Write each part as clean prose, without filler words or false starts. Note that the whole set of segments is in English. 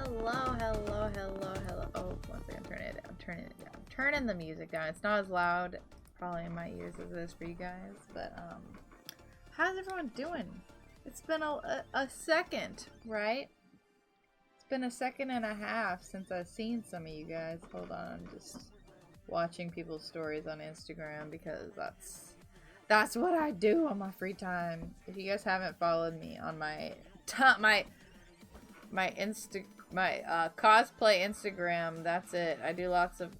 Hello. Oh, one second, turning the music down. It's not as loud, probably in my ears as it is for you guys, but, how's everyone doing? It's been a second, right? It's been a second and a half since I've seen some of you guys. Hold on, I'm just watching people's stories on Instagram because that's what I do on my free time. If you guys haven't followed me on my cosplay Instagram, that's it. I do lots of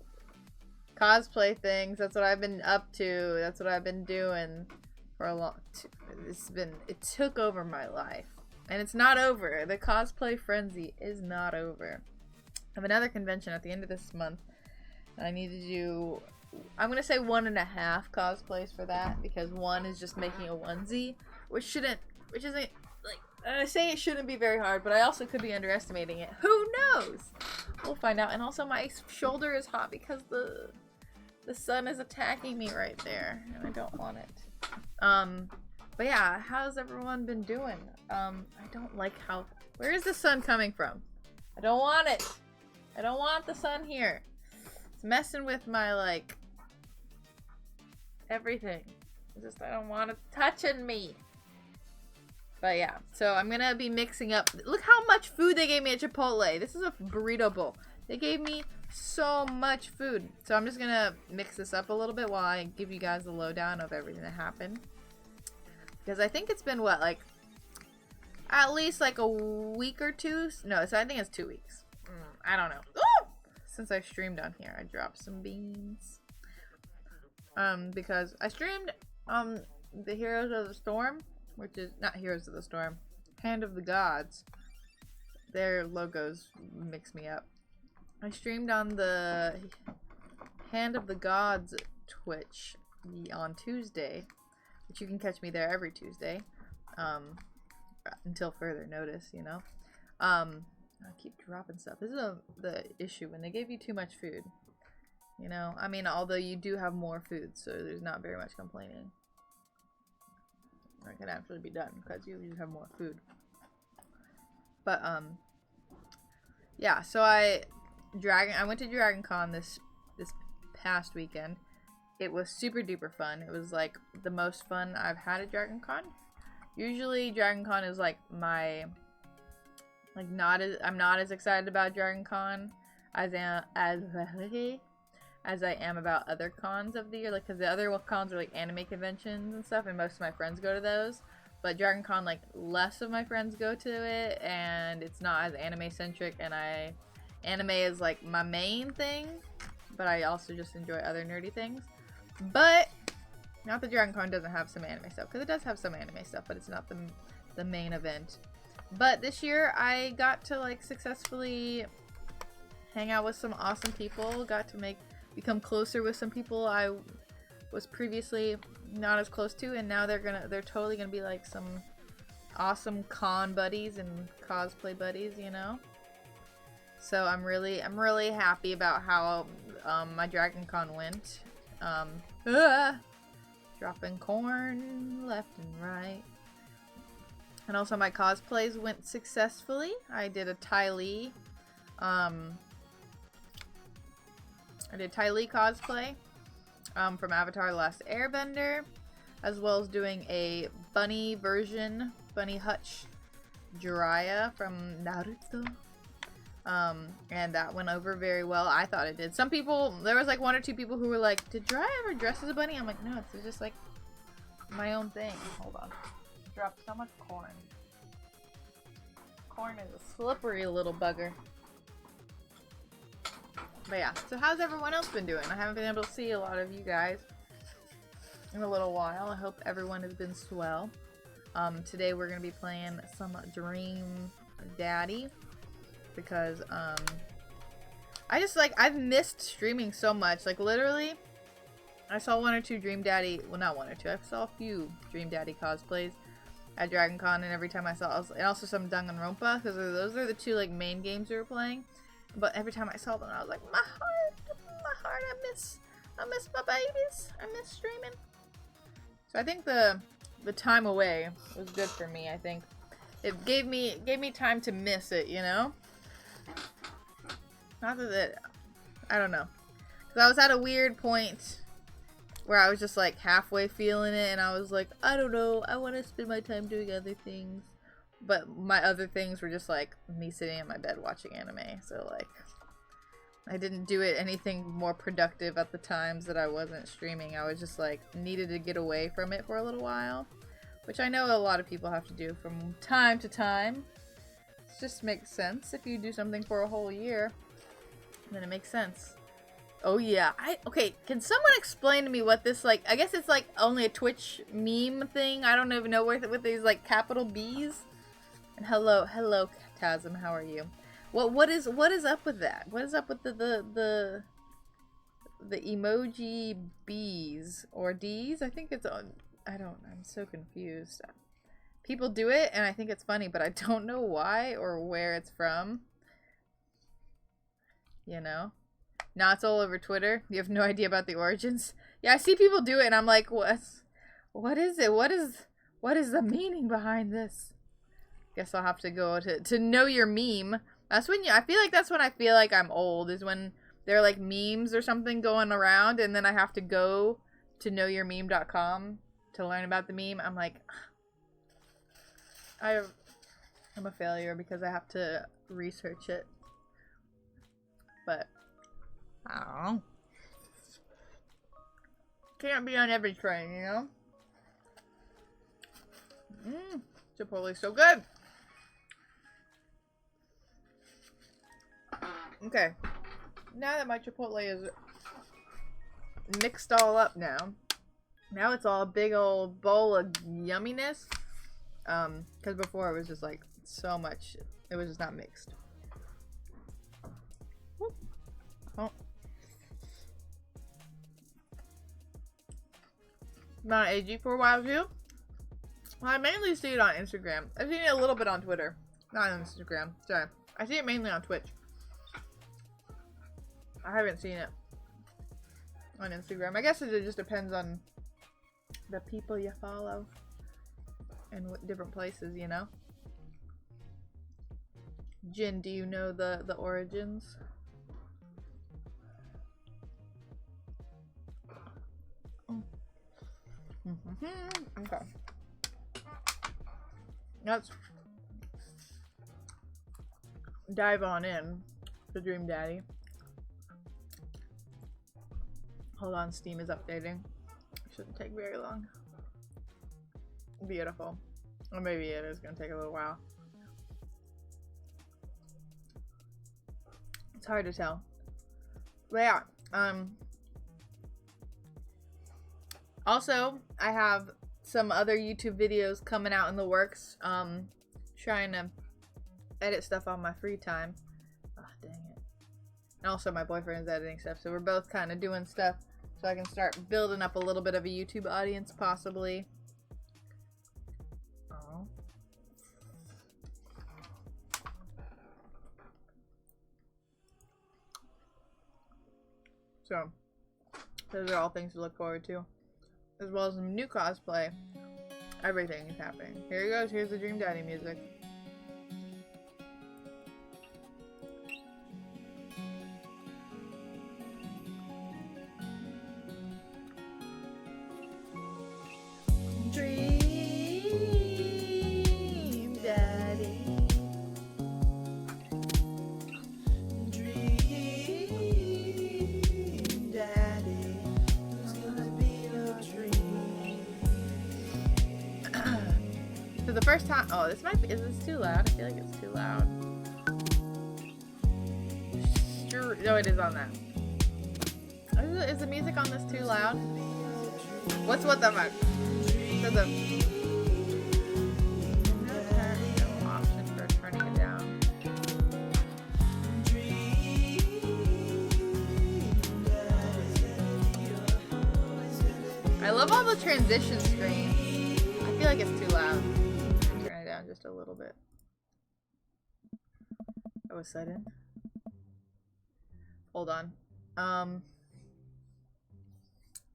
cosplay things. That's what I've been up to. That's what I've been doing for a long it took over my life. And it's not over. The cosplay frenzy is not over. I have another convention at the end of this month. I need to do, I'm gonna say 1.5 cosplays for that, because one is just making a onesie, which isn't, like, I say it shouldn't be very hard, but I also could be underestimating it. Who knows? We'll find out. And also my shoulder is hot because the sun is attacking me right there, and I don't want it. But yeah, how's everyone been doing? I don't like how, where is the sun coming from? I don't want it. I don't want the sun here. It's messing with my, like, everything. I don't want it touching me. But yeah, so I'm gonna be mixing up. Look how much food they gave me at Chipotle. This is a burrito bowl. They gave me so much food. So I'm just gonna mix this up a little bit while I give you guys the lowdown of everything that happened. Because I think it's been, what, like, at least like a week or two? No, so I think it's 2 weeks. I don't know. Ooh! Since I streamed on here, I dropped some beans. Because I streamed the Heroes of the Storm, which is not Heroes of the Storm, Hand of the Gods. Their logos mix me up. I streamed on the Hand of the Gods Twitch on Tuesday, which you can catch me there every Tuesday, until further notice, you know. I keep dropping stuff. This is the issue when they give you too much food. You know, I mean, although you do have more food, so there's not very much complaining. It can actually be done because you have more food. But yeah. So I went to Dragon Con this past weekend. It was super duper fun. It was like the most fun I've had at Dragon Con. Usually Dragon Con is like I'm not as excited about Dragon Con as I am about other cons of the year, like, because the other cons are like anime conventions and stuff, and most of my friends go to those. But Dragon Con, like, less of my friends go to it, and it's not as anime centric, and anime is like my main thing, but I also just enjoy other nerdy things. But not that Dragon Con doesn't have some anime stuff, because it does have some anime stuff, but it's not the main event. But this year I got to, like, successfully hang out with some awesome people, got to become closer with some people I was previously not as close to, and now they're totally gonna be like some awesome con buddies and cosplay buddies, you know. So I'm really happy about how my Dragon Con went. Dropping corn left and right. And also my cosplays went successfully. I did a Ty Lee cosplay from Avatar: The Last Airbender, as well as doing a bunny version, Bunny Hutch Jiraiya from Naruto. And that went over very well. I thought it did. Some people, there was like 1 or 2 people who were like, did Jiraiya ever dress as a bunny? I'm like, no, it's just like my own thing. Hold on. Dropped so much corn. Corn is a slippery little bugger. But yeah, so how's everyone else been doing? I haven't been able to see a lot of you guys in a little while. I hope everyone has been swell. Today we're going to be playing some Dream Daddy, because I've missed streaming so much. Like, literally, I saw 1 or 2 Dream Daddy, well, not 1 or 2, I saw a few Dream Daddy cosplays at Dragon Con, and every time I saw, and also some Danganronpa, because those are the 2, like, main games we were playing. But every time I saw them, I was like, my heart, I miss my babies. I miss streaming. So I think the time away was good for me. I think it gave me time to miss it, you know? Not that I don't know. Because I was at a weird point where I was just like halfway feeling it, and I was like, I don't know, I want to spend my time doing other things. But my other things were just like me sitting in my bed watching anime. So like, I didn't do it anything more productive at the times that I wasn't streaming. I was just like, needed to get away from it for a little while. Which I know a lot of people have to do from time to time. It just makes sense. If you do something for a whole year, then it makes sense. Oh yeah, okay, can someone explain to me what this, like, I guess it's like only a Twitch meme thing. I don't even know with these like capital B's. And hello Tasm, how are you? What is up with that? What is up with the emoji B's or D's? I think it's on, I'm so confused. People do it and I think it's funny, but I don't know why or where it's from. You know? Now it's all over Twitter. You have no idea about the origins. Yeah, I see people do it and I'm like, what is it? What is the meaning behind this? Guess I'll have to go to know your meme. That's when I feel like I'm old, is when there are like memes or something going around and then I have to go to knowyourmeme.com to learn about the meme. I'm like, I'm a failure because I have to research it. But I don't know. Can't be on every train, you know? Chipotle's so good. Okay. Now that my Chipotle is mixed all up now it's all a big old bowl of yumminess. Because before it was just like so much, it was just not mixed. Oh. Not AG for a while too. Well, I mainly see it on Instagram. I've seen it a little bit on Twitter. Not on Instagram. Sorry. I see it mainly on Twitch. I haven't seen it on Instagram. I guess it just depends on the people you follow and what different places, you know? Jin, do you know the origins? Okay. Let's dive on in to Dream Daddy. Hold on, Steam is updating. Shouldn't take very long. Beautiful. Or maybe it is gonna take a little while. It's hard to tell. But yeah, also, I have some other YouTube videos coming out in the works. Trying to edit stuff on my free time. Oh, dang it. And also my boyfriend's editing stuff, so we're both kind of doing stuff so I can start building up a little bit of a YouTube audience, possibly. Oh. So, those are all things to look forward to. As well as some new cosplay. Everything is happening. Here he goes. Here's the Dream Daddy music. Dream Daddy. Dream Daddy. It's gonna be your dream. For the first time, oh, this might be, is this too loud? I feel like it's too loud. Sure, no, it is on that. Is the music on this too loud? What the fuck? So the no option for turning it down. I love all the transition screen. I feel like it's too loud. Turn it down just a little bit. Oh, sudden. Hold on.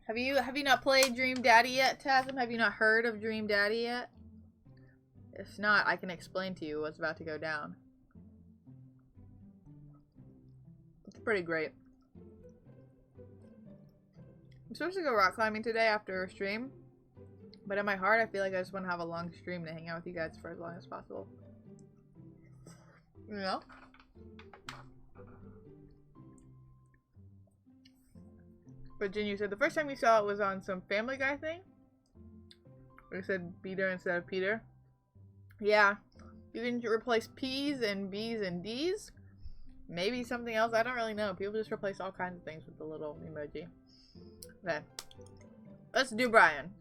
Have you not played Dream Daddy yet, Tasm? Have you not heard of Dream Daddy yet? If not, I can explain to you what's about to go down. Pretty great. I'm supposed to go rock climbing today after a stream. But in my heart, I feel like I just want to have a long stream to hang out with you guys for as long as possible. You know? But Jin, you said the first time you saw it was on some Family Guy thing? Where it said Peter instead of Peter? Yeah. You didn't replace P's and B's and D's? Maybe something else? I don't really know. People just replace all kinds of things with the little emoji. Okay. Let's do Brian.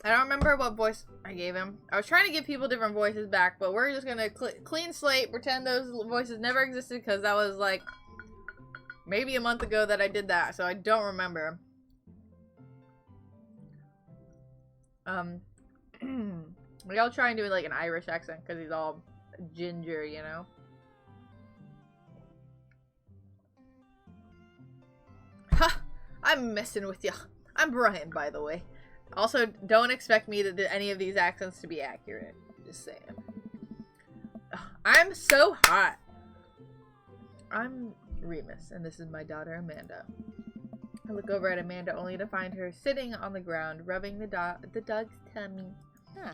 I don't remember what voice I gave him. I was trying to give people different voices back, but we're just gonna clean slate, pretend those voices never existed, because that was like maybe a month ago that I did that, so I don't remember. We all try and do like an Irish accent, because he's all ginger, you know? Ha! I'm messing with ya. I'm Brian, by the way. Also, don't expect me to any of these accents to be accurate. Just saying. I'm so hot. I'm Remus, and this is my daughter, Amanda. I look over at Amanda only to find her sitting on the ground, rubbing the dog's tummy. Huh.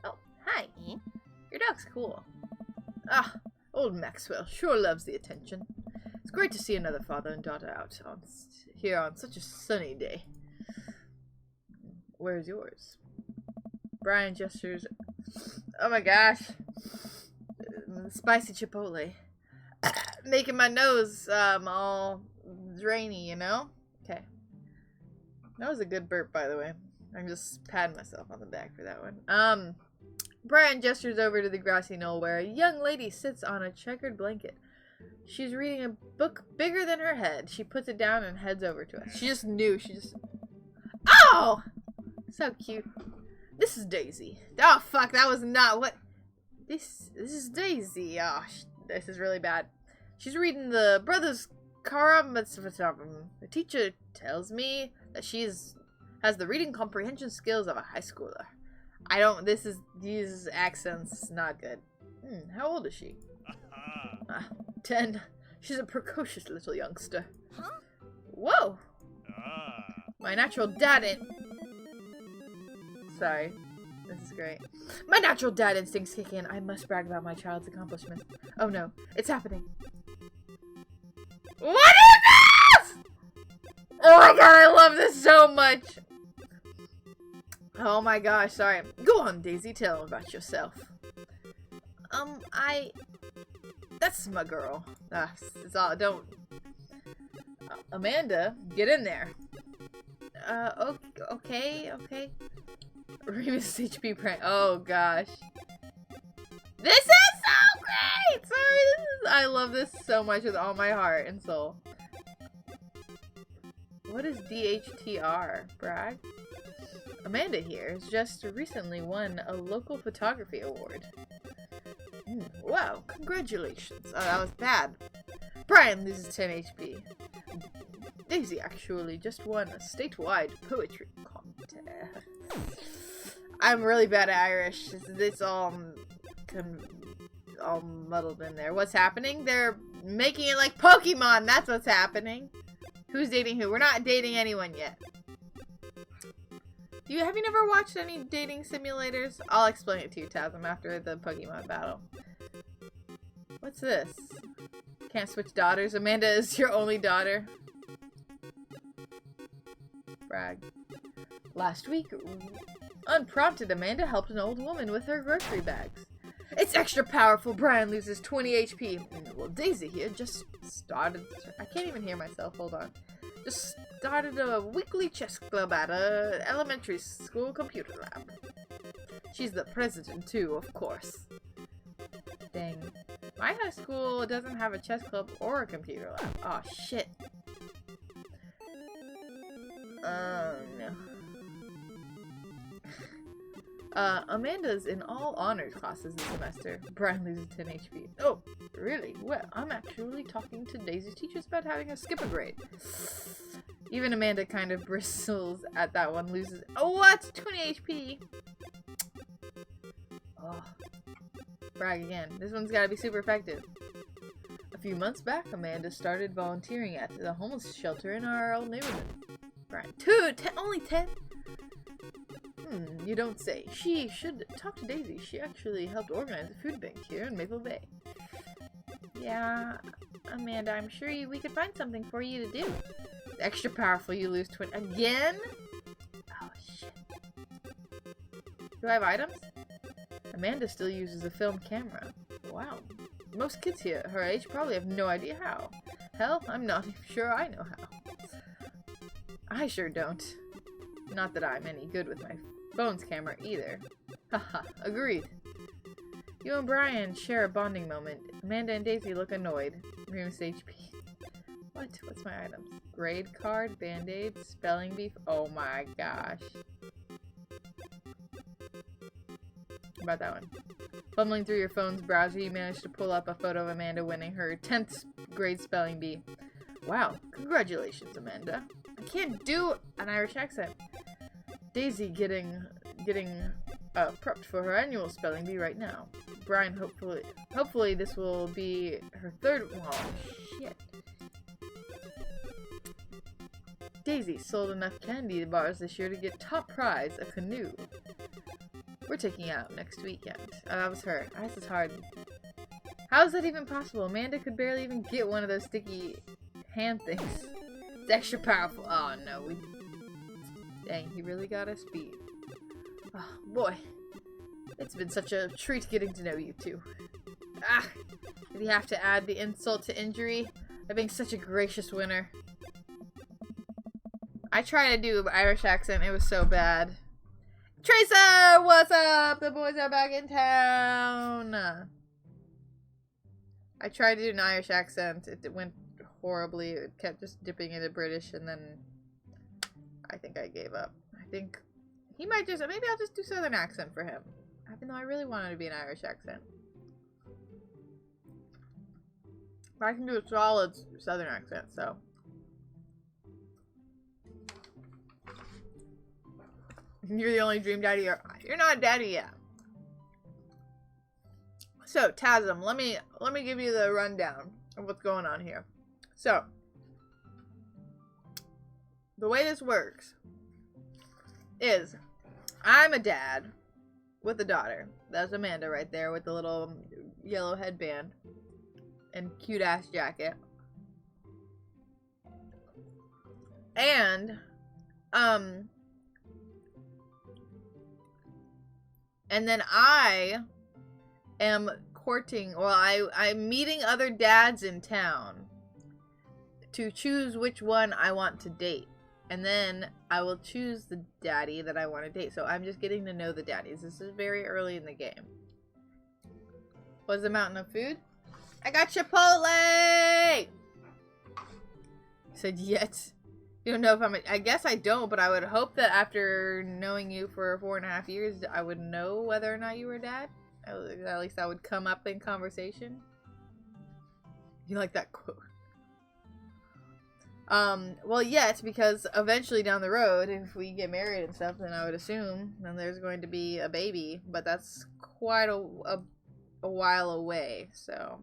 Oh, hi. Your dog's cool. Ah, old Maxwell sure loves the attention. It's great to see another father and daughter out here on such a sunny day. Where's yours? Brian gestures. Oh my gosh. Spicy chipotle. Making my nose all drainy, you know? Okay. That was a good burp, by the way. I'm just patting myself on the back for that one. Brian gestures over to the grassy knoll where a young lady sits on a checkered blanket. She's reading a book bigger than her head. She puts it down and heads over to us. She just knew. She just... Oh! So cute. This is Daisy. Oh, fuck. That was not what... This is Daisy. Oh, this is really bad. She's reading the Brothers Karamazov. The teacher tells me that she's has the reading comprehension skills of a high schooler. I don't... These accents, not good. How old is she? 10. She's a precocious little youngster. Huh? Whoa! My natural dad Sorry. This is great. My natural dad instincts kick in. I must brag about my child's accomplishment. Oh no. It's happening. What is this?! Oh my god, I love this so much! Oh my gosh, sorry. Go on, Daisy. Tell about yourself. That's my girl. It's all, don't... Amanda, get in there. Okay. Remus HP prank. Oh gosh. This is so great! Sorry, I love this so much with all my heart and soul. What is DHTR, Bragg? Amanda here has just recently won a local photography award. Wow, congratulations. Oh, that was bad. Brian loses 10 HP. Daisy actually just won a statewide poetry contest. I'm really bad at Irish. It's all muddled in there. What's happening? They're making it like Pokemon. That's what's happening. Who's dating who? We're not dating anyone yet. Have you never watched any dating simulators? I'll explain it to you, Tasm, after the Pokemon battle. What's this? Can't switch daughters. Amanda is your only daughter. Bragg. Last week, unprompted, Amanda helped an old woman with her grocery bags. It's extra powerful. Brian loses 20 HP. Well, Daisy here just started... I can't even hear myself. Hold on. Just started a weekly chess club at a elementary school computer lab. She's the president, too, of course. Dang. My high school doesn't have a chess club or a computer lab. Oh, shit. No. Amanda's in all honors classes this semester. Brian loses 10 HP. Oh, really? Well, I'm actually talking to Daisy's teachers about having a skip a grade. Even Amanda kind of bristles at that one. Loses. Oh, what? 20 HP. Oh. Bragg again. This one's gotta be super effective. A few months back, Amanda started volunteering at the homeless shelter in our old neighborhood. Brian, only 10? You don't say. She should talk to Daisy. She actually helped organize a food bank here in Maple Bay. Yeah, Amanda, I'm sure we could find something for you to do. Extra powerful, you lose 20. Again? Oh, shit. Do I have items? Amanda still uses a film camera. Wow. Most kids here her age probably have no idea how. Hell, I'm not even sure I know how. I sure don't. Not that I'm any good with my phone's camera either. Haha, agreed. You and Brian share a bonding moment. Amanda and Daisy look annoyed. Remus HP. What? What's my items? Grade card, band-aid, spelling bee. Oh my gosh. How about that one? Fumbling through your phone's browser, you managed to pull up a photo of Amanda winning her 10th grade spelling bee. Wow, congratulations, Amanda. I can't do an Irish accent. Daisy getting prepped for her annual spelling bee right now. Brian, hopefully this will be her third. Oh shit. Daisy sold enough candy bars this year to get top prize, a canoe. We're taking out next weekend. Oh, that was her. This is hard. How is that even possible? Amanda could barely even get one of those sticky hand things. It's extra powerful. Oh no, dang, he really got us beat. Oh boy. It's been such a treat getting to know you two. Ah! Did he have to add the insult to injury by being such a gracious winner? I tried to do an Irish accent, it was so bad. Tracer! What's up? The boys are back in town! I tried to do an Irish accent, it went horribly, it kept just dipping into British, and then I think I gave up. I think he might just, maybe I'll just do Southern accent for him. Even though I really wanted to be an Irish accent. But I can do a solid Southern accent, so. You're the only dream daddy. You're not a daddy yet. So, Tasm, let me give you the rundown of what's going on here. So, the way this works is I'm a dad with a daughter. That's Amanda right there with the little yellow headband and cute ass jacket. And then I am courting, well, I'm meeting other dads in town to choose which one I want to date. And then I will choose the daddy that I want to date. So I'm just getting to know the daddies. This is very early in the game. Was the mountain of food? I got Chipotle! Said yet. You don't know if I guess I don't, but I would hope that after knowing you for 4.5 years, I would know whether or not you were dad. At least that would come up in conversation. You like that quote? Well, yes, because eventually down the road, if we get married and stuff, then I would assume then there's going to be a baby, but that's quite a while away, so.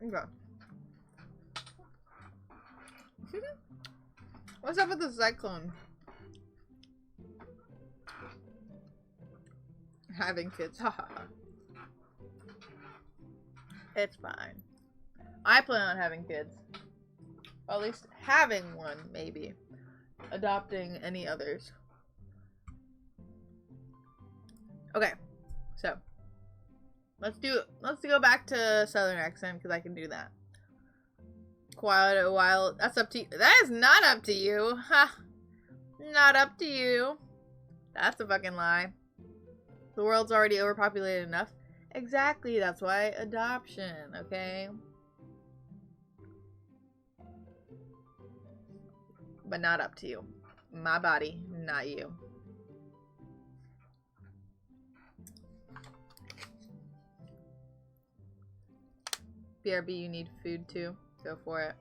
Okay. What's up with the cyclone? Having kids. It's fine. I plan on having kids. Or at least having one, maybe. Adopting any others. Okay. So. Let's go back to Southern accent, because I can do that. Quite a while. That's up to you. That is not up to you. Ha. Not up to you. That's a fucking lie. The world's already overpopulated enough. Exactly, that's why adoption, okay? But not up to you. My body, not you. BRB, you need food too. Go for it.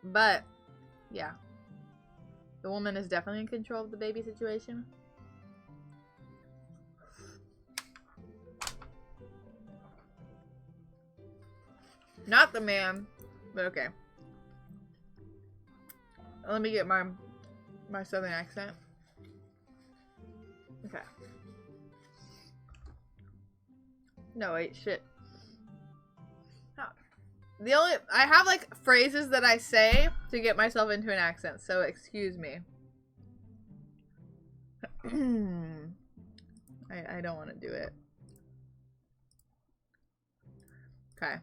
But, yeah. The woman is definitely in control of the baby situation. Not the man, but okay. Let me get my southern accent. Okay. No, wait, shit. I have like phrases that I say to get myself into an accent, so excuse me. I don't want to do it. Okay.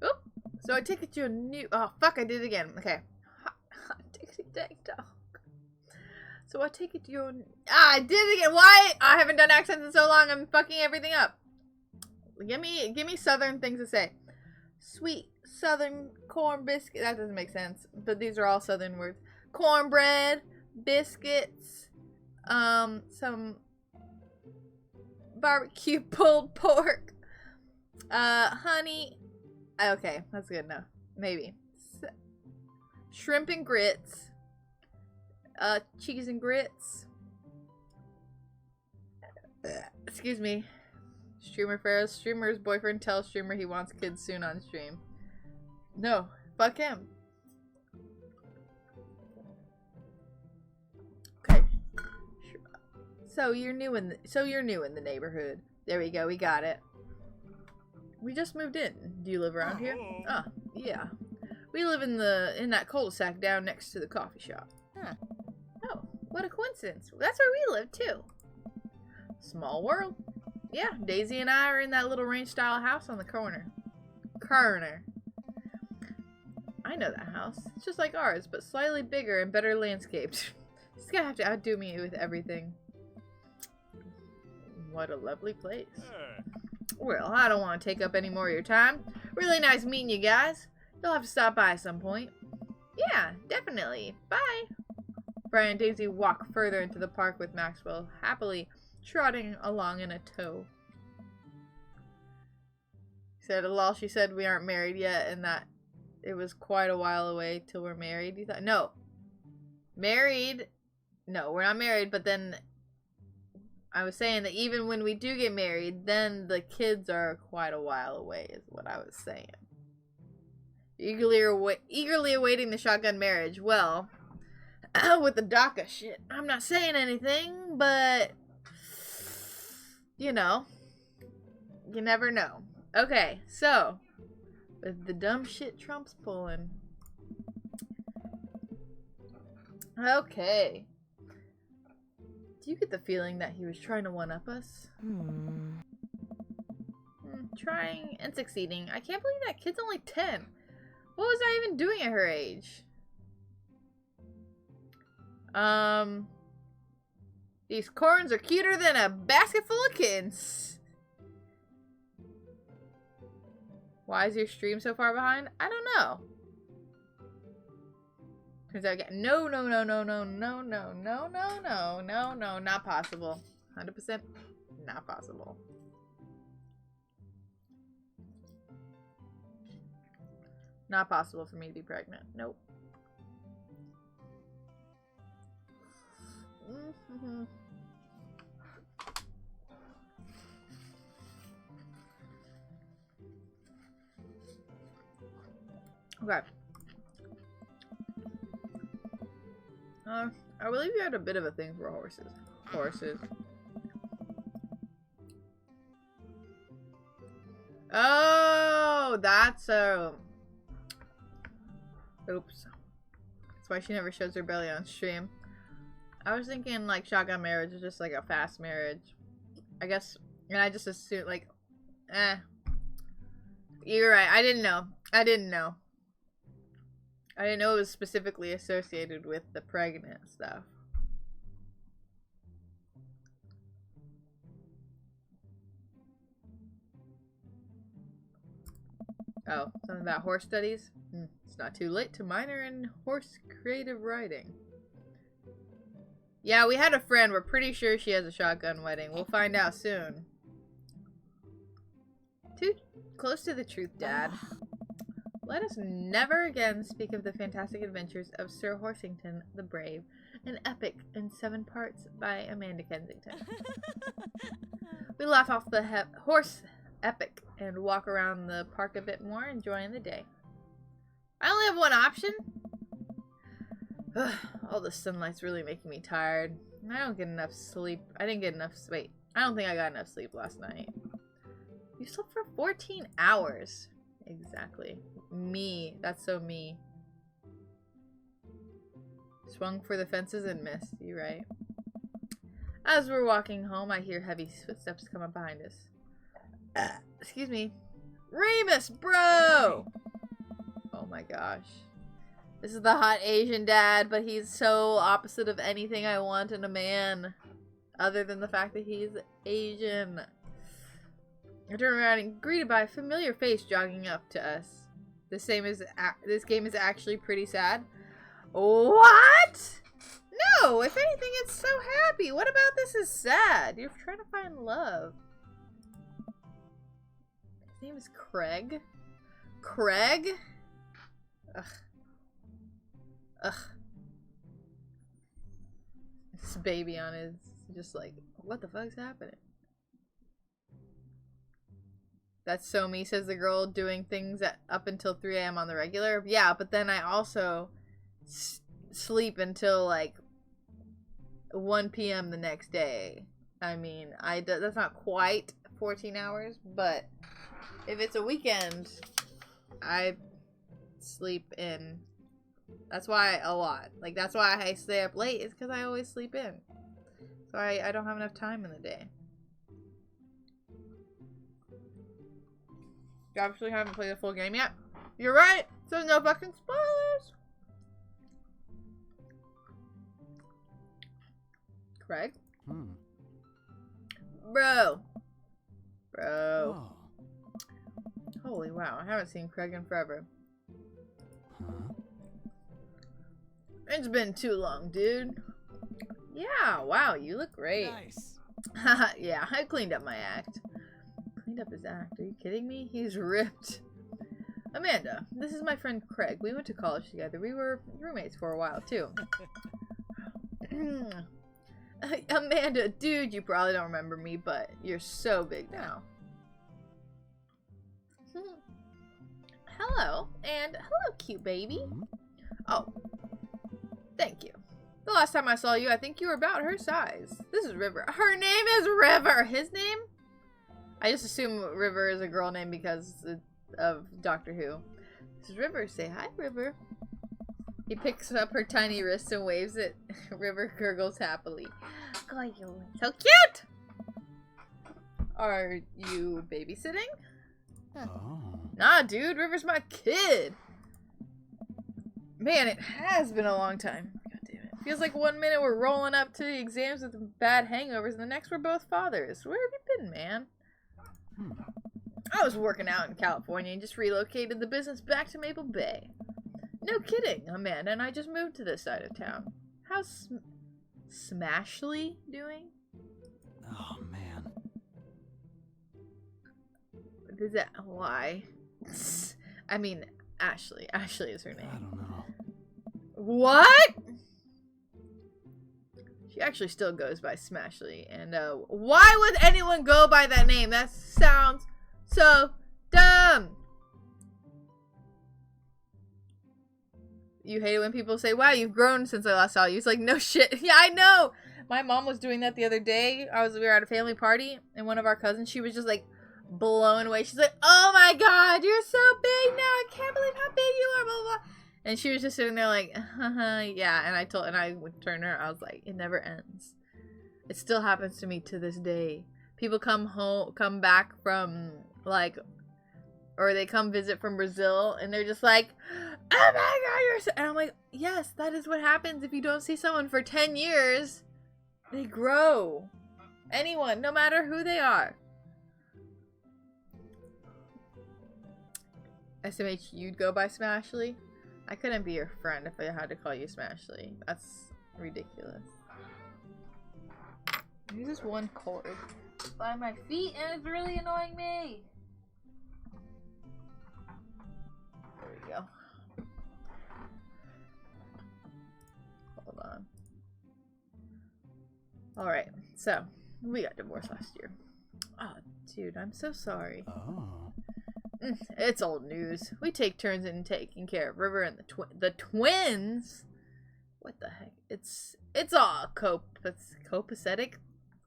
Oop. So I take it you're new. Oh, fuck, I did it again. Okay. Dixie dang dog. So I take it you're. Ah, I did it again. Why? I haven't done accents in so long. I'm fucking everything up. Give me southern things to say. Sweet southern corn biscuit. That doesn't make sense. But these are all southern words. Cornbread, biscuits, some barbecue pulled pork, honey. Okay, that's good enough. Maybe. Shrimp and grits, cheese and grits. Excuse me. Streamer Pharaoh's streamer's boyfriend tells streamer he wants kids soon on stream. No, fuck him. Okay. So you're new in the neighborhood. There we go. We got it. We just moved in. Do you live around here? Oh, yeah. We live in that cul-de-sac down next to the coffee shop. Huh. Oh, what a coincidence. That's where we live too. Small world. Yeah, Daisy and I are in that little ranch-style house on the corner. I know that house. It's just like ours, but slightly bigger and better landscaped. She's gonna have to outdo me with everything. What a lovely place. Well, I don't want to take up any more of your time. Really nice meeting you guys. You'll have to stop by at some point. Yeah, definitely. Bye. Brian and Daisy walk further into the park with Maxwell, happily trotting along in a tow. She said we aren't married yet and that it was quite a while away till we're married. You thought, no. Married. No, we're not married, but then I was saying that even when we do get married, then the kids are quite a while away is what I was saying. Eagerly awaiting the shotgun marriage. Well, with the DACA shit, I'm not saying anything, but you know, you never know. Okay, so with the dumb shit Trump's pulling. Okay. Do you get the feeling that he was trying to one-up us? Trying and succeeding. I can't believe that kid's only 10. What was I even doing at her age? These corns are cuter than a basket full of kittens. Why is your stream so far behind? I don't know. Turns out, no, not possible. 100% not possible. Not possible for me to be pregnant. Nope. Okay. I believe you had a bit of a thing for horses. Oh, that's a... Oops. That's why she never shows her belly on stream. I was thinking, like, shotgun marriage is just, like, a fast marriage. I guess, and I just assumed, like, You're right. I didn't know. I didn't know it was specifically associated with the pregnant stuff. Oh, something about horse studies? It's not too late to minor in horse creative riding. Yeah, we had a friend. We're pretty sure she has a shotgun wedding. We'll find out soon. Too close to the truth, Dad. let us never again speak of the fantastic adventures of Sir Horsington the Brave, an epic in 7 parts by Amanda Kensington. We laugh off the horse epic and walk around the park a bit more, enjoying the day. I only have one option. All the sunlight's really making me tired. I don't get enough sleep. I didn't get enough. Wait, I don't think I got enough sleep last night. You slept for 14 hours. Exactly. Me. That's so me. Swung for the fences and missed. You right. As we're walking home, I hear heavy footsteps come up behind us. Excuse me. Remus, bro! Oh my gosh. This is the hot Asian dad, but he's so opposite of anything I want in a man. Other than the fact that he's Asian. I turn around and greeted by a familiar face jogging up to us. This game is actually pretty sad. What? No, if anything, it's so happy. What about this is sad? You're trying to find love. His name is Craig. Craig? Ugh. Ugh. This baby on his just like, what the fuck's happening? That's so me, says the girl doing things up until 3 a.m. on the regular. Yeah, but then I also sleep until like 1 p.m. the next day. I mean, that's not quite 14 hours, but if it's a weekend, I sleep in. That's why a lot. Like, that's why I stay up late, is because I always sleep in. So I don't have enough time in the day. You obviously haven't played the full game yet. You're right. So no fucking spoilers. Craig? Bro. Oh. Holy wow. I haven't seen Craig in forever. Huh? It's been too long, dude. Yeah, wow, you look great. Nice. Haha, yeah, I cleaned up my act. Cleaned up his act? Are you kidding me? He's ripped. Amanda, this is my friend Craig. We went to college together. We were roommates for a while, too. Amanda, dude, you probably don't remember me, but you're so big now. Hello, and hello, cute baby. Oh, thank you. The last time I saw you, I think you were about her size. This is River. Her name is River. His name? I just assume River is a girl name because of Doctor Who. This is River. Say hi, River. He picks up her tiny wrist and waves it. River gurgles happily. So cute! Are you babysitting? Oh. Nah, dude. River's my kid. Man, it has been a long time. God damn it. Feels like 1 minute we're rolling up to the exams with bad hangovers, and the next we're both fathers. Where have you been, man? I was working out in California and just relocated the business back to Maple Bay. No kidding, Amanda and I just moved to this side of town. How's Smashly doing? Oh, man. Is that why? I mean, Ashley. Ashley is her name. I don't know. What? She actually still goes by Smashly. And why would anyone go by that name? That sounds so dumb. You hate it when people say, wow, you've grown since I last saw you. It's like, no shit. Yeah, I know. My mom was doing that the other day. We were at a family party, and one of our cousins, she was just like blown away. She's like, oh my god, you're so big now. I can't believe how big you are, blah, blah, blah. And she was just sitting there like, yeah. And I would turn her. I was like, it never ends. It still happens to me to this day. People come back from like, or they come visit from Brazil, and they're just like, oh my god, you're so... And I'm like, yes, that is what happens if you don't see someone for 10 years. They grow. Anyone, no matter who they are. SMH, you'd go by Smashly? I couldn't be your friend if I had to call you Smashly. That's ridiculous. There's this one cord by my feet, and it's really annoying me. There we So, we got divorced last year. Oh, dude, I'm so sorry. Oh. It's old news. We take turns in taking care of River and the twins. What the heck? It's all copacetic.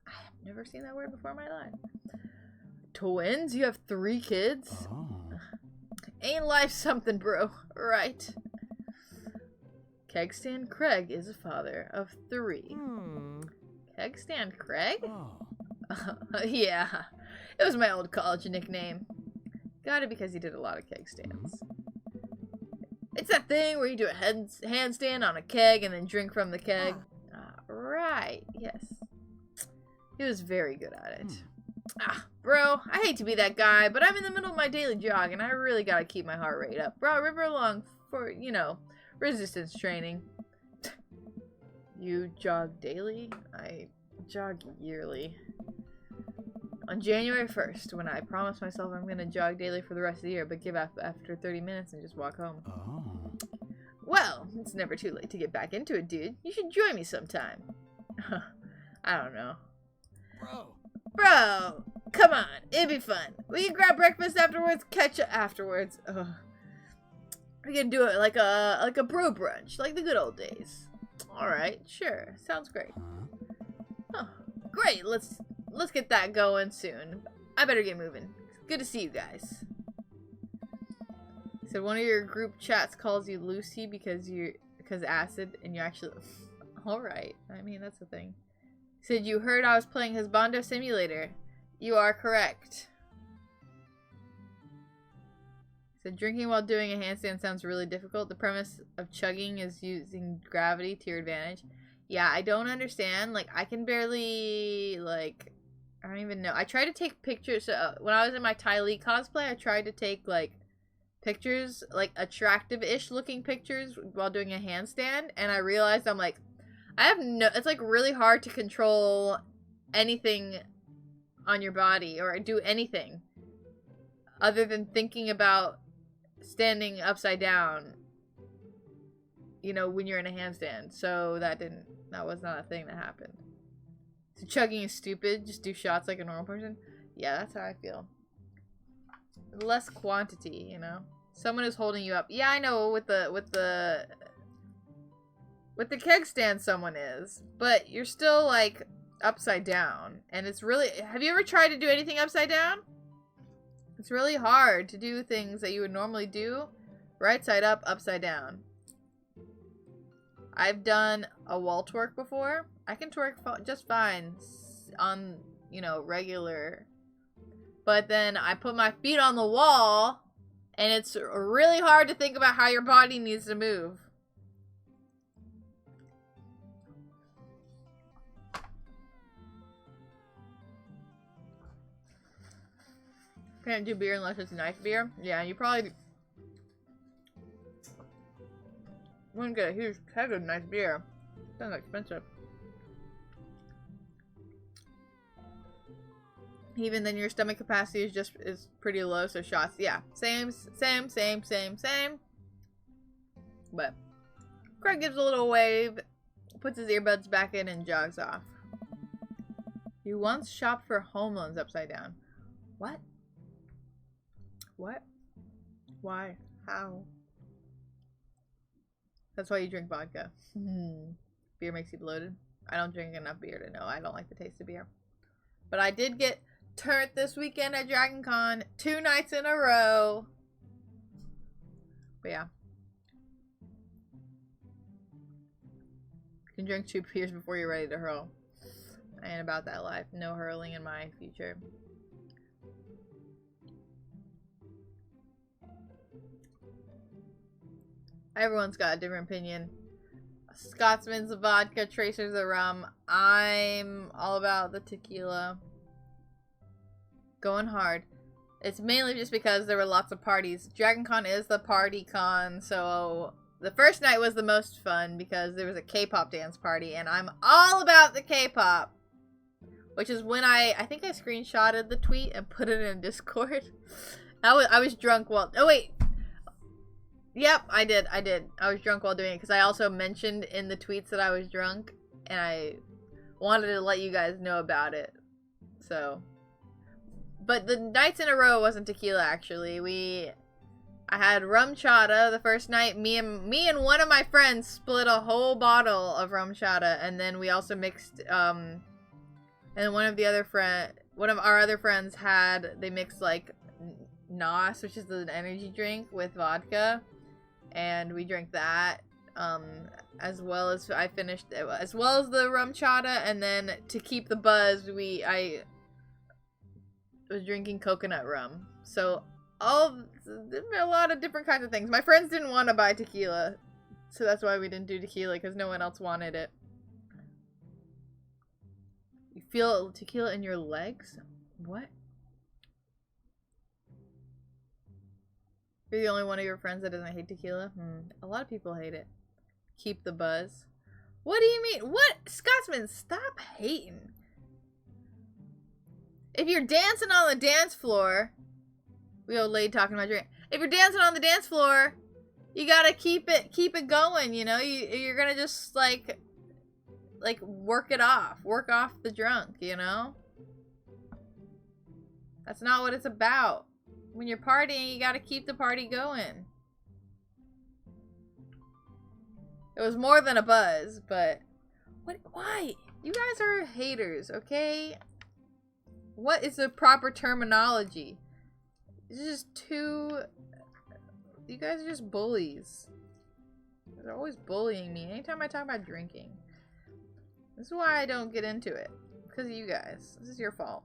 I've never seen that word before in my life. Twins? You have 3 kids? Oh. Ain't life something, bro? Right. Kegstand Craig is a father of 3. Kegstand Craig? Oh. Yeah. It was my old college nickname. Got it because he did a lot of keg stands. It's that thing where you do a handstand on a keg and then drink from the keg. Right. Yes. He was very good at it. Bro, I hate to be that guy, but I'm in the middle of my daily jog and I really gotta keep my heart rate up. Brought River along for, you know, resistance training. You jog daily? I jog yearly. On January 1st, when I promised myself I'm gonna jog daily for the rest of the year, but give up after 30 minutes and just walk home. Oh. Well, it's never too late to get back into it, dude. You should join me sometime. I don't know. Bro, come on. It'd be fun. We can grab breakfast afterwards, catch up afterwards. Ugh. We can do it like a bro brunch, like the good old days. Alright, sure. Sounds great. Oh, great. Let's get that going soon. I better get moving. Good to see you guys. So one of your group chats calls you Lucy because acid, and you actually... Alright. I mean, that's the thing. Said you heard I was playing Husbando Simulator. You are correct. Said drinking while doing a handstand sounds really difficult. The premise of chugging is using gravity to your advantage. Yeah, I don't understand. Like, I can barely, like... I don't even know. I tried to take pictures. When I was in my Ty Lee cosplay, I tried to take, like, pictures, like, attractive-ish looking pictures while doing a handstand. And I realized I'm like, it's, like, really hard to control anything on your body or do anything other than thinking about standing upside down, you know, when you're in a handstand. So that was not a thing that happened. So chugging is stupid. Just do shots like a normal person. Yeah, that's how I feel. Less quantity, you know. Someone is holding you up. Yeah, I know with the keg stand someone is, but you're still like upside down, and it's really. Have you ever tried to do anything upside down? It's really hard to do things that you would normally do right side up, upside down. I've done a wall twerk before. I can twerk just fine on, you know, regular. But then I put my feet on the wall, and it's really hard to think about how your body needs to move. Can't do beer unless it's nice beer. Yeah, you probably wouldn't get a huge keg of nice beer. Sounds expensive. Even then, your stomach capacity is pretty low, so shots, yeah, same. But Craig gives a little wave, puts his earbuds back in, and jogs off. You once shopped for home loans upside down. What? What? Why? How? That's why you drink vodka. Beer makes you bloated. I don't drink enough beer to know. I don't like the taste of beer. But I did get turnt this weekend at Dragon Con 2 nights in a row. But yeah. You can drink 2 beers before you're ready to hurl. I ain't about that life. No hurling in my future. Everyone's got a different opinion. Scotsman's the vodka, Tracer's the rum. I'm all about the tequila. Going hard. It's mainly just because there were lots of parties. Dragon Con is the party con, so the first night was the most fun because there was a K-pop dance party, and I'm all about the K-pop. Which is when I think I screenshotted the tweet and put it in Discord. I was drunk while... Oh, wait. Yep, I did. I was drunk while doing it because I also mentioned in the tweets that I was drunk. And wanted to let you guys know about it. So, but the nights in a row wasn't tequila actually. I had rum chata the first night. Me and one of my friends split a whole bottle of rum chata, and then we also mixed and one of our other friends they mixed like NOS, which is an energy drink, with vodka, and we drank that as well as the rum chata, and then to keep the buzz I was drinking coconut rum. So a lot of different kinds of things. My friends didn't want to buy tequila, so that's why we didn't do tequila, because no one else wanted it. You feel tequila in your legs? What? You're the only one of your friends that doesn't hate tequila? A lot of people hate it. Keep the buzz. What do you mean? What? Scotsman, stop hating. If you're dancing on the dance floor... We old lady talking about drink. If you're dancing on the dance floor, you gotta keep it going, you know? You're gonna just, like, work off the drunk, you know? That's not what it's about. When you're partying, you gotta keep the party going. It was more than a buzz, but... Why? You guys are haters, okay? What is the proper terminology? It's just too... You guys are just bullies. They're always bullying me anytime I talk about drinking. This is why I don't get into it. Because of you guys. This is your fault.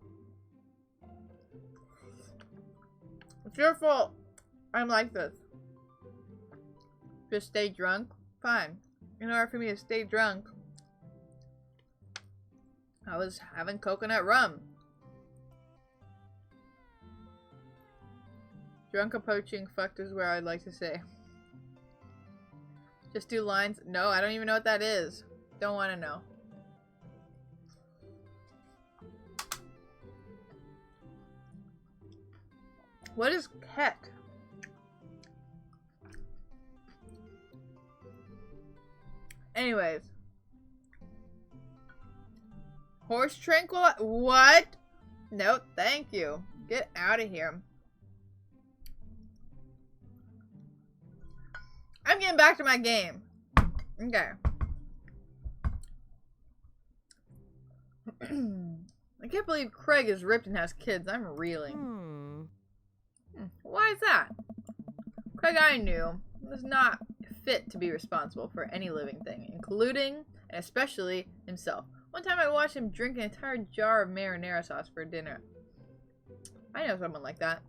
It's your fault. I'm like this. Just stay drunk? Fine. In order for me to stay drunk, I was having coconut rum. Drunk approaching fucked is where I'd like to say. Just do lines. No, I don't even know what that is. Don't want to know. What is ket? Anyways. Horse tranquil? What? No, thank you. Get out of here. I'm getting back to my game. Okay. I can't believe Craig is ripped and has kids. I'm reeling. Why is that? Craig, I knew, was not fit to be responsible for any living thing, including and especially himself. One time I watched him drink an entire jar of marinara sauce for dinner. I know someone like that.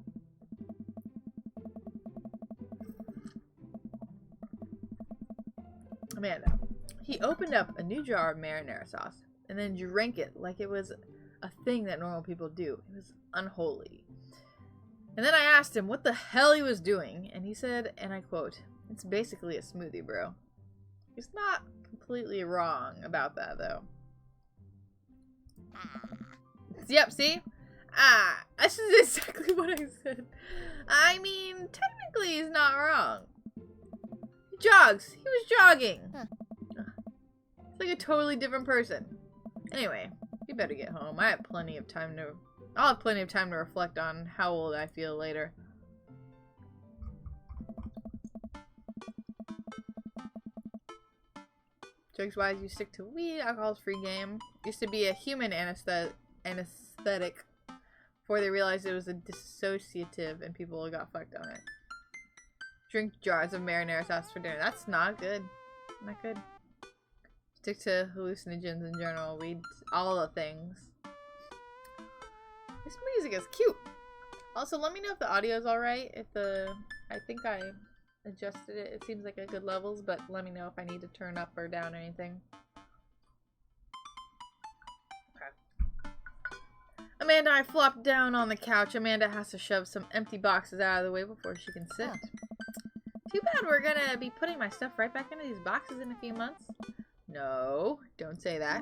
Amanda. He opened up a new jar of marinara sauce and then drank it like it was a thing that normal people do. It was unholy. And then I asked him what the hell he was doing, and he said, and I quote, "It's basically a smoothie, bro." He's not completely wrong about that, though. Yep, see? This is exactly what I said. I mean, technically he's not wrong. Jogs. He was jogging. It's like a totally different person. Anyway, you better get home. I'll have plenty of time to reflect on how old I feel later. Jokes-wise, you stick to weed. Alcohol's free game. Used to be a human anesthetic before they realized it was a dissociative and people got fucked on it. Drink jars of marinara sauce for dinner. That's not good. Not good. Stick to hallucinogens in general. Weed, all the things. This music is cute. Also, let me know if the audio is alright. I think I adjusted it. It seems like a good levels, but let me know if I need to turn up or down or anything. Okay. Amanda, I flopped down on the couch. Amanda has to shove some empty boxes out of the way before she can sit. Too bad we're gonna be putting my stuff right back into these boxes in a few months. No, don't say that.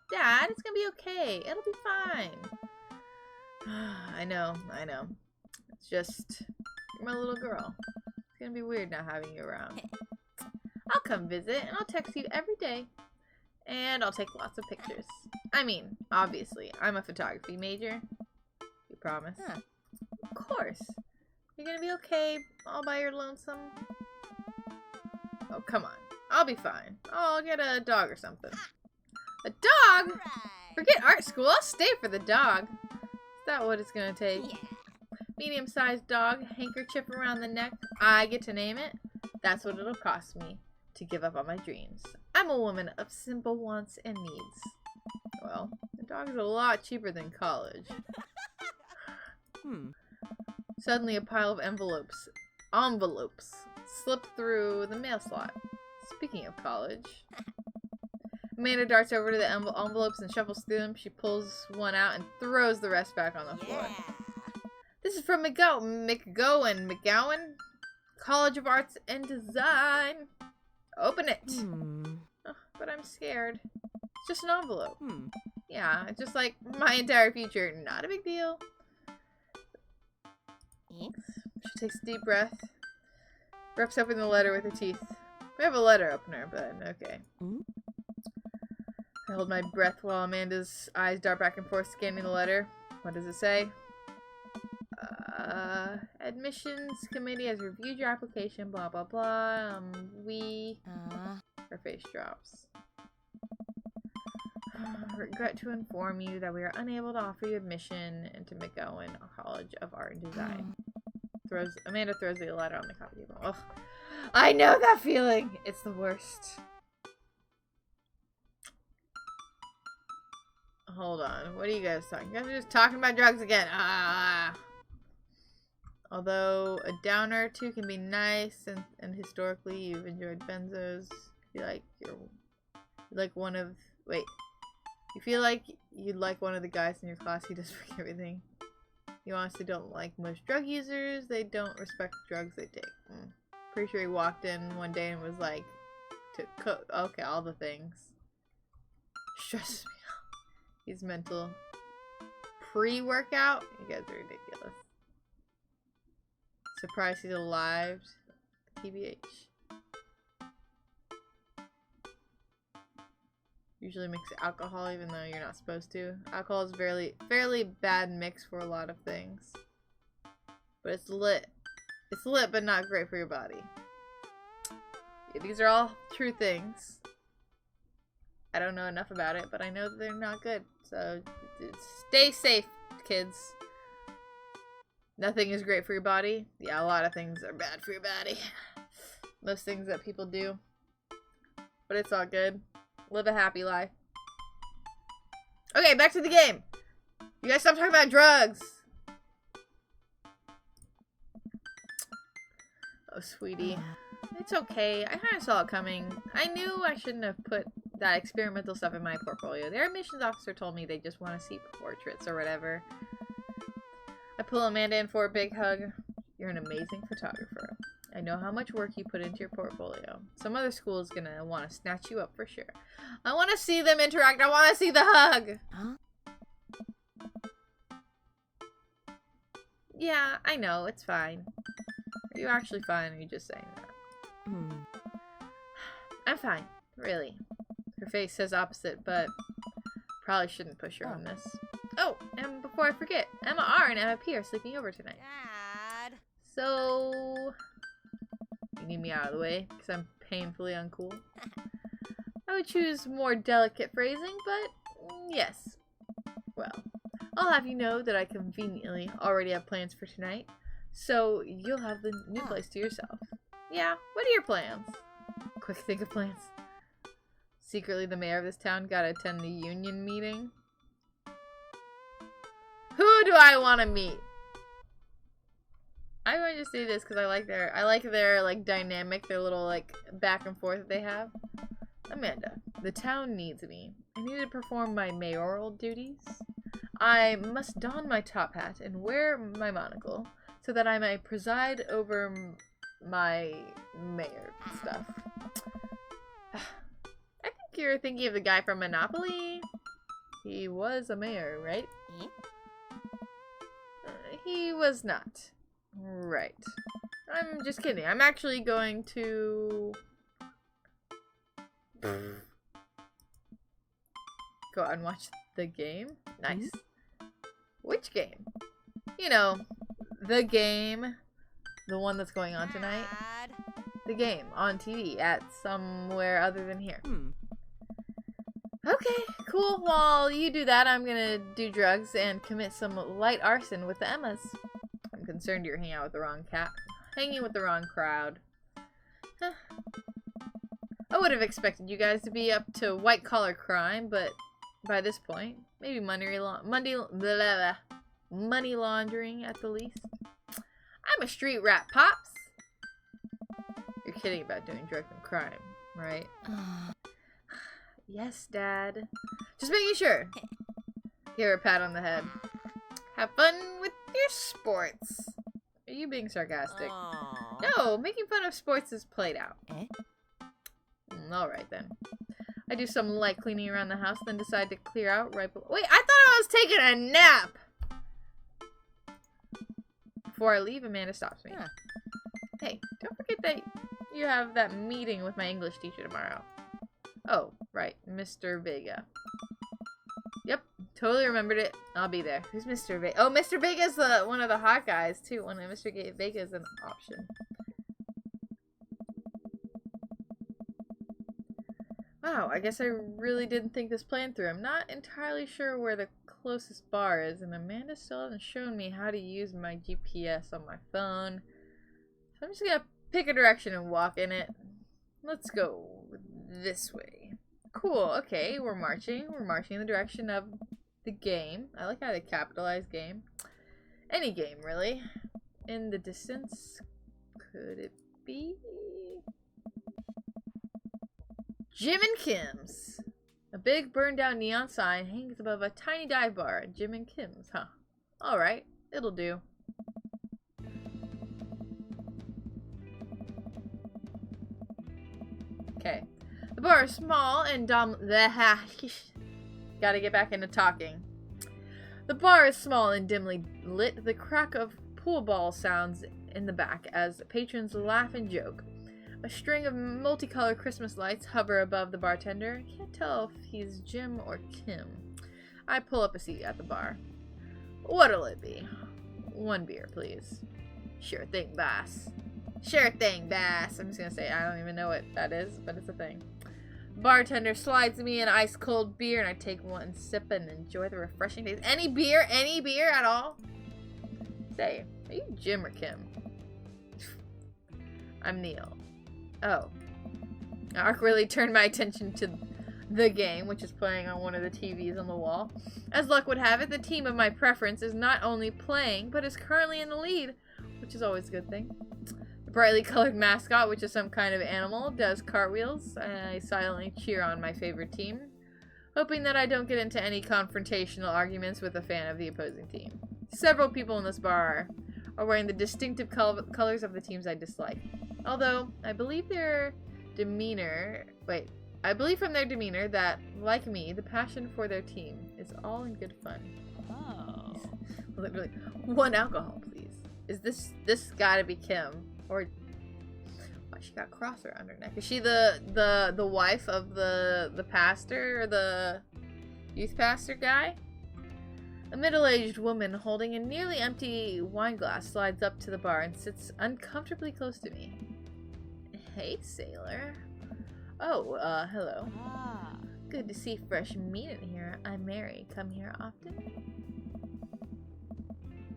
Dad, it's gonna be okay. It'll be fine. I know. It's just, you're my little girl. It's gonna be weird not having you around. I'll come visit, and I'll text you every day. And I'll take lots of pictures. I mean, obviously, I'm a photography major. You promise? Huh. Of course. You're gonna be okay all by your lonesome? Oh, come on. I'll be fine. I'll get a dog or something. A dog? Right. Forget art school. I'll stay for the dog. Is that what it's gonna take? Yeah. Medium-sized dog, handkerchief around the neck. I get to name it. That's what it'll cost me to give up on my dreams. I'm a woman of simple wants and needs. Well, the dog is a lot cheaper than college. Suddenly a pile of envelopes slipped through the mail slot. Speaking of college. Amanda darts over to the envelopes and shuffles through them. She pulls one out and throws the rest back on the floor. Yeah. This is from McGowan College of Arts and Design. Open it. Oh, but I'm scared. It's just an envelope. Yeah, it's just like my entire future. Not a big deal. She takes a deep breath. Rips open the letter with her teeth. We have a letter opener, but okay. I hold my breath while Amanda's eyes dart back and forth scanning the letter. What does it say? Admissions committee has reviewed your application, blah blah blah. Her face drops. Regret to inform you that we are unable to offer you admission into McGowan College of Art and Design. Amanda throws the letter on the coffee table. Ugh. I know that feeling! It's the worst. Hold on. What are you guys talking? You guys are just talking about drugs again. Although a downer or two can be nice, and historically you've enjoyed benzos. You feel like you'd like one of the guys in your class who does everything. You honestly don't like most drug users. They don't respect the drugs they take. Pretty sure he walked in one day and was like, okay, all the things. Stresses me out. He's mental. Pre-workout? You guys are ridiculous. Surprised he's alive. TBH. Usually mix alcohol even though you're not supposed to. Alcohol is fairly bad mix for a lot of things. But it's lit. It's lit but not great for your body. Yeah, these are all true things. I don't know enough about it, but I know that they're not good. So stay safe, kids. Nothing is great for your body. Yeah, a lot of things are bad for your body. Most things that people do. But it's all good. Live a happy life. Okay, back to the game. You guys stop talking about drugs. Oh, sweetie. It's okay. I kind of saw it coming. I knew I shouldn't have put that experimental stuff in my portfolio. Their admissions officer told me they just want to see portraits or whatever. I pull Amanda in for a big hug. You're an amazing photographer. I know how much work you put into your portfolio. Some other school is gonna want to snatch you up for sure. I want to see them interact. I want to see the hug. Huh? Yeah, I know. It's fine. Are you actually fine, or are you just saying that? I'm fine. Really. Her face says opposite, but probably shouldn't push her on this. Oh, and before I forget, Emma R and Emma P are sleeping over tonight. Dad. So... You need me out of the way, because I'm painfully uncool. I would choose more delicate phrasing, but yes. Well, I'll have you know that I conveniently already have plans for tonight, so you'll have the new place to yourself. Yeah, what are your plans? Quick think of plans. Secretly, the mayor of this town got to attend the union meeting. Who do I want to meet? I might just do this because I like their like dynamic, their little like back and forth that they have. Amanda, the town needs me. I need to perform my mayoral duties. I must don my top hat and wear my monocle so that I may preside over my mayor stuff. I think you're thinking of the guy from Monopoly. He was a mayor, right? He was not. Right. I'm just kidding. I'm actually going to... Go out and watch the game? Nice. Which game? You know, the game. The one that's going on tonight. The game on TV at somewhere other than here. Okay, cool. While you do that, I'm gonna do drugs and commit some light arson with the Emmas. I'm concerned you're hanging with the wrong hanging with the wrong crowd. Huh. I would have expected you guys to be up to white-collar crime, but by this point, maybe money laundering at the least. I'm a street rat, Pops. You're kidding about doing drugs and crime, right? Yes, Dad. Just making sure. Give her a pat on the head. Have fun with your sports. Are you being sarcastic? No, making fun of sports is played out. Alright then. I do some light cleaning around the house, then decide to clear out right below. Wait, I thought I was taking a nap! Before I leave, Amanda stops me. Hey, don't forget that you have that meeting with my English teacher tomorrow. Oh, right, Mr. Vega. Yep, totally remembered it. I'll be there. Who's Mr. Vega? Oh, Mr. Vega's one of the hot guys, too. One of Mr. Vega's an option. Wow, I guess I really didn't think this plan through. I'm not entirely sure where the closest bar is, and Amanda still hasn't shown me how to use my GPS on my phone. So I'm just gonna pick a direction and walk in it. Let's go this way. Cool, okay, we're marching. We're marching in the direction of the game. I like how they capitalize game. Any game, really. In the distance, could it be Jim and Kim's? A big burned down neon sign hangs above a tiny dive bar at Jim and Kim's, huh? Alright, it'll do. Okay. The bar is small and gotta get back into talking. The bar is small and dimly lit. The crack of pool ball sounds in the back as patrons laugh and joke. A string of multicolored Christmas lights hover above the bartender. I can't tell if he's Jim or Kim. I pull up a seat at the bar. What'll it be? One beer, please. Sure thing, boss. Sure thing, boss. I'm just gonna say, I don't even know what that is, but it's a thing. Bartender slides me an ice cold beer, and I take one sip and enjoy the refreshing taste. Any beer at all? Say, are you Jim or Kim? I'm Neil. Oh. I awkwardly turned my attention to the game, which is playing on one of the TVs on the wall. As luck would have it, the team of my preference is not only playing, but is currently in the lead, which is always a good thing. The brightly colored mascot, which is some kind of animal, does cartwheels. I silently cheer on my favorite team, hoping that I don't get into any confrontational arguments with a fan of the opposing team. Several people in this bar are wearing the distinctive colors of the teams I dislike. Although, I believe from their demeanor that, like me, the passion for their team is all in good fun. Oh. Literally, one alcohol, please. Is this gotta be Kim? Or, why she got cross around her neck? Is she the wife of the pastor, or the youth pastor guy? A middle-aged woman holding a nearly empty wine glass slides up to the bar and sits uncomfortably close to me. Hey, sailor. Oh, hello. Good to see fresh meat in here. I'm Mary. Come here often?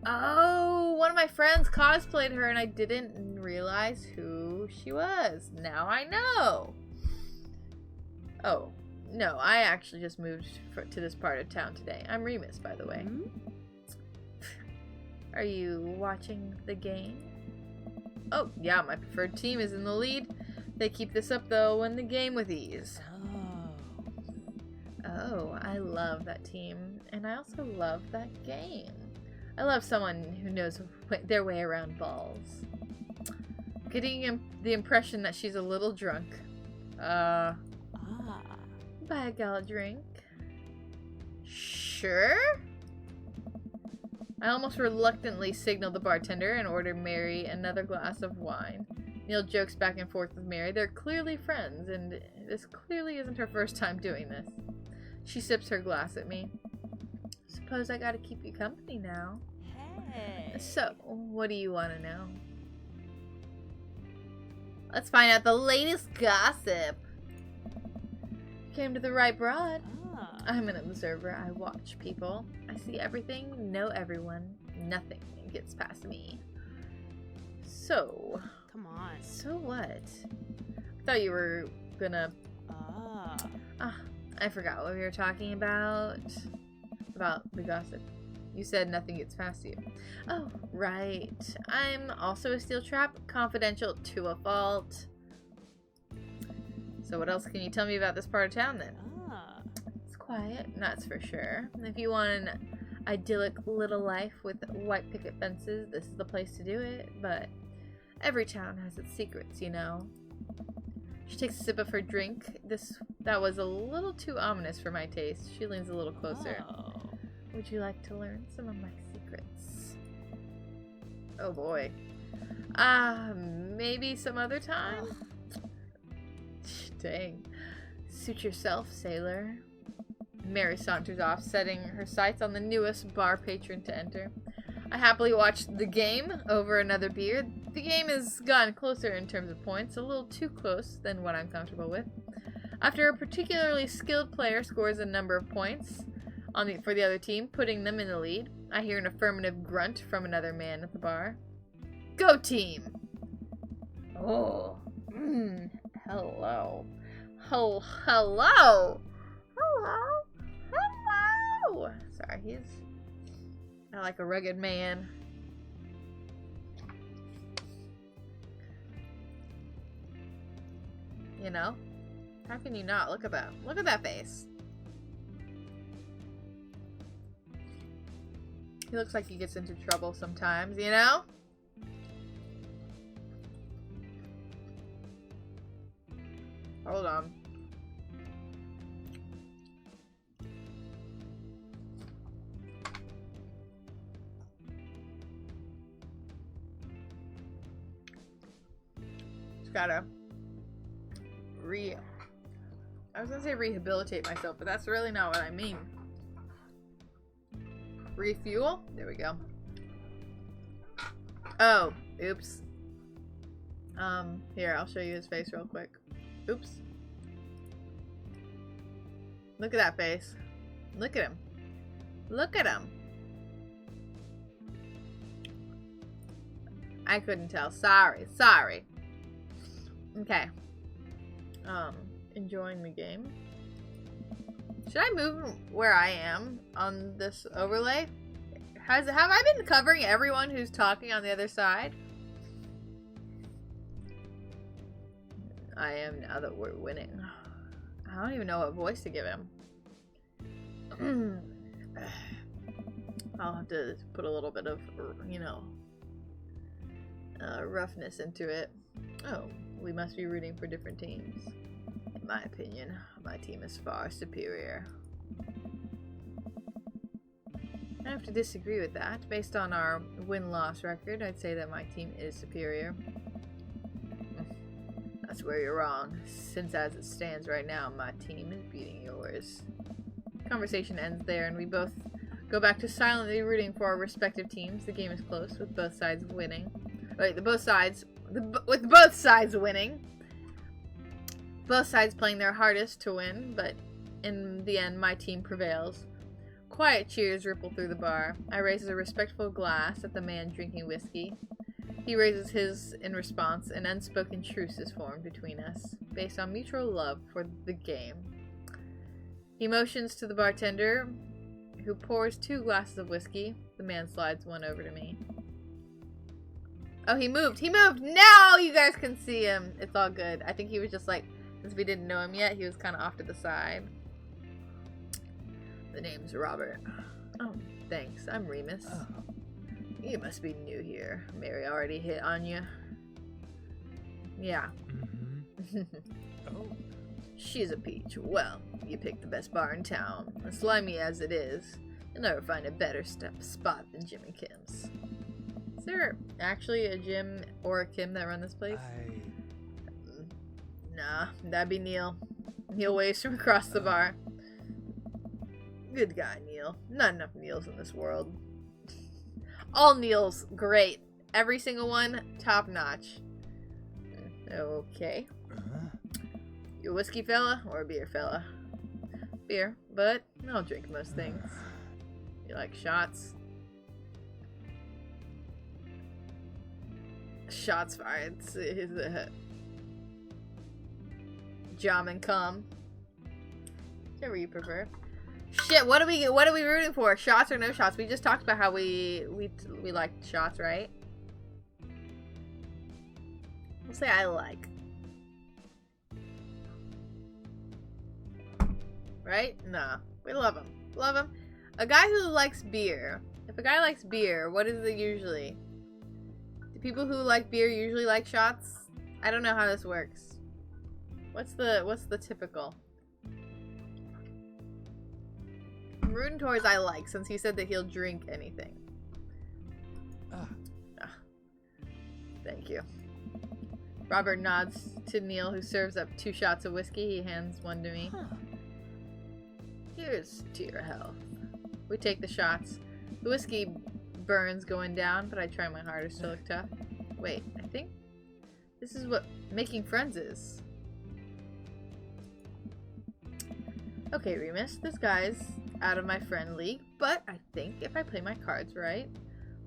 Oh, one of my friends cosplayed her and I didn't realize who she was. Now I know. Oh. No, I actually just moved to this part of town today. I'm Remus, by the way. Are you watching the game? Oh, yeah, my preferred team is in the lead. They keep this up, though, win the game with ease. Oh, I love that team. And I also love that game. I love someone who knows their way around balls. Getting the impression that she's a little drunk. Buy a gal a drink. Sure? I almost reluctantly signal the bartender and order Mary another glass of wine. Neil jokes back and forth with Mary. They're clearly friends, and this clearly isn't her first time doing this. She sips her glass at me. Suppose I gotta keep you company now. Hey. So, what do you want to know? Let's find out the latest gossip. Came to the right broad. Ah. I'm an observer. I watch people. I see everything, know everyone. Nothing gets past me. So, Come on. so what? I thought you were gonna... Ah. I forgot what we were talking about. About the gossip. You said nothing gets past you. Oh, right. I'm also a steel trap, confidential to a fault. So what else can you tell me about this part of town then? Ah. It's quiet, that's for sure. If you want an idyllic little life with white picket fences, this is the place to do it. But every town has its secrets, you know. She takes a sip of her drink. That was a little too ominous for my taste. She leans a little closer. Oh. Would you like to learn some of my secrets? Oh boy. Maybe some other time? Dang. Suit yourself, sailor. Mary saunters off, setting her sights on the newest bar patron to enter. I happily watched the game over another beer. The game has gotten closer in terms of points, a little too close than what I'm comfortable with. After a particularly skilled player scores a number of points for the other team, putting them in the lead, I hear an affirmative grunt from another man at the bar. Go team! Oh, hello. Oh, hello! Hello! Hello! Sorry, I like a rugged man. You know? How can you not? Look at that. Look at that face. He looks like he gets into trouble sometimes, you know? Hold on. Just gotta I was gonna say rehabilitate myself, but that's really not what I mean. Refuel? There we go. Oh, oops. Here, I'll show you his face real quick. Oops. Look at that face. Look at him. Look at him. I couldn't tell. Sorry. Sorry. Okay. Enjoying the game. Should I move where I am on this overlay? Have I been covering everyone who's talking on the other side? I am now that we're winning. I don't even know what voice to give him. I'll have to put a little bit of, you know, roughness into it. Oh, we must be rooting for different teams. In my opinion, my team is far superior. I have to disagree with that. Based on our win-loss record, I'd say that my team is superior. That's where you're wrong, since as it stands right now, my team is beating yours. Conversation ends there, and we both go back to silently rooting for our respective teams. The game is close, with both sides winning. Wait, with both sides winning. Both sides playing their hardest to win, but in the end, my team prevails. Quiet cheers ripple through the bar. I raise a respectful glass at the man drinking whiskey. He raises his in response. An unspoken truce is formed between us, based on mutual love for the game. He motions to the bartender, who pours 2 glasses of whiskey. The man slides one over to me. Oh, he moved! He moved! Now you guys can see him! It's all good. I think he was just like, since we didn't know him yet, he was kind of off to the side. The name's Robert. Oh, thanks. I'm Remus. Oh. You must be new here. Mary already hit on you. Yeah. Mm-hmm. Oh. She's a peach. Well, you picked the best bar in town. As slimy as it is, you'll never find a better spot than Jim and Kim's. Is there actually a Jim or a Kim that run this place? Nah, that'd be Neil. Neil waves from across the bar. Good guy, Neil. Not enough Neils in this world. All Neils, great. Every single one, top notch. Okay. You a whiskey fella or a beer fella? Beer, but I'll drink most things. You like shots? Shots fired. Jam and cum. Whichever you prefer. Shit, what are we rooting for? Shots or no shots? We just talked about how we liked shots, right? We'll say I like. Right? Nah. We love him. Love him. A guy who likes beer. If a guy likes beer, what is it usually? Do people who like beer usually like shots? I don't know how this works. What's the typical? I'm rooting towards I like, since he said that he'll drink anything. Thank you. Robert nods to Neil, who serves up 2 shots of whiskey. He hands one to me. Here's to your health. We take the shots. The whiskey burns going down, but I try my hardest to look tough. Wait, I think this is what making friends is. Okay, Remus, this guy's out of my friend league, but I think if I play my cards right,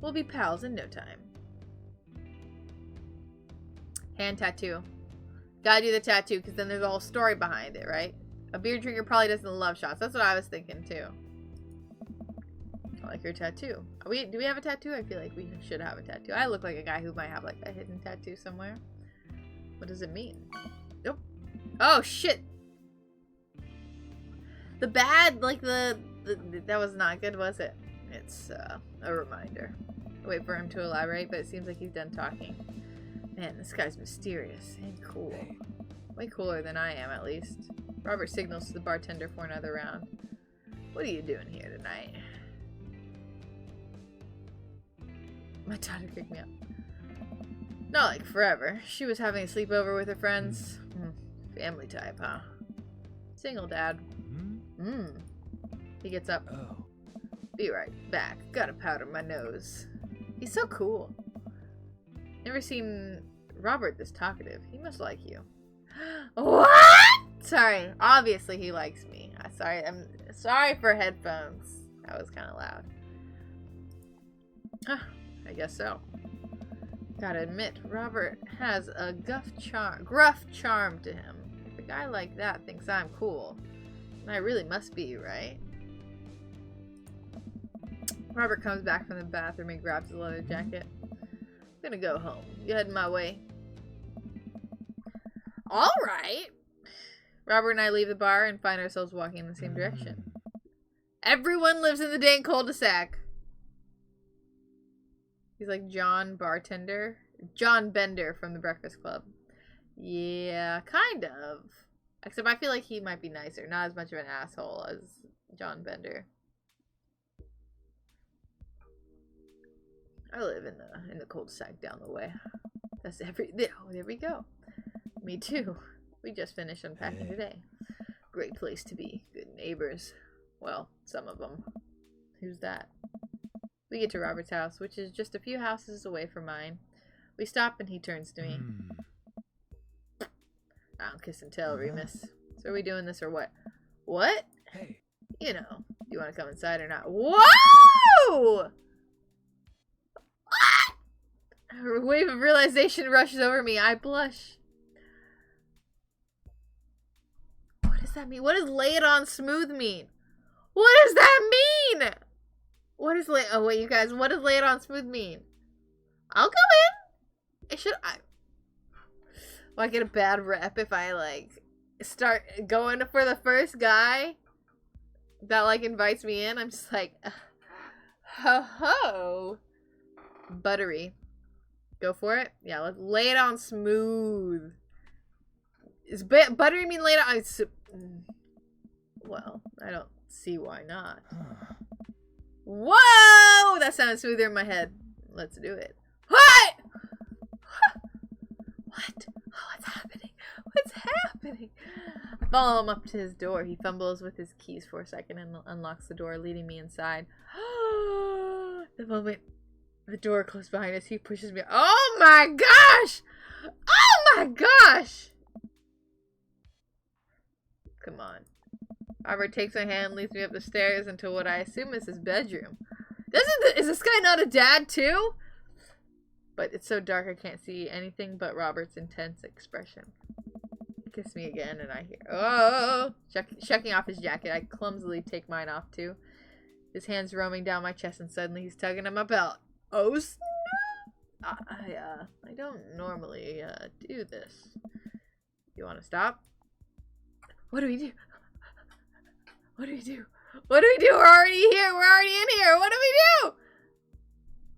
we'll be pals in no time. Hand tattoo. Gotta do the tattoo, because then there's a whole story behind it, right? A beer drinker probably doesn't love shots. That's what I was thinking, too. I like your tattoo. Do we have a tattoo? I feel like we should have a tattoo. I look like a guy who might have, like, a hidden tattoo somewhere. What does it mean? Nope. Oh, shit! The bad, like, that was not good, was it? It's, a reminder. Wait for him to elaborate, but it seems like he's done talking. Man, this guy's mysterious and cool. Way cooler than I am, at least. Robert signals to the bartender for another round. What are you doing here tonight? My daughter kicked me up. Not like forever. She was having a sleepover with her friends. Family type, huh? Single dad. He gets up. Be right back. Gotta powder my nose. He's so cool. Never seen Robert this talkative. He must like you. What? Sorry. Obviously he likes me. I'm sorry for headphones. That was kind of loud. I guess so. Gotta admit, Robert has a gruff charm to him. If a guy like that thinks I'm cool, then I really must be, right? Robert comes back from the bathroom and grabs his leather jacket. I'm gonna go home. You heading my way? Alright. Robert and I leave the bar and find ourselves walking in the same direction. Everyone lives in the dang cul-de-sac. He's like John Bender from The Breakfast Club. Yeah, kind of. Except I feel like he might be nicer. Not as much of an asshole as John Bender. I live in the cul-de-sac down the way. That's oh, there we go. Me too. We just finished unpacking today. Great place to be. Good neighbors. Well, some of them. Who's that? We get to Robert's house, which is just a few houses away from mine. We stop and he turns to me. I don't kiss and tell, Remus. So are we doing this or what? What? Hey. You know, do you want to come inside or not? Whoa! A wave of realization rushes over me. I blush. What does that mean? What does lay it on smooth mean? What does that mean? What is oh wait, you guys, what does lay it on smooth mean? I'll go in. Will I get a bad rep if I like start going for the first guy that like invites me in? I'm just like, ho ho. Buttery. Go for it. Yeah, let's lay it on smooth. Is buttery mean lay it on? Well, I don't see why not. Whoa! That sounded smoother in my head. Let's do it. What? What? Oh, what's happening? What's happening? Follow him up to his door. He fumbles with his keys for a second and unlocks the door, leading me inside. The moment the door closed behind us, he pushes me. Oh my gosh! Oh my gosh! Come on. Robert takes my hand and leads me up the stairs into what I assume is his bedroom. Is this guy not a dad too? But it's so dark I can't see anything but Robert's intense expression. Kiss me again, and I hear, oh, checking off his jacket. I clumsily take mine off too. His hands roaming down my chest, and suddenly he's tugging at my belt. Oh, snap. I don't normally do this. You want to stop? What do we do? What do we do? What do we do? We're already here. We're already in here. What do we do?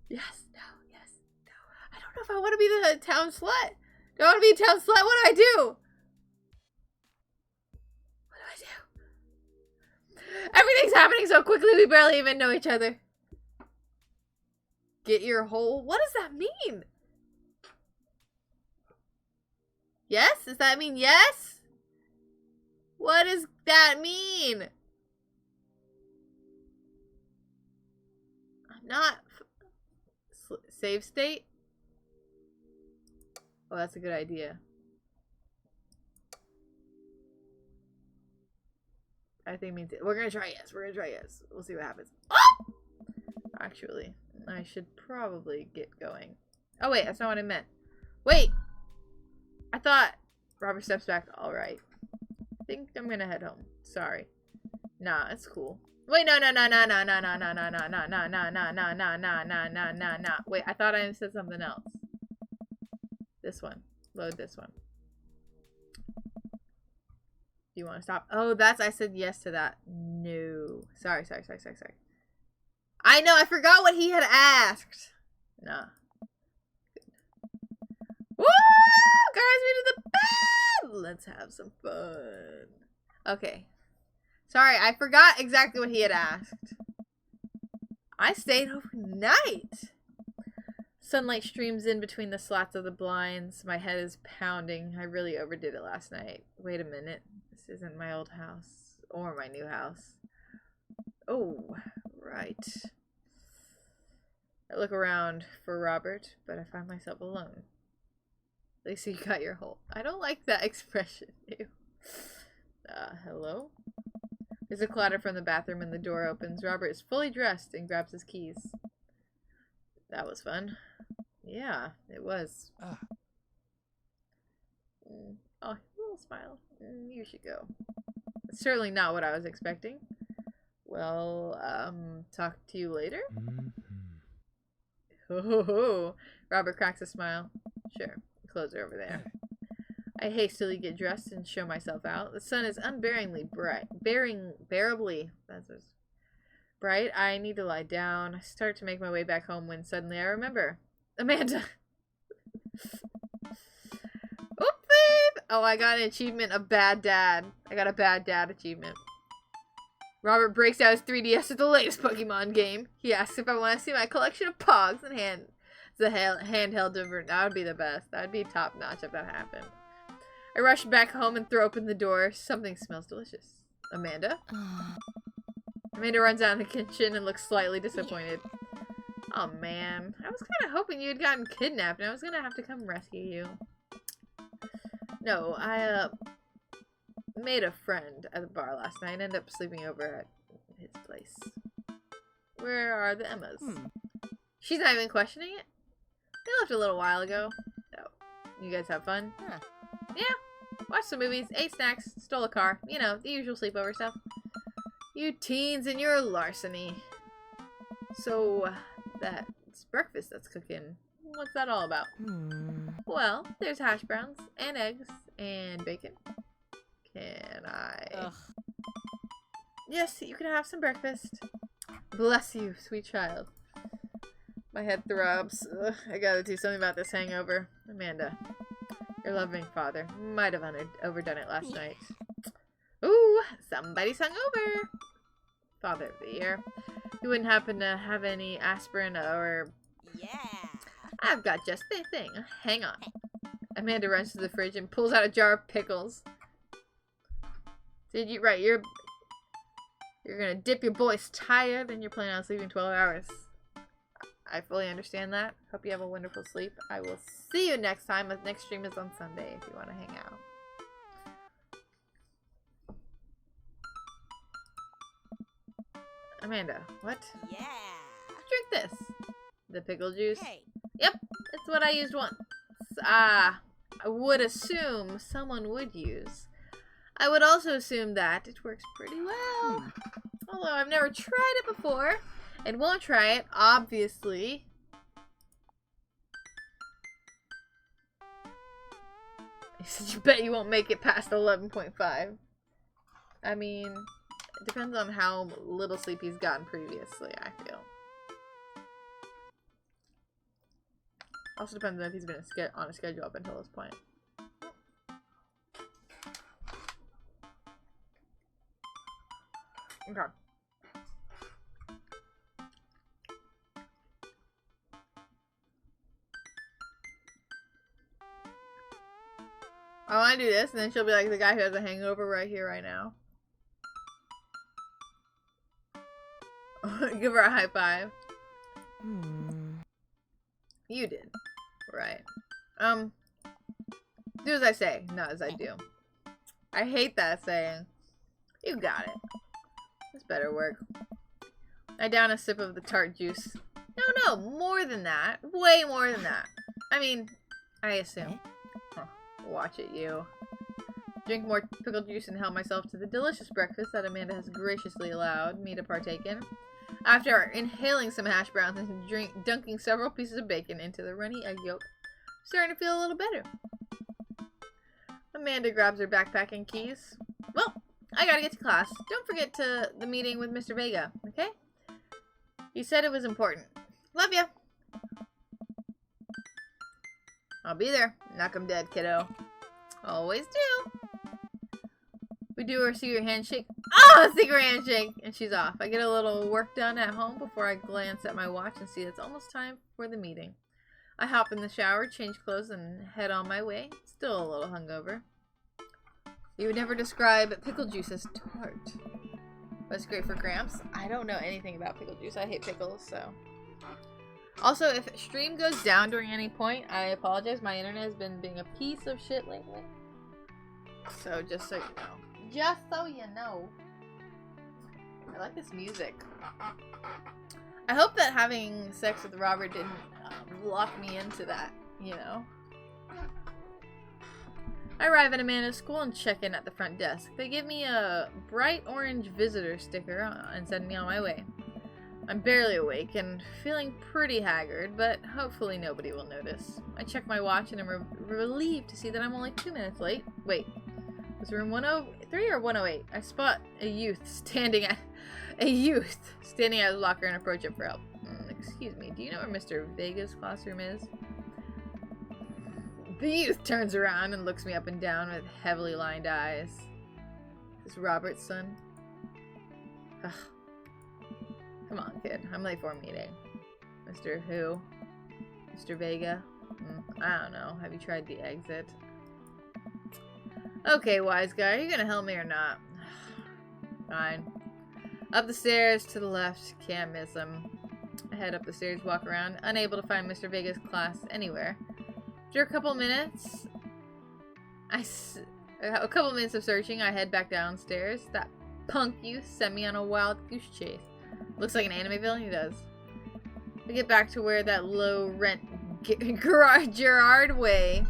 Yes, no, yes, no. I don't know if I want to be the town slut. Do I want to be a town slut? What do I do? Everything's happening so quickly we barely even know each other. Get your hole? What does that mean? Yes? Does that mean yes? What does that mean? I'm not... Save state? Oh, that's a good idea. I think it means it. We're gonna try yes. We're gonna try yes. We'll see what happens. Oh! Actually, I should probably get going. Oh wait, that's not what I meant. Wait! I thought Robert steps back. Alright. I think I'm gonna head home. Sorry. Nah, it's cool. Wait, no. Wait, I thought I said something else. This one. Load this one. Do you want to stop? Oh, I said yes to that. No. Sorry. I know, I forgot what he had asked. Nah. Woo! Guys, we to the bed! Let's have some fun. Okay. Sorry, I forgot exactly what he had asked. I stayed overnight. Sunlight streams in between the slats of the blinds. My head is pounding. I really overdid it last night. Wait a minute. This isn't my old house. Or my new house. Oh, right. I look around for Robert, but I find myself alone. Lacey, you got your hole. I don't like that expression. Ew. Hello? There's a clatter from the bathroom and the door opens. Robert is fully dressed and grabs his keys. That was fun. Yeah, it was. Oh, a little smile. You should go. It's certainly not what I was expecting. Well, talk to you later? Oh, Robert cracks a smile. Sure, clothes are over there. I hastily get dressed and show myself out. The sun is unbearingly bright. Bearably. That's what's bright. I need to lie down. I start to make my way back home when suddenly I remember. Amanda. Oopsie! Oh, I got an achievement of bad dad. I got a bad dad achievement. Robert breaks out his 3DS with the latest Pokemon game. He asks if I want to see my collection of Pogs and handheld device. That would be the best. That would be top notch if that happened. I rush back home and throw open the door. Something smells delicious. Amanda? Amanda runs out in the kitchen and looks slightly disappointed. Oh man, I was kind of hoping you had gotten kidnapped and I was gonna have to come rescue you. No, I made a friend at the bar last night and ended up sleeping over at his place. Where are the Emmas? She's not even questioning it. They left a little while ago. Oh, you guys have fun? Yeah, watched some movies, ate snacks, stole a car. You know, the usual sleepover stuff. You teens and your larceny. So, that's breakfast that's cooking. What's that all about? Well, there's hash browns and eggs and bacon. Can I? Ugh. Yes, you can have some breakfast. Bless you, sweet child. My head throbs. Ugh, I gotta do something about this hangover. Amanda, your loving father might have overdone it last night. Ooh, somebody's hungover. Father of the year. You wouldn't happen to have any aspirin or... Yeah. I've got just the thing. Hang on. Amanda runs to the fridge and pulls out a jar of pickles. Did you, right, you're gonna dip your boy's tired and you're planning on sleeping 12 hours. I fully understand that. Hope you have a wonderful sleep. I will see you next time. The next stream is on Sunday if you want to hang out. Amanda, what? Yeah. Drink this. The pickle juice. Hey. Yep, it's what I used once. I would assume someone would use. I would also assume that it works pretty well. Although I've never tried it before. And won't try it, obviously. He said, you bet you won't make it past 11.5. I mean, it depends on how little sleep he's gotten previously, I feel. Also depends on if he's been on a schedule up until this point. Okay. I want to do this, and then she'll be like the guy who has a hangover right here, right now. Give her a high five. You did. Right. Do as I say, not as I do. I hate that saying. You got it. This better work. I down a sip of the tart juice. No, more than that. Way more than that. I mean, I assume. Huh. Watch it, you. Drink more pickle juice and help myself to the delicious breakfast that Amanda has graciously allowed me to partake in. After inhaling some hash browns and dunking several pieces of bacon into the runny egg yolk, I'm starting to feel a little better. Amanda grabs her backpack and keys. Well, I gotta get to class. Don't forget the meeting with Mr. Vega, okay? He said it was important. Love ya! I'll be there. Knock 'em dead, kiddo. Always do. We do our secret handshake. Oh, secret handshake! And she's off. I get a little work done at home before I glance at my watch and see it's almost time for the meeting. I hop in the shower, change clothes, and head on my way. Still a little hungover. You would never describe pickle juice as tart. But it's great for cramps. I don't know anything about pickle juice. I hate pickles, so. Also, if stream goes down during any point, I apologize. My internet has been being a piece of shit lately. So, just so you know. Just so you know. I like this music. I hope that having sex with Robert didn't lock me into that, you know? I arrive at Amanda's school and check in at the front desk. They give me a bright orange visitor sticker and send me on my way. I'm barely awake and feeling pretty haggard, but hopefully nobody will notice. I check my watch and I'm relieved to see that I'm only 2 minutes late. Wait, was room 103 or 108? I spot a youth standing at his locker and approach it for help. Excuse me, do you know where Mr. Vega's classroom is? The youth turns around and looks me up and down with heavily lined eyes. Is this Robert's son? Ugh. Come on, kid. I'm late for a meeting. Mr. Who? Mr. Vega? I don't know. Have you tried the exit? Okay, wise guy. Are you gonna help me or not? Fine. Up the stairs to the left. Can't miss him. I head up the stairs, walk around, unable to find Mr. Vega's class anywhere. After a couple minutes of searching, I head back downstairs. That punk youth sent me on a wild goose chase. Looks like an anime villain. He does. I get back to where that low-rent Gerard Way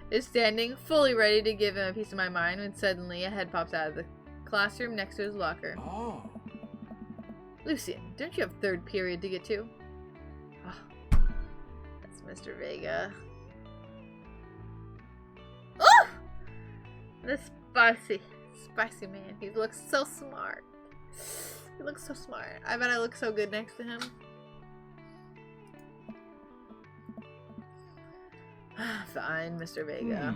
is standing, fully ready to give him a piece of my mind, when suddenly a head pops out of the classroom next to his locker. Oh. Lucian, don't you have third period to get to? That's Mr. Vega. Oh! The spicy man. He looks so smart. He looks so smart. I bet I look so good next to him. Fine, Mr. Vega.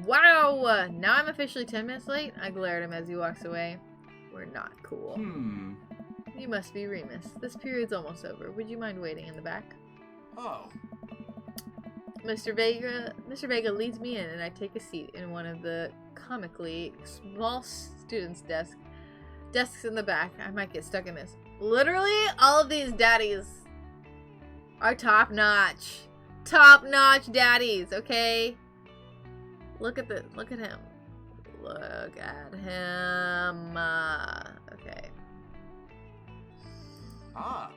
Wow! Now I'm officially 10 minutes late. I glare at him as he walks away. We're not cool. You must be Remus. This period's almost over. Would you mind waiting in the back? Oh. Mr. Vega leads me in, and I take a seat in one of the comically small student's desk. Desks in the back. I might get stuck in this. Literally, all of these daddies are top notch. Top notch daddies, okay? Look at him. Look at him. Okay. Ah.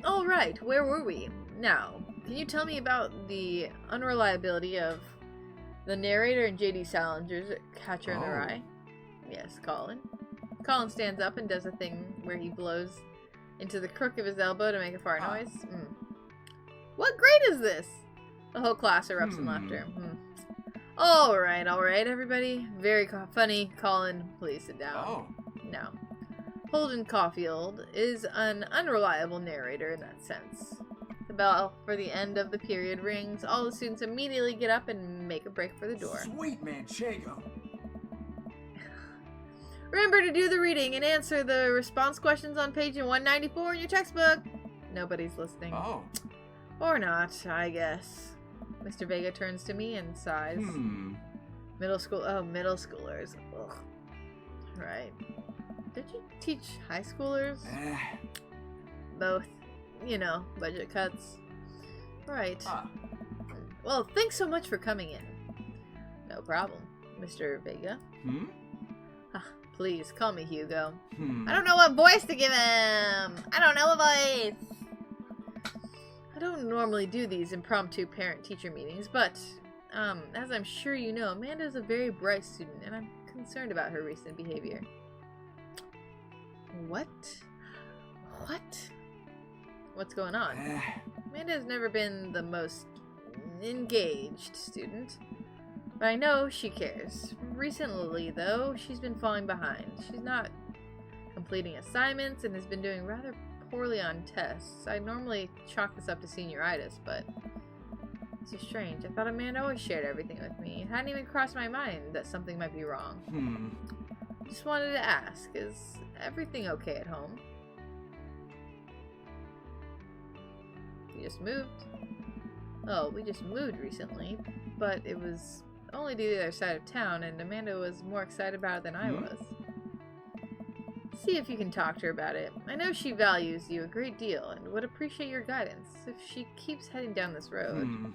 All right, where were we? Now, can you tell me about the unreliability of the narrator and J.D. Salinger's Catcher in the Rye? Yes, Colin. Colin stands up and does a thing where he blows into the crook of his elbow to make a fart noise. What grade is this? The whole class erupts in laughter. All right, everybody. Very funny. Colin, please sit down. Now, Holden Caulfield is an unreliable narrator in that sense. The bell for the end of the period rings. All the students immediately get up and make a break for the door. Sweet Manchego. Remember to do the reading and answer the response questions on page 194 in your textbook. Nobody's listening. Or not, I guess. Mr. Vega turns to me and sighs. Middle schoolers. Ugh. Right. Did you teach high schoolers? Both. You know, budget cuts. Right. Well, thanks so much for coming in. No problem, Mr. Vega. Please, call me Hugo. I don't know what voice to give him! I don't know a voice! I don't normally do these impromptu parent-teacher meetings, but, as I'm sure you know, Amanda is a very bright student, and I'm concerned about her recent behavior. What? What's going on? Amanda has never been the most engaged student, but I know she cares. Recently, though, she's been falling behind. She's not completing assignments and has been doing rather poorly on tests. I normally chalk this up to senioritis, but this is strange. I thought Amanda always shared everything with me. It hadn't even crossed my mind that something might be wrong. Just wanted to ask, is everything okay at home? We just moved. Oh, we just moved recently, but it was only to the other side of town, and Amanda was more excited about it than I was. See if you can talk to her about it. I know she values you a great deal and would appreciate your guidance if she keeps heading down this road.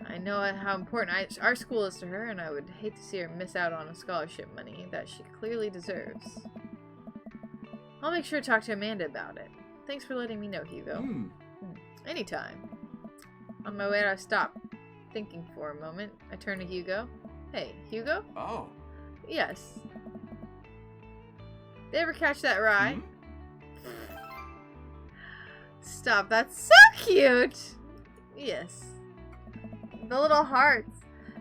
I know how important our school is to her, and I would hate to see her miss out on a scholarship money that she clearly deserves. I'll make sure to talk to Amanda about it. Thanks for letting me know, Hugo. Anytime. On my way out, I stopped, thinking for a moment. I turned to Hugo. Hey, Hugo? Yes. Did you ever catch that rye? Stop, that's so cute! Yes. The little hearts.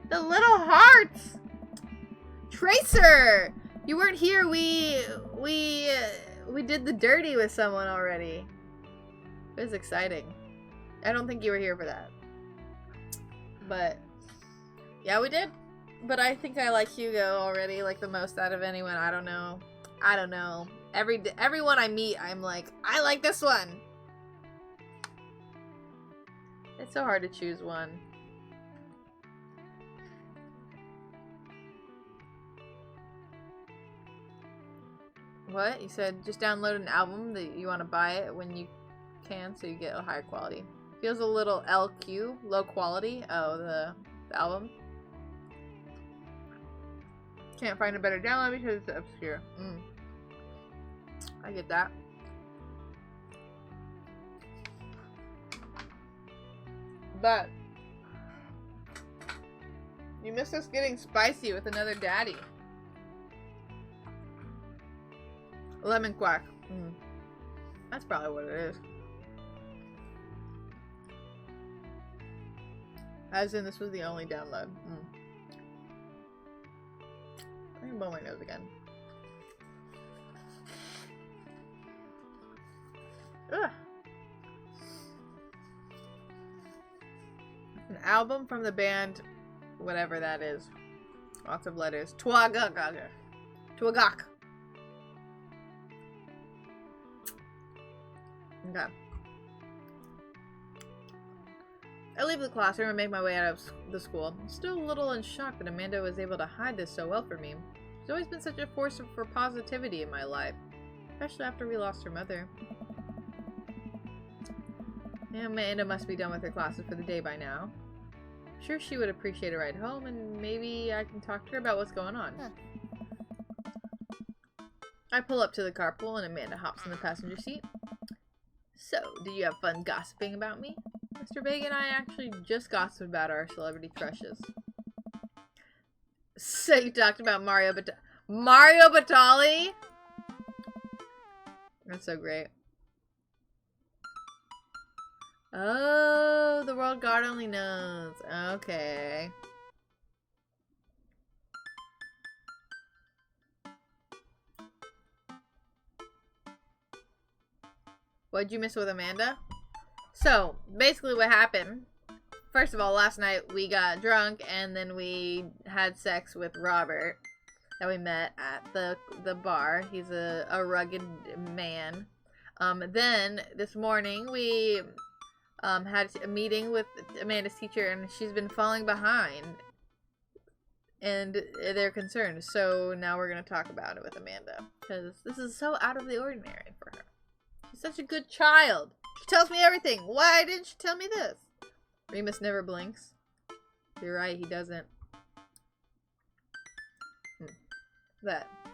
The little hearts! Tracer! You weren't here. We did the dirty with someone already. It was exciting. I don't think you were here for that. But, yeah, we did. But I think I like Hugo already, like, the most out of anyone. I don't know. Everyone I meet, I'm like, I like this one. It's so hard to choose one. What? You said just download an album that you want to buy it when you can so you get a higher quality. Feels a little LQ, low quality. Oh, the album. Can't find a better download because it's obscure. I get that. But you missed us getting spicy with another daddy. Lemon quack. That's probably what it is. As in, this was the only download. I can blow my nose again. Ugh. An album from the band, whatever that is. Lots of letters. Twagak. Twagak. Okay. I leave the classroom and make my way out of the school. I'm still a little in shock that Amanda was able to hide this so well from me. She's always been such a force for positivity in my life, especially after we lost her mother. Yeah, Amanda must be done with her classes for the day by now. I'm sure she would appreciate a ride home, and maybe I can talk to her about what's going on. Huh. I pull up to the carpool, and Amanda hops in the passenger seat. So, did you have fun gossiping about me? Mr. Big and I actually just gossiped about our celebrity crushes. So you talked about Mario Batali? That's so great. Oh, the world guard only knows. Okay. What'd you miss with Amanda? So, basically what happened, first of all, last night we got drunk and then we had sex with Robert that we met at the bar. He's a rugged man. Then, this morning, we had a meeting with Amanda's teacher, and she's been falling behind. And they're concerned. So now we're going to talk about it with Amanda. Because this is so out of the ordinary for her. She's such a good child. She tells me everything. Why didn't she tell me this? Remus never blinks. You're right, he doesn't.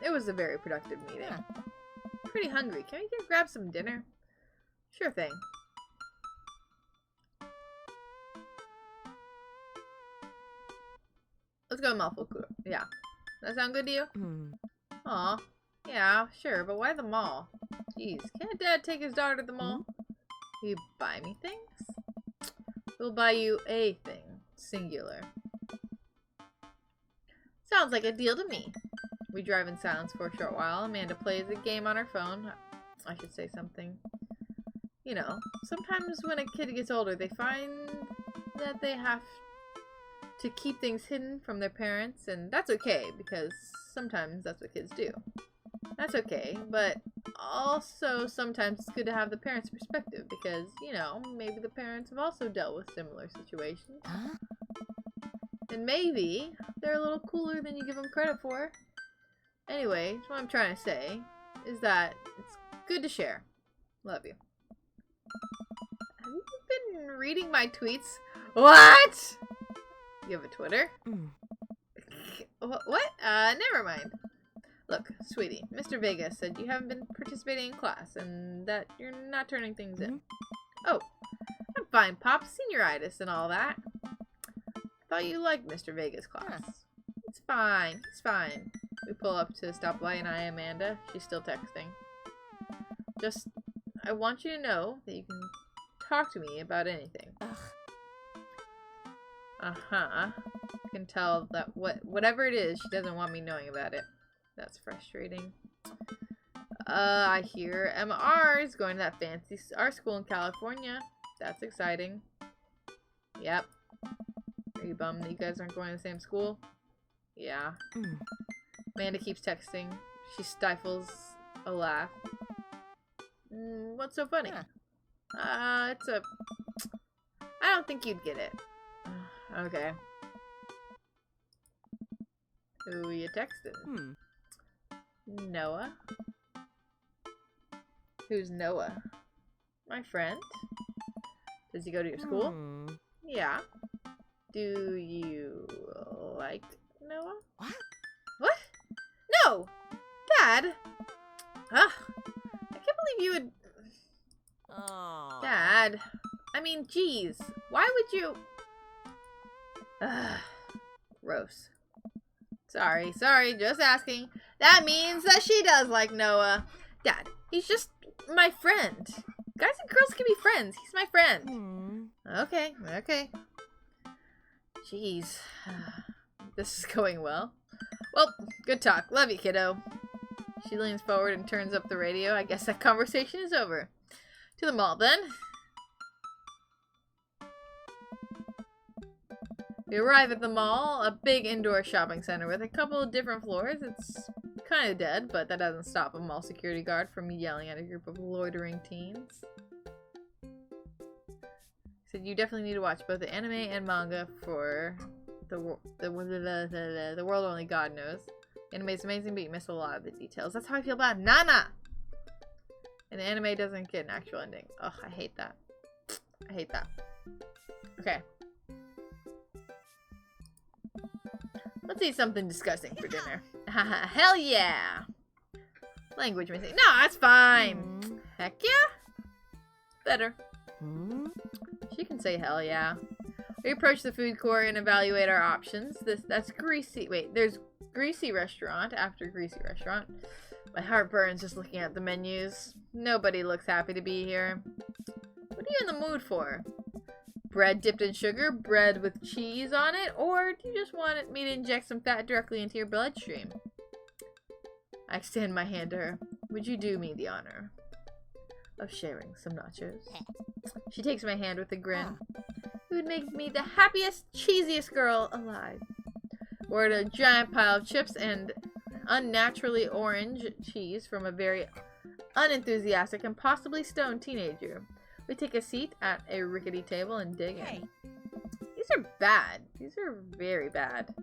It was a very productive meeting. Yeah. I'm pretty hungry. Can we go grab some dinner? Sure thing. Let's go to Mall. Yeah. That sound good to you? Aw. Yeah, sure, but why the mall? Jeez, can't Dad take his daughter to the mall? Will you buy me things? We'll buy you a thing. Singular. Sounds like a deal to me. We drive in silence for a short while. Amanda plays a game on her phone. I should say something. You know, sometimes when a kid gets older, they find that they have to keep things hidden from their parents, and that's okay, because sometimes that's what kids do. That's okay, but also sometimes it's good to have the parents' perspective, because, you know, maybe the parents have also dealt with similar situations. Huh? And maybe they're a little cooler than you give them credit for. Anyway, what I'm trying to say is that it's good to share. Love you. Have you been reading my tweets? What? You have a Twitter? What? Never mind. Look, sweetie, Mr. Vegas said you haven't been participating in class and that you're not turning things in. Oh, I'm fine, Pop. Senioritis and all that. Thought you liked Mr. Vegas' class. It's fine. It's fine. We pull up to the stoplight and I, Amanda. She's still texting. Just, I want you to know that you can talk to me about anything. Uh-huh. You can tell that whatever it is, she doesn't want me knowing about it. That's frustrating. I hear MR is going to that fancy art school in California. That's exciting. Yep. Are you bummed that you guys aren't going to the same school? Yeah. Amanda keeps texting. She stifles a laugh. What's so funny? I don't think you'd get it. Okay. Who you texting? Noah? Who's Noah? My friend? Does he go to your school? Yeah. Do you like Noah? What? What? No! Dad! I can't believe you would... Oh. Dad. I mean, geez. Why would you... Gross. Sorry, just asking. That means that she does like Noah. Dad, he's just my friend. Guys and girls can be friends. He's my friend. Okay. Jeez. This is going well. Well, good talk. Love you, kiddo. She leans forward and turns up the radio. I guess that conversation is over. To the mall, then. We arrive at the mall, a big indoor shopping center with a couple of different floors. It's kind of dead, but that doesn't stop a mall security guard from yelling at a group of loitering teens. Said you definitely need to watch both the anime and manga for the world only God knows. Anime's amazing, but you miss a lot of the details. That's how I feel about Nana! And the anime doesn't get an actual ending. Ugh, I hate that. I hate that. Okay. Let's eat something disgusting for dinner. Hell yeah! Language missing. No, that's fine. Heck yeah! Better. She can say hell yeah. We approach the food court and evaluate our options. That's greasy. Wait, there's greasy restaurant after greasy restaurant. My heart burns just looking at the menus. Nobody looks happy to be here. What are you in the mood for? Bread dipped in sugar, bread with cheese on it, or do you just want me to inject some fat directly into your bloodstream? I extend my hand to her. Would you do me the honor of sharing some nachos? She takes my hand with a grin. It would make me the happiest, cheesiest girl alive. Ordered a giant pile of chips and unnaturally orange cheese from a very unenthusiastic and possibly stoned teenager. We take a seat at a rickety table and dig in. These are bad. These are very bad.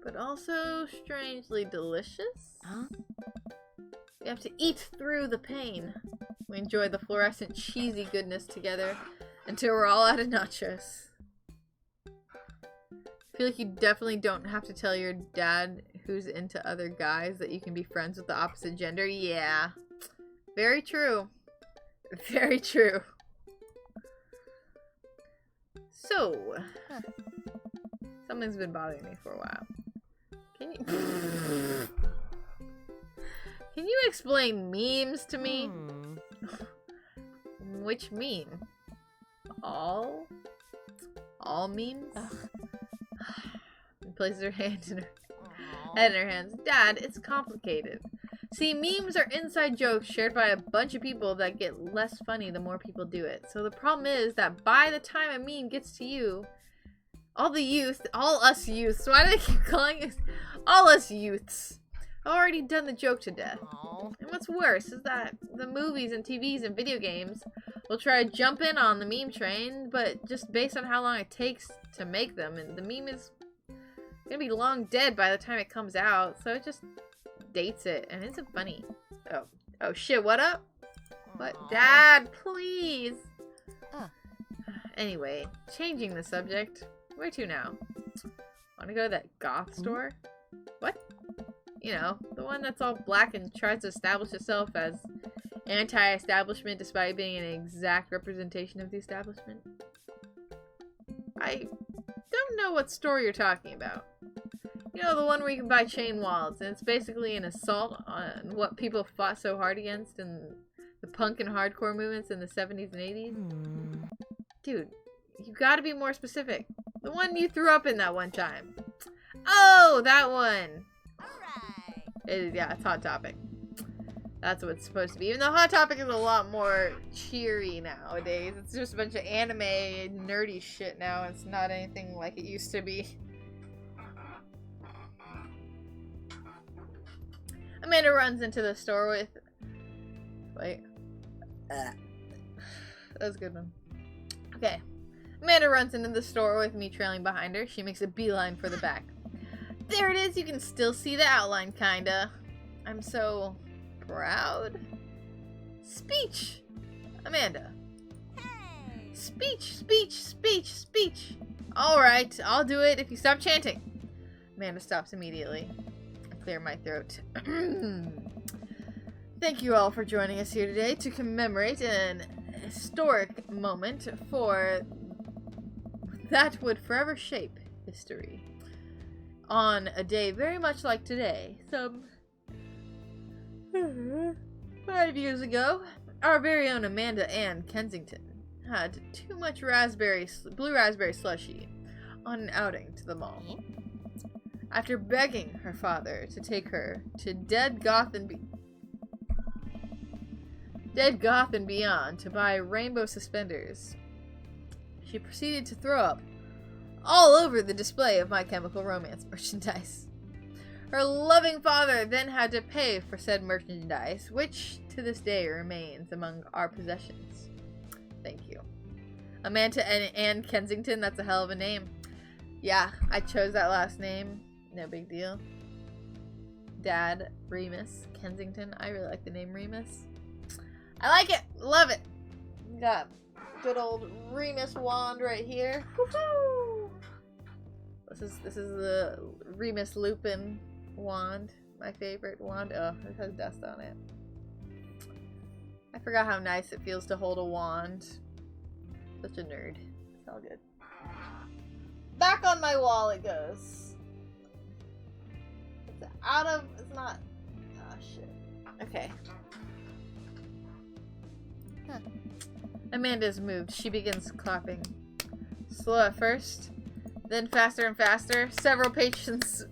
But also strangely delicious. Huh? We have to eat through the pain. We enjoy the fluorescent cheesy goodness together until we're all out of nachos. I feel like you definitely don't have to tell your dad who's into other guys that you can be friends with the opposite gender. Yeah. Very true. Very true. So, something's been bothering me for a while. Can you explain memes to me? Which meme? All memes? And places her hand in her head in her hands. Dad, it's complicated. See, memes are inside jokes shared by a bunch of people that get less funny the more people do it. So the problem is that by the time a meme gets to you, all us youths, why do they keep calling us all us youths? I've already done the joke to death. And what's worse is that the movies and TVs and video games will try to jump in on the meme train, but just based on how long it takes to make them, and the meme is gonna be long dead by the time it comes out, so it just dates it, and it's funny. Oh shit, what up? What? Dad, please! Anyway, changing the subject. Where to now? Wanna go to that goth store? What? You know, the one that's all black and tries to establish itself as anti-establishment despite being an exact representation of the establishment. I don't know what store you're talking about. You know, the one where you can buy chain wallets, and it's basically an assault on what people fought so hard against in the punk and hardcore movements in the 70s and 80s? Dude, you gotta be more specific. The one you threw up in that one time. Oh, that one! Yeah, it's Hot Topic. That's what it's supposed to be. Even though Hot Topic is a lot more cheery nowadays. It's just a bunch of anime nerdy shit now. It's not anything like it used to be. Amanda runs into the store with... Wait. That was a good one. Okay. Amanda runs into the store with me trailing behind her. She makes a beeline for the back. There it is! You can still see the outline, kinda. I'm so... proud? Speech! Amanda. Hey. Speech, speech, speech, speech! Alright, I'll do it if you stop chanting. Amanda stops immediately. I clear my throat. Thank you all for joining us here today to commemorate an historic moment for that would forever shape history. On a day very much like today, some 5 years ago, our very own Amanda Ann Kensington had too much blue raspberry slushy on an outing to the mall. After begging her father to take her to Dead Goth and Beyond to buy rainbow suspenders, she proceeded to throw up all over the display of My Chemical Romance merchandise. Her loving father then had to pay for said merchandise, which to this day remains among our possessions. Thank you. Amanda Ann Kensington, that's a hell of a name. Yeah, I chose that last name. No big deal. dad, Remus Kensington. I really like the name Remus. I like it. Love it. Got good old Remus wand right here. Woohoo! This is the Remus Lupin wand. My favorite wand. Oh, it has dust on it. I forgot how nice it feels to hold a wand. Such a nerd. It's all good. Back on my wall it goes. It's out of... It's not... Oh, shit. Okay. Huh. Amanda's moved. She begins clapping. Slow at first, then faster and faster. Several patients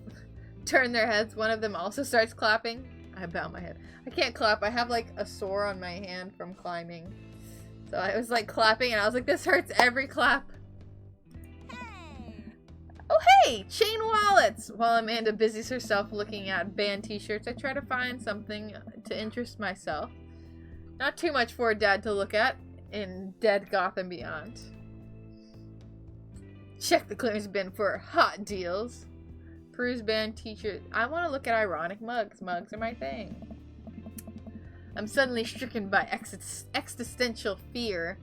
turn their heads. One of them also starts clapping. I bow my head. I can't clap. I have like a sore on my hand from climbing. So I was like clapping and I was like, this hurts every clap. Hey! Oh hey! Chain wallets! While Amanda busies herself looking at band t-shirts, I try to find something to interest myself. Not too much for Dad to look at in Dead Gotham Beyond. Check the clearance bin for hot deals. Peruse band t-shirt. I want to look at ironic mugs. Mugs are my thing. I'm suddenly stricken by existential fear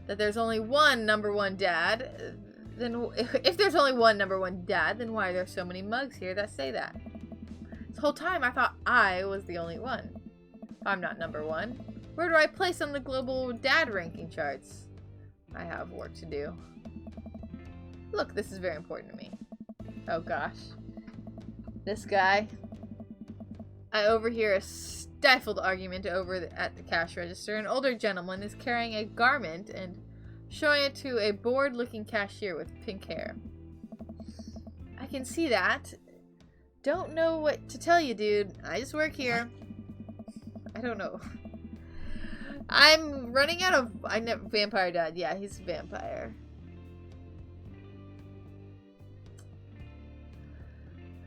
that there's only one #1 dad. Then, if there's only one #1 dad, then why are there so many mugs here that say that? This whole time I thought I was the only one. I'm not #1. Where do I place on the global dad ranking charts? I have work to do. Look, this is very important to me. Oh gosh. This guy. I overhear a stifled argument over at the cash register. An older gentleman is carrying a garment and showing it to a bored-looking cashier with pink hair. I can see that. Don't know what to tell you, dude. I just work here. I don't know. I'm running out of... Vampire Dad. Yeah, he's a vampire.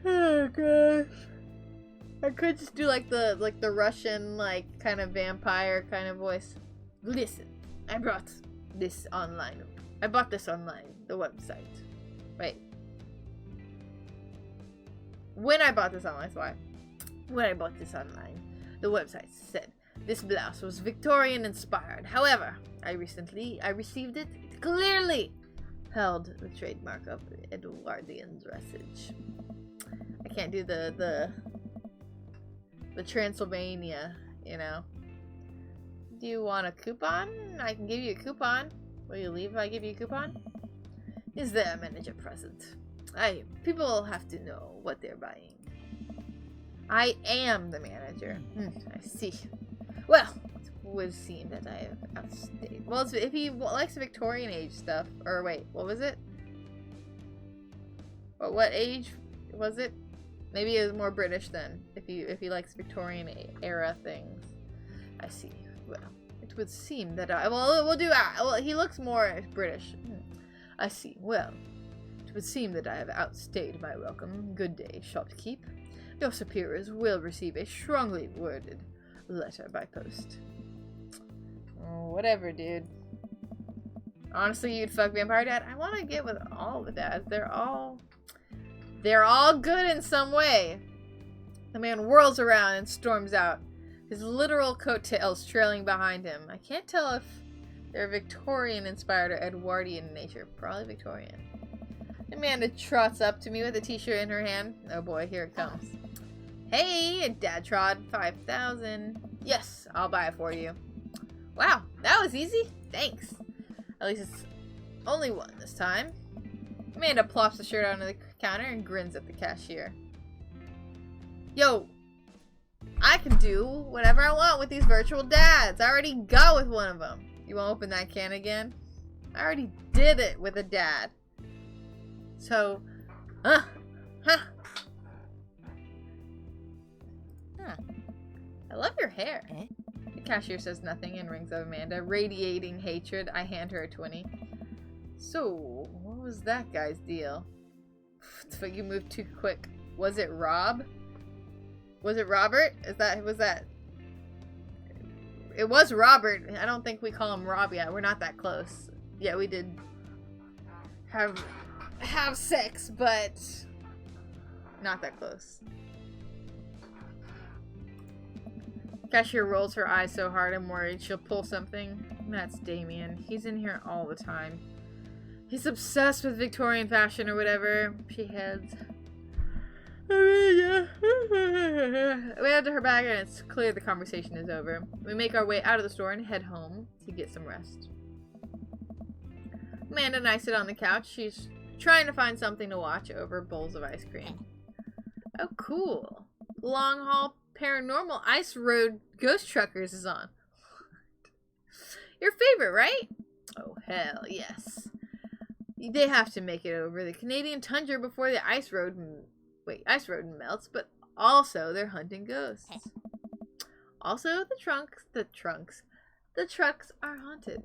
Oh gosh. I could just do like the Russian kind of vampire kind of voice. Listen, I brought this online. I bought this online, the website. Wait. When I bought this online, that's why. When I bought this online, the website said this blouse was Victorian inspired. However, I received it. It clearly held the trademark of Edwardian dressage. I can't do the Transylvania, you know. Do you want a coupon? I can give you a coupon. Will you leave if I give you a coupon? Is there a manager present? People have to know what they're buying. I am the manager. I see. Well, it would seem that I have outstayed. Well, if he likes Victorian age stuff, or wait, what was it? What age was it? Maybe it was more British then, if he likes Victorian era things. I see. Well, it would seem that we'll do. Well, he looks more British. I see. Well, it would seem that I have outstayed my welcome. Good day, shopkeep. Your superiors will receive a strongly worded letter by post. Oh, whatever, dude. Honestly, you'd fuck Vampire Dad. I want to get with all the dads. They're all good in some way. The man whirls around and storms out, his literal coattails trailing behind him. I can't tell if they're Victorian-inspired or Edwardian in nature. Probably Victorian. Amanda trots up to me with a t-shirt in her hand. Oh boy, here it comes. Hey, Dad Trod, 5,000. Yes, I'll buy it for you. Wow, that was easy. Thanks. At least it's only one this time. Amanda plops the shirt onto the counter and grins at the cashier. Yo, I can do whatever I want with these virtual dads. I already got with one of them. You want to open that can again? I already did it with a dad. So, huh. I love your hair. The cashier says nothing and rings up Amanda, radiating hatred. I hand her a 20. So, what was that guy's deal? But you moved too quick. Was it Rob? Was it Robert? Was that? It was Robert. I don't think we call him Rob yet. We're not that close. Yeah, we did have sex, but not that close. Cashier rolls her eyes so hard I'm worried she'll pull something. That's Damien. He's in here all the time. He's obsessed with Victorian fashion or whatever. She heads. We head to her bag and it's clear the conversation is over. We make our way out of the store and head home to get some rest. Amanda and I sit on the couch. She's trying to find something to watch over bowls of ice cream. Oh, cool. Long Haul Paranormal Ice Road Ghost Truckers is on. Your favorite, right? Oh, hell yes. They have to make it over the Canadian tundra before the ice road melts, but also they're hunting ghosts. Also, the trucks are haunted.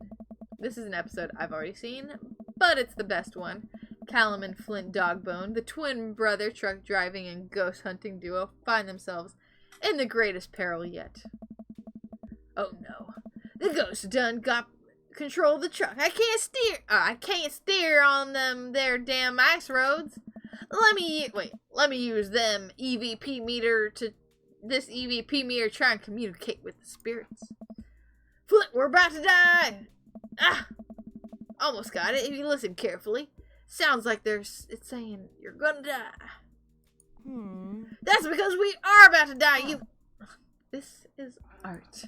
This is an episode I've already seen, but it's the best one. Callum and Flint Dogbone, the twin brother truck driving and ghost hunting duo, find themselves in the greatest peril yet. Oh no. The ghost done got control of the truck. I can't steer on them there damn ice roads. Let me use this EVP meter try and communicate with the spirits. Flint, we're about to die. Almost got it if you listen carefully. Sounds like it's saying you're gonna die. That's because we are about to die. This is art.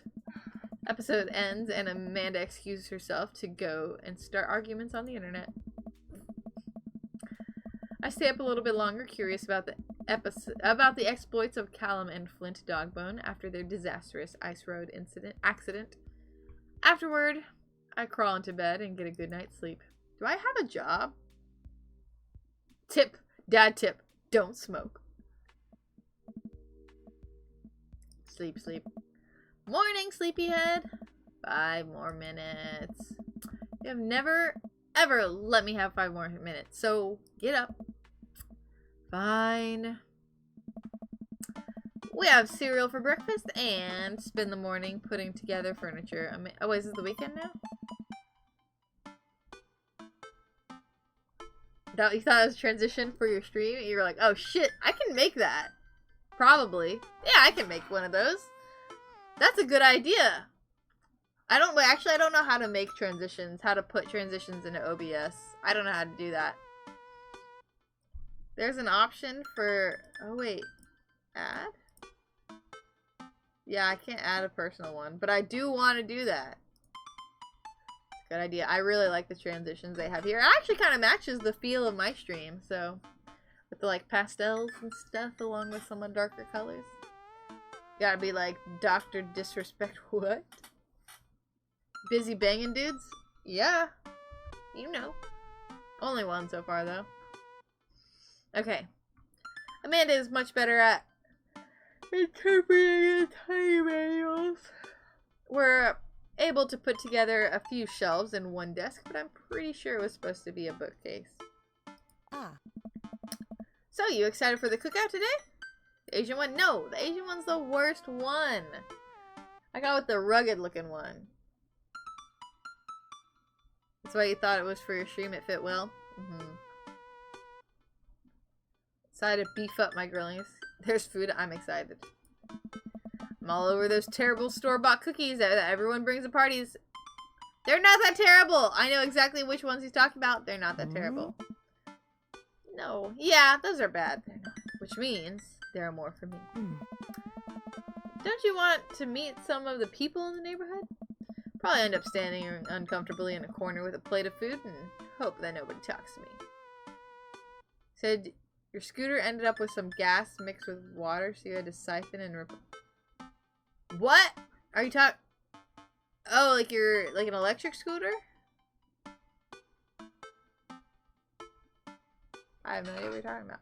Episode ends and Amanda excuses herself to go and start arguments on the internet. I stay up a little bit longer, curious about the exploits of Callum and Flint Dogbone after their disastrous ice road accident. Afterward, I crawl into bed and get a good night's sleep. Do I have a job? Dad tip, don't smoke. Sleep. Morning, sleepyhead. 5 more minutes. You have never, ever let me have 5 more minutes, so get up. Fine. We have cereal for breakfast and spend the morning putting together furniture. Oh, wait, is it the weekend now? You thought it was a transition for your stream? You were like, oh shit, I can make that. Probably. Yeah, I can make one of those. That's a good idea. I don't know how to make transitions, how to put transitions into OBS. I don't know how to do that. There's an option for, oh wait, add? Yeah, I can't add a personal one, but I do want to do that. Good idea. I really like the transitions they have here. It actually kind of matches the feel of my stream, so with the like pastels and stuff along with some darker colors. Gotta be like Dr. Disrespect. What? Busy banging dudes? Yeah. You know. Only one so far though. Okay. Amanda is much better at interpreting the tiny manuals. We're able to put together a few shelves in one desk, but I'm pretty sure it was supposed to be a bookcase. So, you excited for the cookout today? The Asian one? No, the Asian one's the worst one. I got with the rugged looking one. That's why you thought it was for your stream, it fit well? Decided to beef up my grillings. There's food, I'm excited. I'm all over those terrible store-bought cookies that everyone brings to parties. They're not that terrible! I know exactly which ones he's talking about. They're not that terrible. No. Yeah, those are bad. They're not. Which means there are more for me. Don't you want to meet some of the people in the neighborhood? Probably end up standing uncomfortably in a corner with a plate of food and hope that nobody talks to me. Said your scooter ended up with some gas mixed with water, so you had to siphon and What? Are you talking? Oh, like you're like an electric scooter? I have no idea what you're talking about.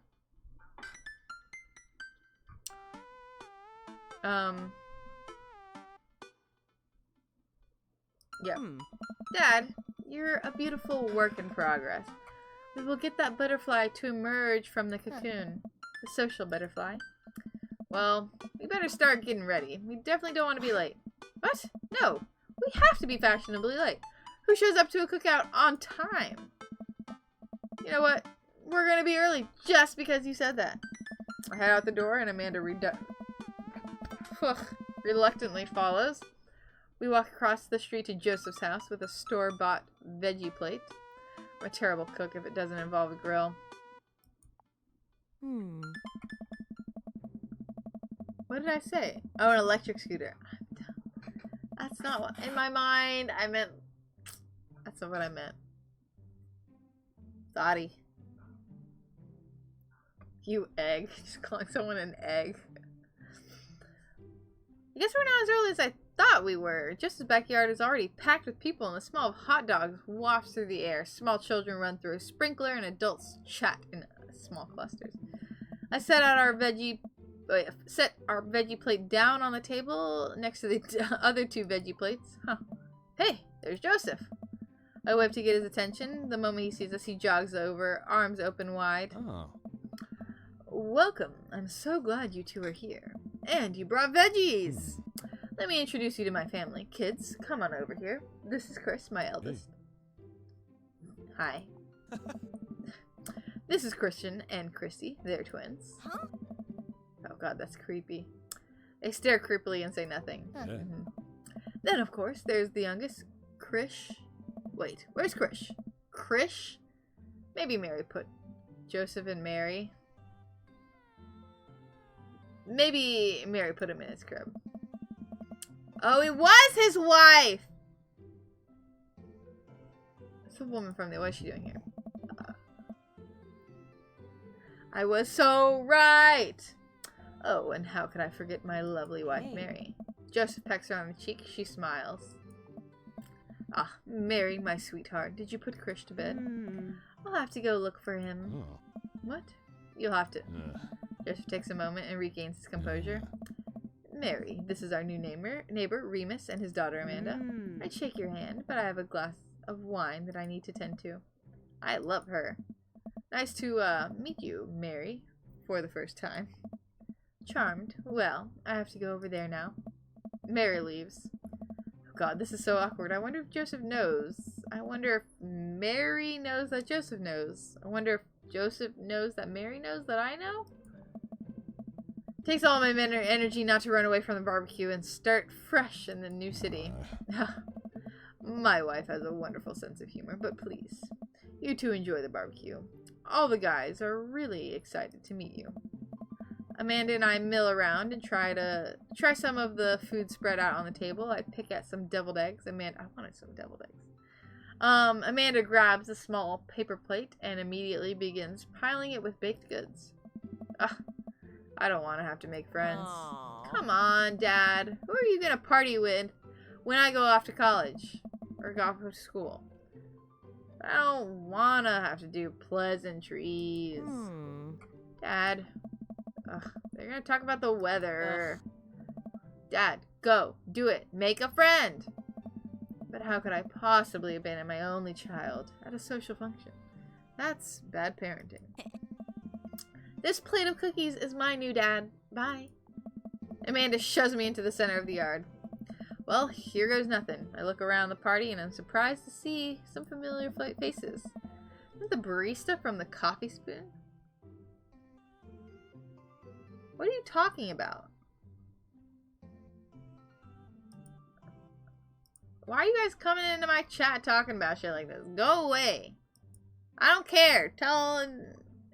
Yeah. Dad, you're a beautiful work in progress. We will get that butterfly to emerge from the cocoon. The social butterfly. Well, we better start getting ready. We definitely don't want to be late. What? No. We have to be fashionably late. Who shows up to a cookout on time? You know what? We're gonna be early just because you said that. I head out the door and Amanda reluctantly follows. We walk across the street to Joseph's house with a store-bought veggie plate. I'm a terrible cook if it doesn't involve a grill. What did I say? Oh, an electric scooter. That's not what... In my mind, I meant... That's not what I meant. Thoughty. You egg. Just calling someone an egg. I guess we're not as early as I thought we were. Joseph's backyard is already packed with people, and the smell of hot dogs wafts through the air. Small children run through a sprinkler, and adults chat in small clusters. I set our veggie plate down on the table next to the other two veggie plates. Huh. Hey, there's Joseph. I wave to get his attention. The moment he sees us, he jogs over, arms open wide. Oh. Welcome. I'm so glad you two are here. And you brought veggies. Let me introduce you to my family. Kids, come on over here. This is Chris, my eldest. Hi. This is Christian and Christy. They're twins. Huh? Oh god, that's creepy. They stare creepily and say nothing. Yeah. Then, of course, there's the youngest, Krish. Wait, where's Krish? Krish? Maybe Mary put Joseph and Mary. Maybe Mary put him in his crib. Oh, it was his wife! What's the woman from the... What is she doing here? I was so right! Oh, and how could I forget my lovely wife, Mary? Joseph pecks her on the cheek. She smiles. Ah, Mary, my sweetheart. Did you put Krish to bed? I'll have to go look for him. Oh. What? You'll have to... Joseph takes a moment and regains his composure. Mary, this is our new neighbor, Remus, and his daughter, Amanda. I'd shake your hand, but I have a glass of wine that I need to tend to. I love her. Nice to, meet you, Mary, for the first time. Charmed. Well, I have to go over there now. Mary leaves. Oh god, this is so awkward. I wonder if Joseph knows. I wonder if Mary knows that Joseph knows. I wonder if Joseph knows that Mary knows that I know? Takes all my energy not to run away from the barbecue and start fresh in the new city. My wife has a wonderful sense of humor, but please, you two enjoy the barbecue. All the guys are really excited to meet you. Amanda and I mill around and try some of the food spread out on the table. I pick at some deviled eggs. I wanted some deviled eggs. Amanda grabs a small paper plate and immediately begins piling it with baked goods. I don't want to have to make friends. Aww. Come on, Dad. Who are you going to party with when I go off to college? Or go off to school? I don't want to have to do pleasantries. Dad. Ugh, they're going to talk about the weather. Dad, go. Do it. Make a friend. But how could I possibly abandon my only child at a social function? That's bad parenting. This plate of cookies is mine, new Dad. Bye. Amanda shoves me into the center of the yard. Well, here goes nothing. I look around the party and I'm surprised to see some familiar faces. Isn't the barista from the Coffee Spoon? What are you talking about? Why are you guys coming into my chat talking about shit like this? Go away. I don't care. Tell,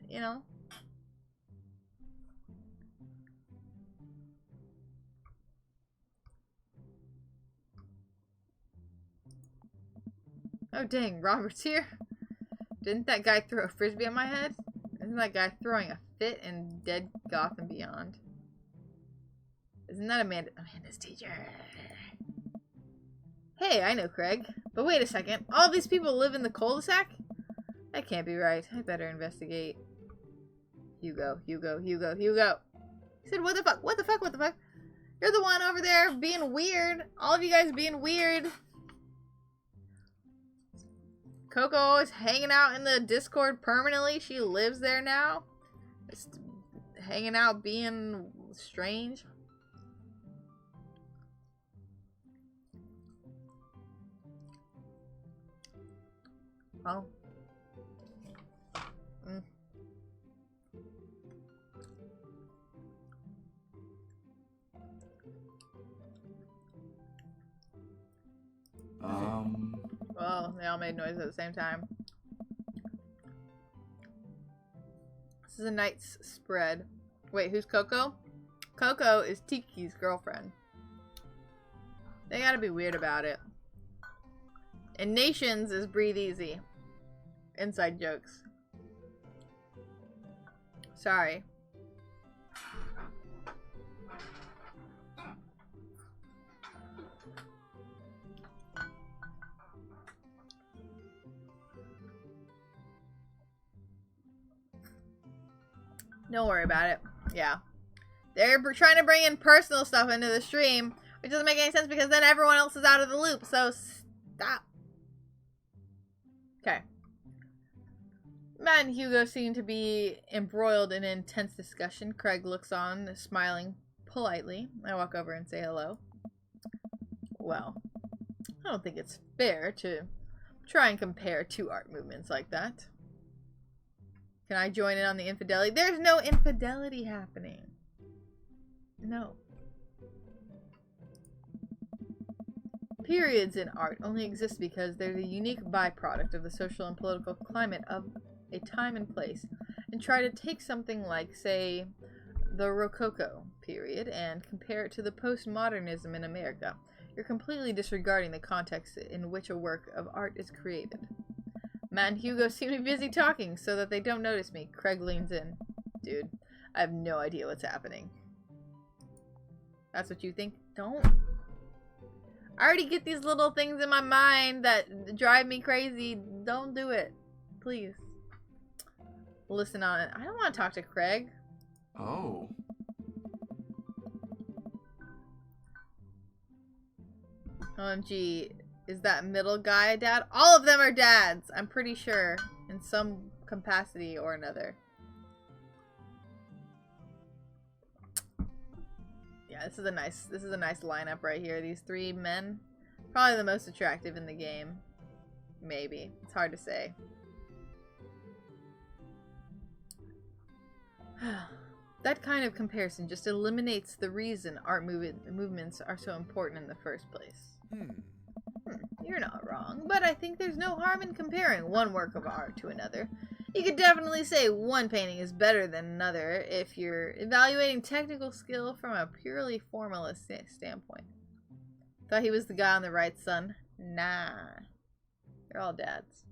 you know. Oh dang, Robert's here? Didn't that guy throw a frisbee at my head? Isn't that guy throwing a fit in Dead Gotham Beyond? Isn't that Amanda's teacher? Hey, I know Craig. But wait a second. All these people live in the cul-de-sac? That can't be right. I better investigate. Hugo. He said, what the fuck? What the fuck? What the fuck? You're the one over there being weird. All of you guys being weird. Coco is hanging out in the Discord permanently. She lives there now. Just hanging out being strange. Oh. They all made noise at the same time. This is a night's spread. Wait, who's Coco? Coco is Tiki's girlfriend. They gotta be weird about it. And Nations is Breathe Easy. Inside jokes. Sorry. Don't worry about it. Yeah. They're trying to bring in personal stuff into the stream, which doesn't make any sense because then everyone else is out of the loop, so stop. Okay. Matt and Hugo seem to be embroiled in an intense discussion. Craig looks on, smiling politely. I walk over and say hello. Well, I don't think it's fair to try and compare two art movements like that. Can I join in on the infidelity? There's no infidelity happening. No. Periods in art only exist because they're the unique byproduct of the social and political climate of a time and place, and try to take something like, say, the Rococo period and compare it to the postmodernism in America. You're completely disregarding the context in which a work of art is created. Matt and Hugo seem to be busy talking so that they don't notice me. Craig leans in. Dude, I have no idea what's happening. That's what you think? Don't. I already get these little things in my mind that drive me crazy. Don't do it. Please. Listen on it. I don't want to talk to Craig. Oh. OMG. Is that middle guy a dad? All of them are dads. I'm pretty sure. In some capacity or another. Yeah, this is a nice lineup right here. These three men. Probably the most attractive in the game. Maybe. It's hard to say. That kind of comparison just eliminates the reason art movements are so important in the first place. You're not wrong, but I think there's no harm in comparing one work of art to another. You could definitely say one painting is better than another if you're evaluating technical skill from a purely formalist standpoint. Thought he was the guy on the right, son? Nah. They're all dads.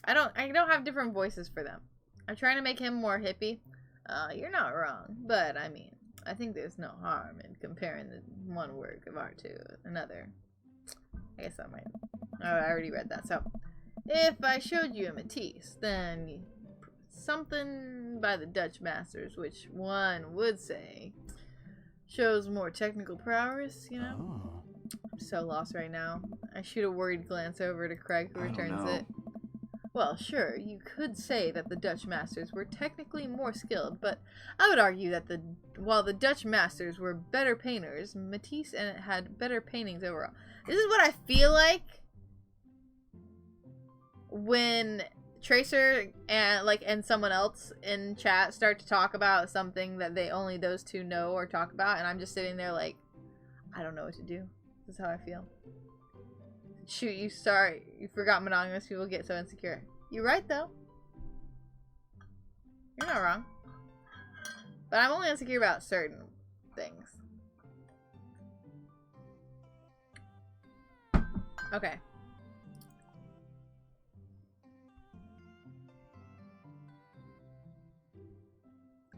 I don't have different voices for them. I'm trying to make him more hippie. You're not wrong, but I mean, I think there's no harm in comparing the one work of art to another. I guess I might. Oh, I already read that. So, if I showed you a Matisse, then something by the Dutch masters, which one would say shows more technical prowess, you know? Oh. I'm so lost right now. I shoot a worried glance over to Craig, who returns it. Well, sure, you could say that the Dutch masters were technically more skilled, but I would argue that while the Dutch masters were better painters, Matisse had better paintings overall. This is what I feel like when Tracer and someone else in chat start to talk about something that only those two know or talk about, and I'm just sitting there like, I don't know what to do. This is how I feel. Shoot, you forgot monogamous people get so insecure. You're right, though. You're not wrong. But I'm only insecure about certain things. Okay.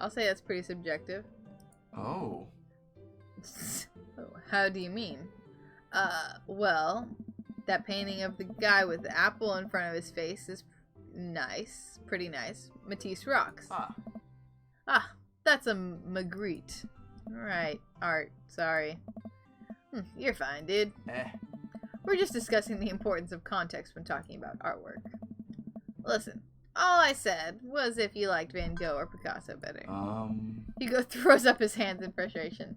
I'll say that's pretty subjective. Oh. How do you mean? Well, that painting of the guy with the apple in front of his face is nice. Pretty nice. Matisse rocks. Ah, that's a Magritte. Alright, art. Sorry. You're fine, dude. We're just discussing the importance of context when talking about artwork. Listen, all I said was if you liked Van Gogh or Picasso better. Hugo throws up his hands in frustration.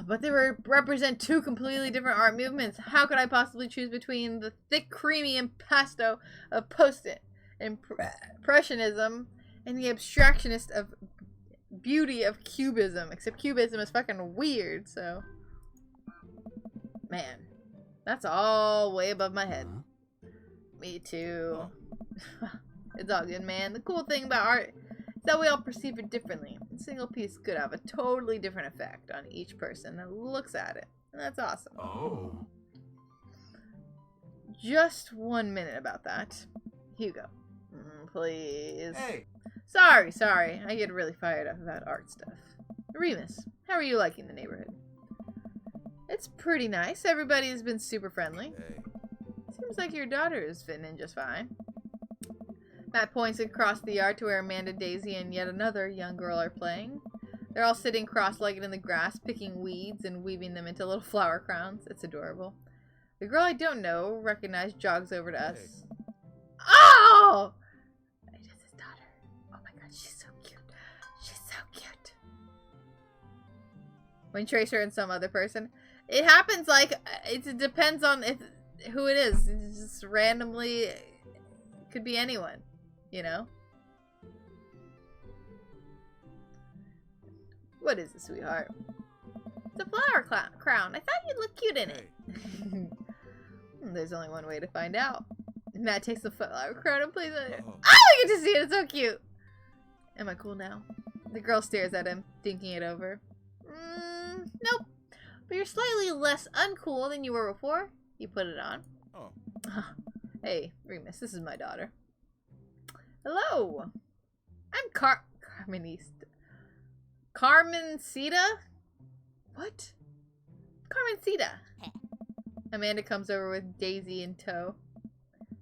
But they represent two completely different art movements. How could I possibly choose between the thick, creamy impasto of post-impressionism and the abstractionist of beauty of cubism? Except cubism is fucking weird, so... Man. That's all way above my head. Me too. It's all good, man. The cool thing about art is that we all perceive it differently. A single piece could have a totally different effect on each person that looks at it. And that's awesome. Oh. Just 1 minute about that. Hugo. Please. Hey. Sorry. I get really fired up about art stuff. Remus, how are you liking the neighborhood? It's pretty nice. Everybody's been super friendly. Hey. Seems like your daughter is fitting in just fine. Matt points across the yard to where Amanda, Daisy, and yet another young girl are playing. They're all sitting cross-legged in the grass, picking weeds and weaving them into little flower crowns. It's adorable. The girl I don't know, recognized, jogs over to us. Hey. Oh! It is his daughter. Oh my god, she's so cute. She's so cute. When Tracer and some other person. It happens like, it depends on who it is. It's just randomly, it could be anyone, you know? What is it, sweetheart? It's a flower crown. I thought you'd look cute in it. Hey. There's only one way to find out. Matt takes the flower crown and plays it. Oh. Oh, I get to see it. It's so cute. Am I cool now? The girl stares at him, thinking it over. Nope. But you're slightly less uncool than you were before. You put it on. Oh. Hey, Remus, this is my daughter. Hello. I'm Carmencita? What? Carmencita. Amanda comes over with Daisy in tow.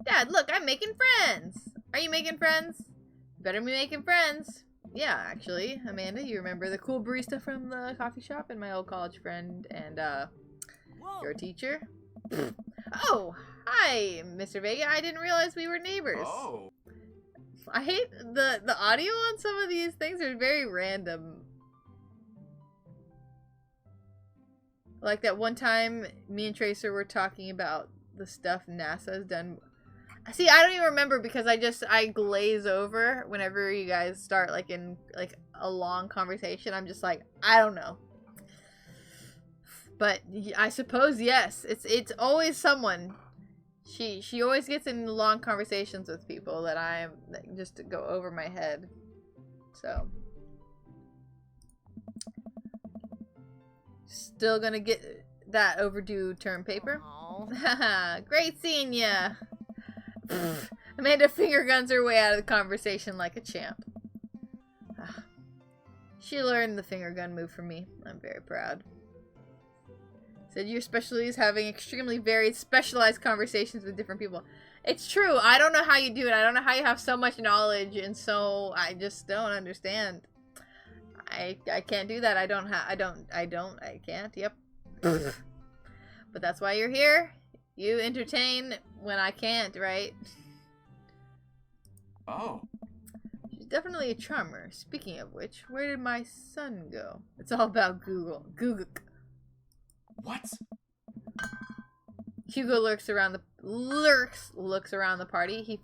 Dad, look, I'm making friends. Are you making friends? Better be making friends. Yeah, actually, Amanda, you remember the cool barista from the coffee shop and my old college friend and, your teacher? Oh, hi, Mr. Vega. I didn't realize we were neighbors. Oh. I hate the audio on some of these things are very random. Like that one time me and Tracer were talking about the stuff NASA's done. See, I don't even remember because I glaze over whenever you guys start like in like a long conversation. I'm just like, I don't know. But I suppose yes, it's always someone. She always gets in long conversations with people that just go over my head. So still gonna get that overdue term paper. Haha, great seeing ya. Amanda finger guns her way out of the conversation like a champ. She learned the finger gun move from me. I'm very proud. Said your specialty is having extremely varied, specialized conversations with different people. It's true. I don't know how you do it. I don't know how you have so much knowledge, and so I just don't understand. I can't do that. I can't. Yep. But that's why you're here. You entertain when I can't, right? Oh. She's definitely a charmer. Speaking of which, where did my son go? It's all about Google. Google. What? Hugo looks around the party.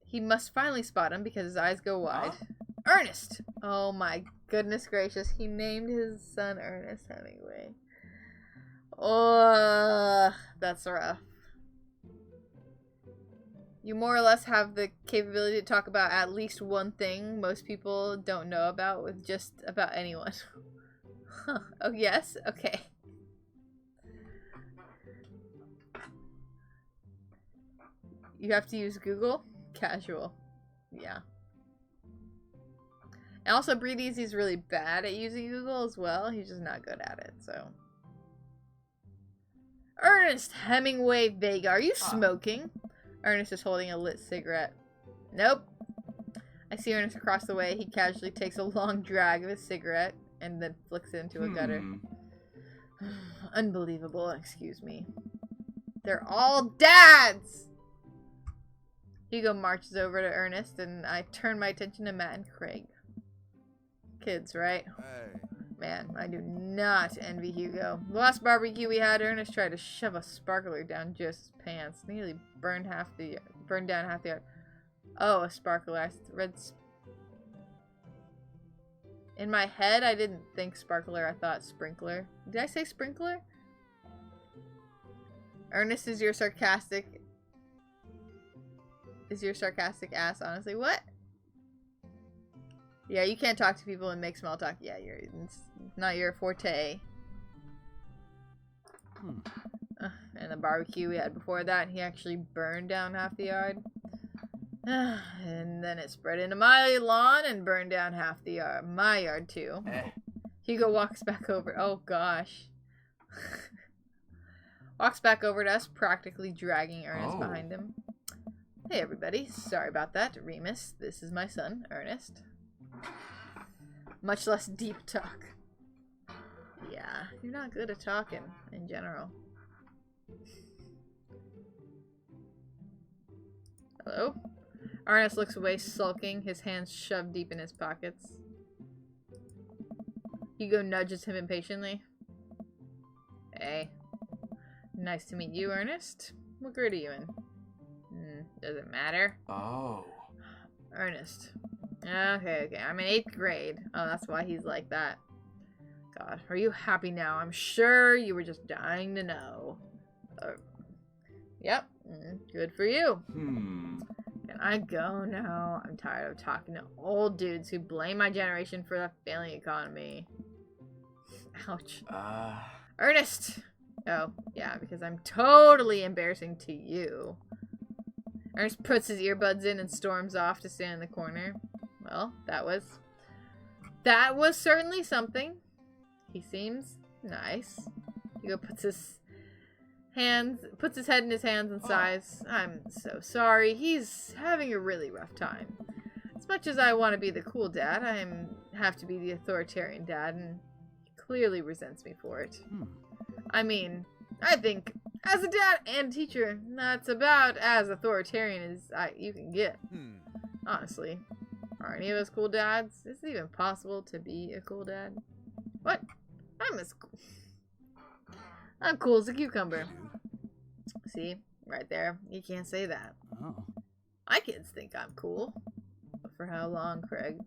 He must finally spot him because his eyes go wide. Huh? Ernest! Oh my goodness gracious. He named his son Ernest Hemingway. Oh, that's rough. You more or less have the capability to talk about at least one thing most people don't know about with just about anyone. Huh. Oh, yes? Okay. You have to use Google? Casual. Yeah. And also, Breathe Easy's really bad at using Google as well. He's just not good at it, so. Ernest Hemingway Vega, are you smoking? Ernest is holding a lit cigarette. Nope. I see Ernest across the way. He casually takes a long drag of his cigarette and then flicks it into a gutter. Unbelievable, excuse me. They're all dads! Hugo marches over to Ernest and I turn my attention to Matt and Craig. Kids, right? Hey. Man, I do not envy Hugo. The last barbecue we had, Ernest tried to shove a sparkler down Joseph's pants. Nearly burned down half the yard. Oh, a sparkler. I read in my head, I didn't think sparkler. I thought sprinkler. Did I say sprinkler? Ernest is your sarcastic... Is your sarcastic ass, honestly. What? Yeah, you can't talk to people and make small talk. Yeah, it's not your forte. And the barbecue we had before that, he actually burned down half the yard. And then it spread into my lawn and burned down half the yard. My yard, too. Hugo walks back over. Oh, gosh. Walks back over to us, practically dragging Ernest behind him. Hey, everybody. Sorry about that. Remus, this is my son, Ernest. Much less deep talk. Yeah, you're not good at talking in general. Hello? Ernest looks away, sulking, his hands shoved deep in his pockets. Hugo nudges him impatiently. Hey. Nice to meet you, Ernest. What grade are you in? Does it matter? Oh. Ernest. Okay. I'm in 8th grade. Oh, that's why he's like that. God, are you happy now? I'm sure you were just dying to know. Yep. Good for you. Can I go now? I'm tired of talking to old dudes who blame my generation for the failing economy. Ouch. Ernest! Oh, yeah, because I'm totally embarrassing to you. Ernest puts his earbuds in and storms off to stand in the corner. Well, that was certainly something. He seems nice. Hugo puts his head in his hands and sighs. I'm so sorry. He's having a really rough time. As much as I want to be the cool dad, I have to be the authoritarian dad, and he clearly resents me for it. I mean, I think as a dad and teacher, that's about as authoritarian as you can get. Honestly. Are any of us cool dads? Is it even possible to be a cool dad? What? I'm cool as a cucumber. See? Right there. You can't say that. My kids think I'm cool. But for how long, Craig?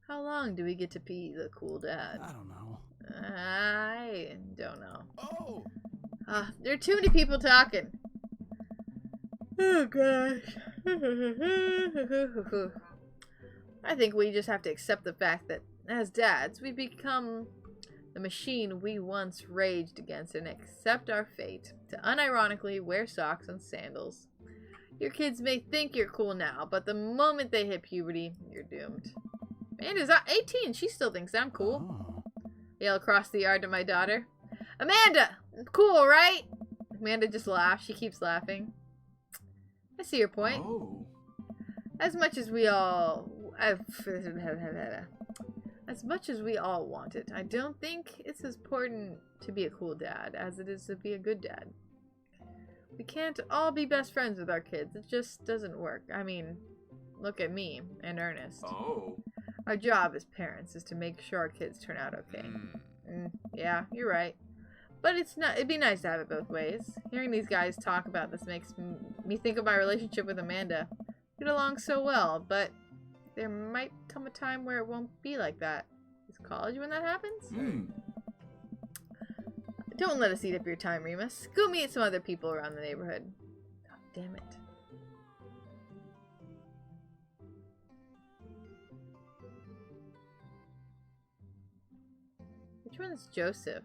How long do we get to be the cool dad? I don't know. I don't know. There are too many people talking. Oh, gosh. I think we just have to accept the fact that, as dads, we become the machine we once raged against and accept our fate to unironically wear socks and sandals. Your kids may think you're cool now, but the moment they hit puberty, you're doomed. Amanda's 18. She still thinks I'm cool. Yell across the yard to my daughter. Amanda! Cool, right? Amanda just laughs. She keeps laughing. I see your point. As much as we all want it, I don't think it's as important to be a cool dad as it is to be a good dad. We can't all be best friends with our kids. It just doesn't work. I mean, look at me and Ernest. Our job as parents is to make sure our kids turn out okay. Yeah, you're right. But it'd be nice to have it both ways. Hearing these guys talk about this makes me think of my relationship with Amanda. We get along so well, but there might come a time where it won't be like that. Is college when that happens? Don't let us eat up your time, Remus. Go meet some other people around the neighborhood. Oh, damn it. Which one's Joseph?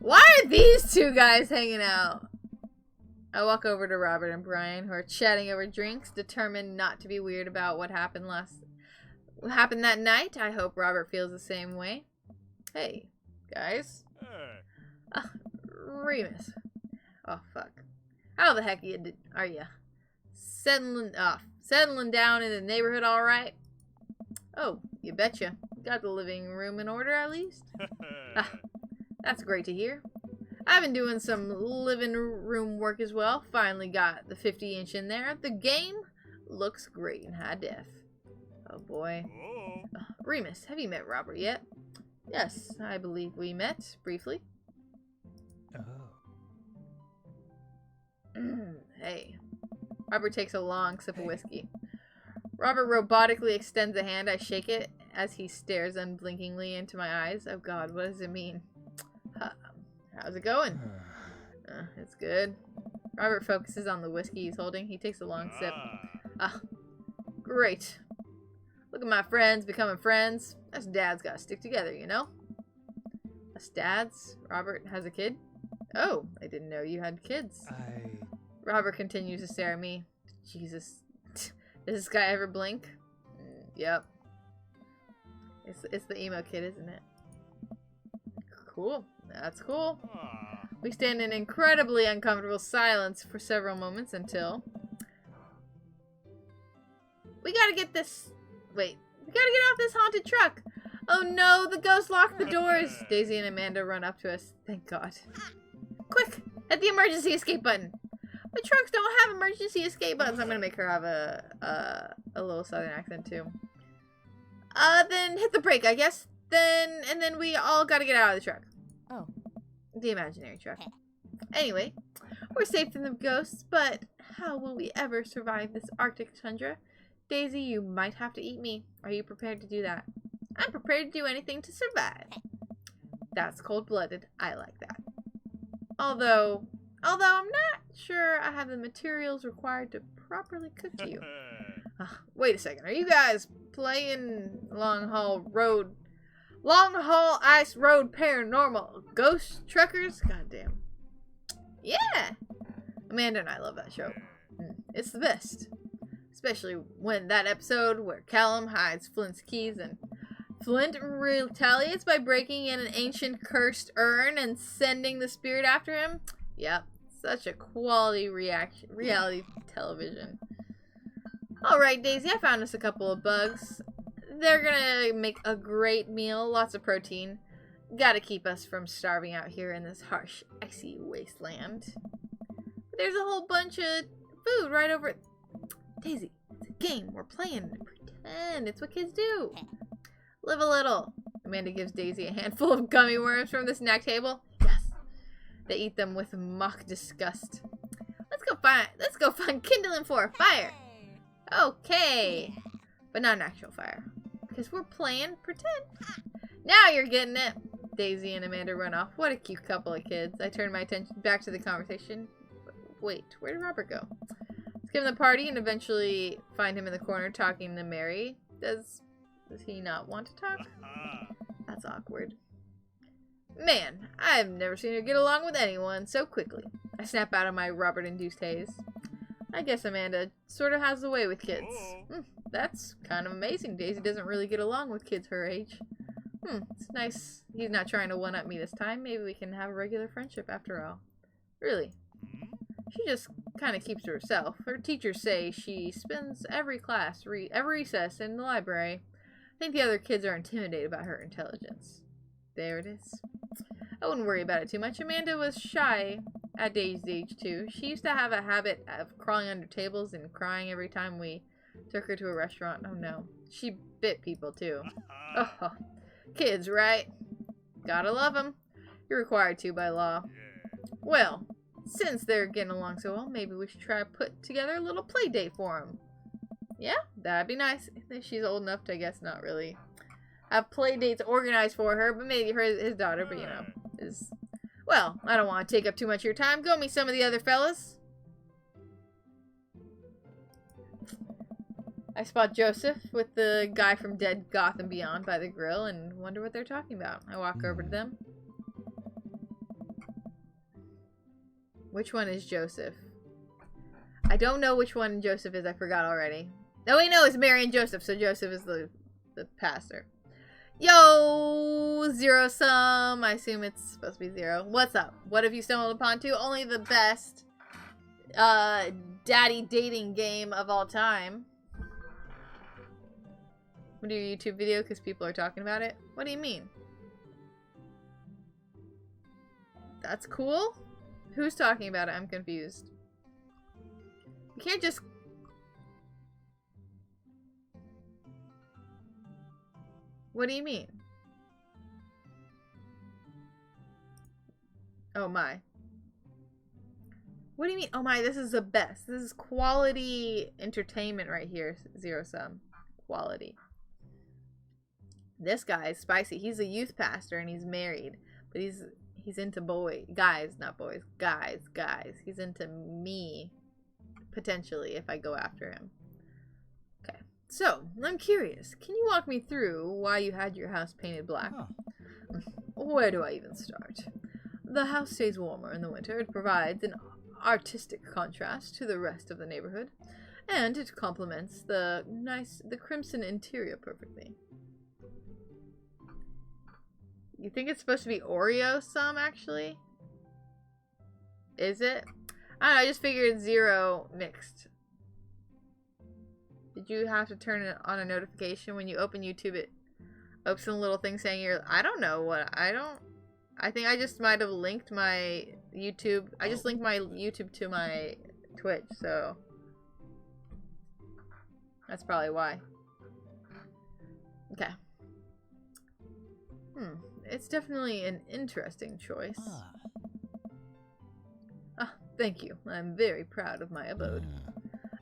Why are these two guys hanging out? I walk over to Robert and Brian, who are chatting over drinks, determined not to be weird about what happened that night. I hope Robert feels the same way. Hey, guys. Remus. Oh, fuck. How the heck are you? Settling down in the neighborhood all right? Oh, you betcha. Got the living room in order, at least? That's great to hear. I've been doing some living room work as well. Finally got the 50-inch in there. The game looks great in high def. Oh boy. Remus, have you met Robert yet? Yes, I believe we met briefly. Hey. Robert takes a long sip of whiskey. Robert robotically extends a hand. I shake it as he stares unblinkingly into my eyes. Oh god, what does it mean? how's it going? It's good. Robert focuses on the whiskey he's holding. He takes a long sip. Ah, great. Look at my friends becoming friends. Us dads gotta stick together, you know? Us dads? Robert has a kid? Oh, I didn't know you had kids. Robert continues to stare at me. Jesus. Does this guy ever blink? Yep. It's the emo kid, isn't it? Cool. That's cool. We stand in incredibly uncomfortable silence for several moments until... We gotta get this... Wait. We gotta get off this haunted truck. Oh no, the ghost locked the doors. Daisy and Amanda run up to us. Thank God. Quick! Hit the emergency escape button. My trucks don't have emergency escape buttons. I'm gonna make her have a little southern accent too. Then hit the brake, I guess. And then we all gotta get out of the truck. Oh. The imaginary truck. Anyway, we're safe from the ghosts, but how will we ever survive this Arctic tundra? Daisy, you might have to eat me. Are you prepared to do that? I'm prepared to do anything to survive. That's cold-blooded. I like that. Although I'm not sure I have the materials required to properly cook you. Wait a second. Are you guys playing long haul ice road paranormal ghost truckers? Goddamn. Yeah. Amanda and I love that show. It's the best. Especially when that episode where Callum hides Flint's keys and Flint retaliates by breaking in an ancient cursed urn and sending the spirit after him. Yep. Such a quality reality television. Alright, Daisy, I found us a couple of bugs. They're gonna make a great meal, lots of protein. Gotta keep us from starving out here in this harsh, icy wasteland. But there's a whole bunch of food right over... Daisy, it's a game. We're playing. Pretend. It's what kids do. Live a little. Amanda gives Daisy a handful of gummy worms from the snack table. Yes. They eat them with mock disgust. Let's go find kindling for a fire. Okay. But not an actual fire. Because we're playing pretend. Now you're getting it. Daisy and Amanda run off. What a cute couple of kids. I turn my attention back to the conversation. Wait, where did Robert go? Let's give him the party and eventually find him in the corner talking to Mary. Does he not want to talk? That's awkward. Man, I've never seen her get along with anyone so quickly. I snap out of my Robert-induced haze. I guess Amanda sort of has the way with kids. That's kind of amazing. Daisy doesn't really get along with kids her age. It's nice. He's not trying to one-up me this time. Maybe we can have a regular friendship after all. Really. She just kind of keeps to herself. Her teachers say she spends every recess in the library. I think the other kids are intimidated by her intelligence. There it is. I wouldn't worry about it too much. Amanda was shy at Daisy's age too. She used to have a habit of crawling under tables and crying every time we took her to a restaurant. Oh no. She bit people too. Oh, kids, right? Gotta love them. You're required to by law. Well, since they're getting along so well, maybe we should try to put together a little play date for them. Yeah, that'd be nice. She's old enough to, I guess, not really have play dates organized for her, but maybe his daughter, but you know, is... Well, I don't want to take up too much of your time. Go meet some of the other fellas. I spot Joseph with the guy from Dead Gotham Beyond by the grill and wonder what they're talking about. I walk over to them. Which one is Joseph? I don't know which one Joseph is. I forgot already. No, we know it's Mary and Joseph, so Joseph is the pastor. Yo, zero sum. I assume it's supposed to be zero. What's up? What have you stumbled upon to? Only the best daddy dating game of all time. I'm gonna do a YouTube video because people are talking about it. What do you mean? That's cool? Who's talking about it? I'm confused. You can't just... What do you mean? Oh my. What do you mean? Oh my, this is the best. This is quality entertainment right here. Zero sum. Quality. This guy is spicy. He's a youth pastor and he's married. But he's He's into guys, not boys. Guys. He's into me, potentially, if I go after him. Okay. So, I'm curious. Can you walk me through why you had your house painted black? Huh. Where do I even start? The house stays warmer in the winter. It provides an artistic contrast to the rest of the neighborhood, and it complements the crimson interior perfectly. You think it's supposed to be Oreo some, actually? Is it? I don't know, I just figured 0 mixed. Did you have to turn it on a notification when you open YouTube? It opens a little thing saying I don't know what, I think I just might have linked my YouTube. I just linked my YouTube to my Twitch, so that's probably why. Okay. It's definitely an interesting choice. Thank you. I'm very proud of my abode.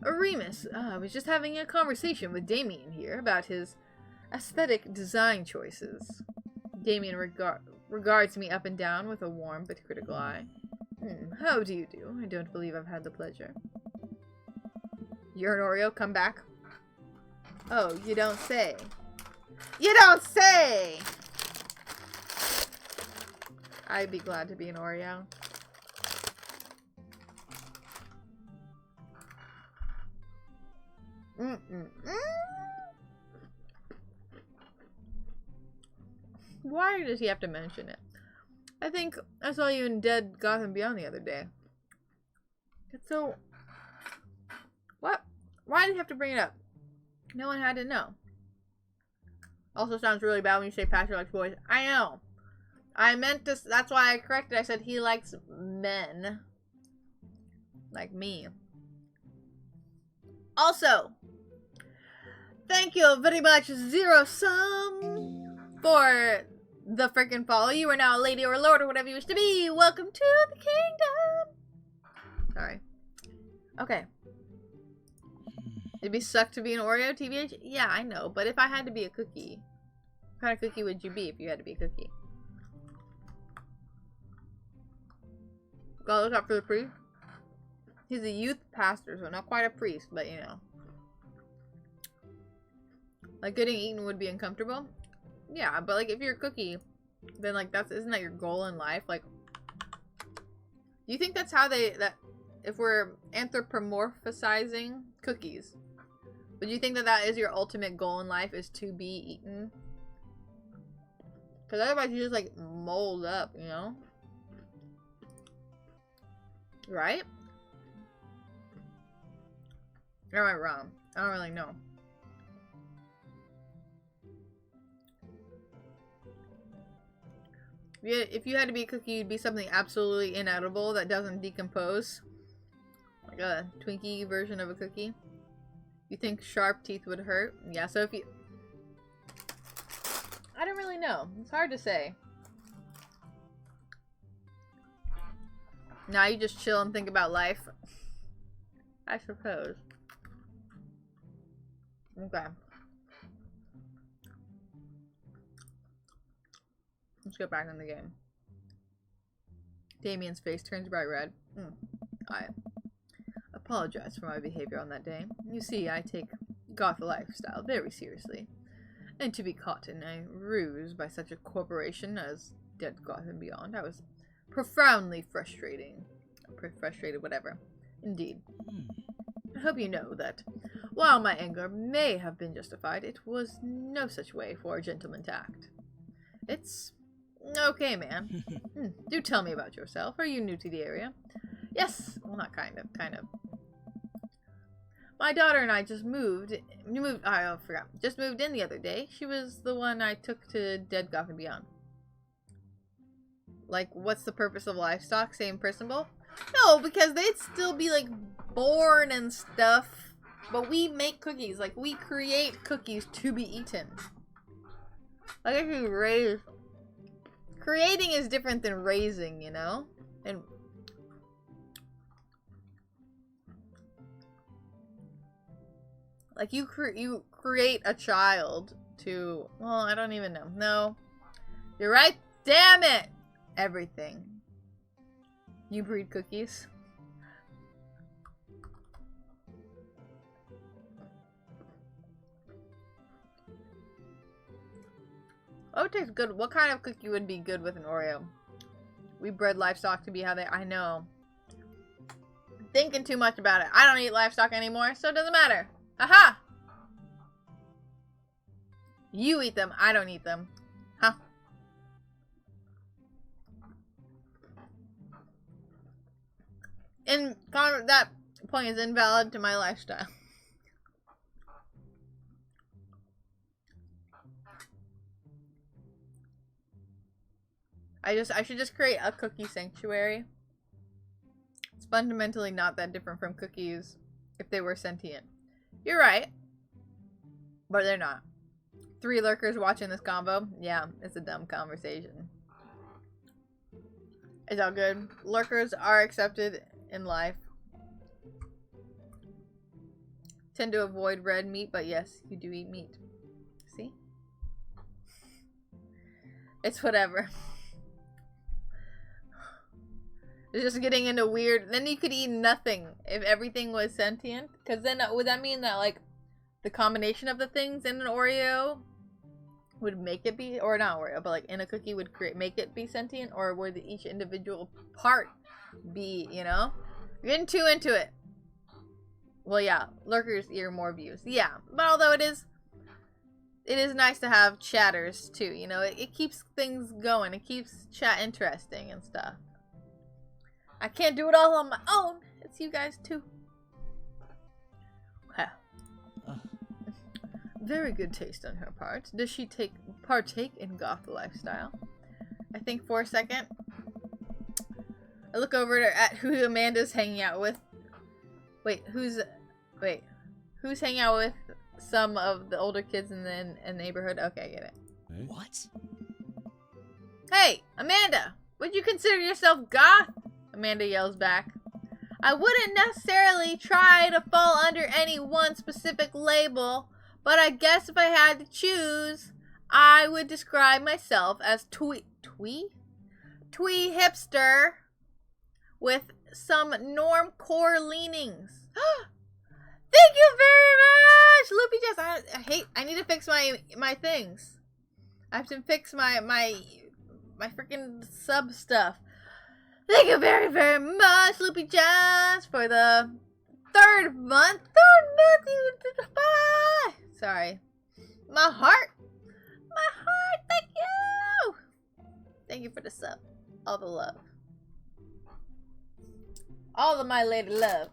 Remus, I was just having a conversation with Damien here about his aesthetic design choices. Damien regards me up and down with a warm but critical eye. How do you do? I don't believe I've had the pleasure. You're an Oreo? Come back. Oh, you don't say. You don't say! I'd be glad to be an Oreo. Why does he have to mention it? I think I saw you in Dead Gotham Beyond the other day. It's so... What? Why did you have to bring it up? No one had to know. Also sounds really bad when you say Pastor likes boys. I know. I meant to... That's why I corrected. I said he likes men. Like me. Also, thank you very much, Zero Sum, for the freaking follow. You are now a lady or a lord or whatever you wish to be. Welcome to the kingdom. Sorry. Okay. It'd be suck to be an Oreo, TBH? Yeah, I know. But if I had to be a cookie, what kind of cookie would you be if you had to be a cookie? Gotta look out for the priest. He's a youth pastor, so not quite a priest, but you know. Like, getting eaten would be uncomfortable. Yeah, but like, if you're a cookie, then like, isn't that your goal in life? Like, do you think that's how if we're anthropomorphizing cookies, would you think that is your ultimate goal in life, is to be eaten? Because otherwise you just like mold up, you know? Right? Or am I wrong? I don't really know. If you had to be a cookie, you'd be something absolutely inedible that doesn't decompose. Like a Twinkie version of a cookie. You think sharp teeth would hurt? Yeah, so if you... I don't really know. It's hard to say. Now you just chill and think about life. I suppose. Okay. Let's get back in the game. Damien's face turns bright red. I apologize for my behavior on that day. You see, I take goth lifestyle very seriously. And to be caught in a ruse by such a corporation as Dead Gotham Beyond, I was profoundly frustrated, whatever. Indeed. I hope you know that, while my anger may have been justified, it was no such way for a gentleman to act. It's... okay, man. Do tell me about yourself. Are you new to the area? Yes. Well, not kind of. Kind of. My daughter and I just moved. I forgot. Just moved in the other day. She was the one I took to Dead Gotham Beyond. Like, what's the purpose of livestock? Same principle? No, because they'd still be, like, born and stuff. But we make cookies. Like, we create cookies to be eaten. Like, if you raise... Creating is different than raising, you know? And... like, you create a child to... well, I don't even know. No. You're right. Damn it! everything. You breed cookies? Oh, tastes good. What kind of cookie would be good with an Oreo? We bred livestock to be how they... I know. Thinking too much about it. I don't eat livestock anymore, so it doesn't matter. Aha! You eat them. I don't eat them. Huh? And that point is invalid to my lifestyle. I should just create a cookie sanctuary. It's fundamentally not that different from cookies if they were sentient. You're right. But they're not. 3 lurkers watching this combo? Yeah, it's a dumb conversation. It's all good. Lurkers are accepted in life. Tend to avoid red meat, but yes, you do eat meat. See? It's whatever. It's just getting into weird. Then you could eat nothing if everything was sentient. Because then would that mean that, like, the combination of the things in an Oreo would make it be, or not Oreo, but like in a cookie would make it be sentient? Or would each individual part be, you know? You're getting too into it. Well, yeah, lurkers ear more views. Yeah, but although it is nice to have chatters too, you know? It keeps things going. It keeps chat interesting and stuff. I can't do it all on my own. It's you guys too. Very good taste on her part. Does she partake in goth lifestyle? I think for a second. I look over at who Amanda's hanging out with. Wait, who's hanging out with some of the older kids in the neighborhood? Okay, I get it. What? Hey, Amanda! Would you consider yourself goth? Amanda yells back. I wouldn't necessarily try to fall under any one specific label, but I guess if I had to choose, I would describe myself as twee hipster with some normcore leanings. Thank you very much, Loopy Jess. I need to fix my things. I have to fix my freaking sub stuff. Thank you very, very much, Loopy Jazz, for the third month. Bye. Sorry. My heart. Thank you. Thank you for the sub. All the love. All of my lady love.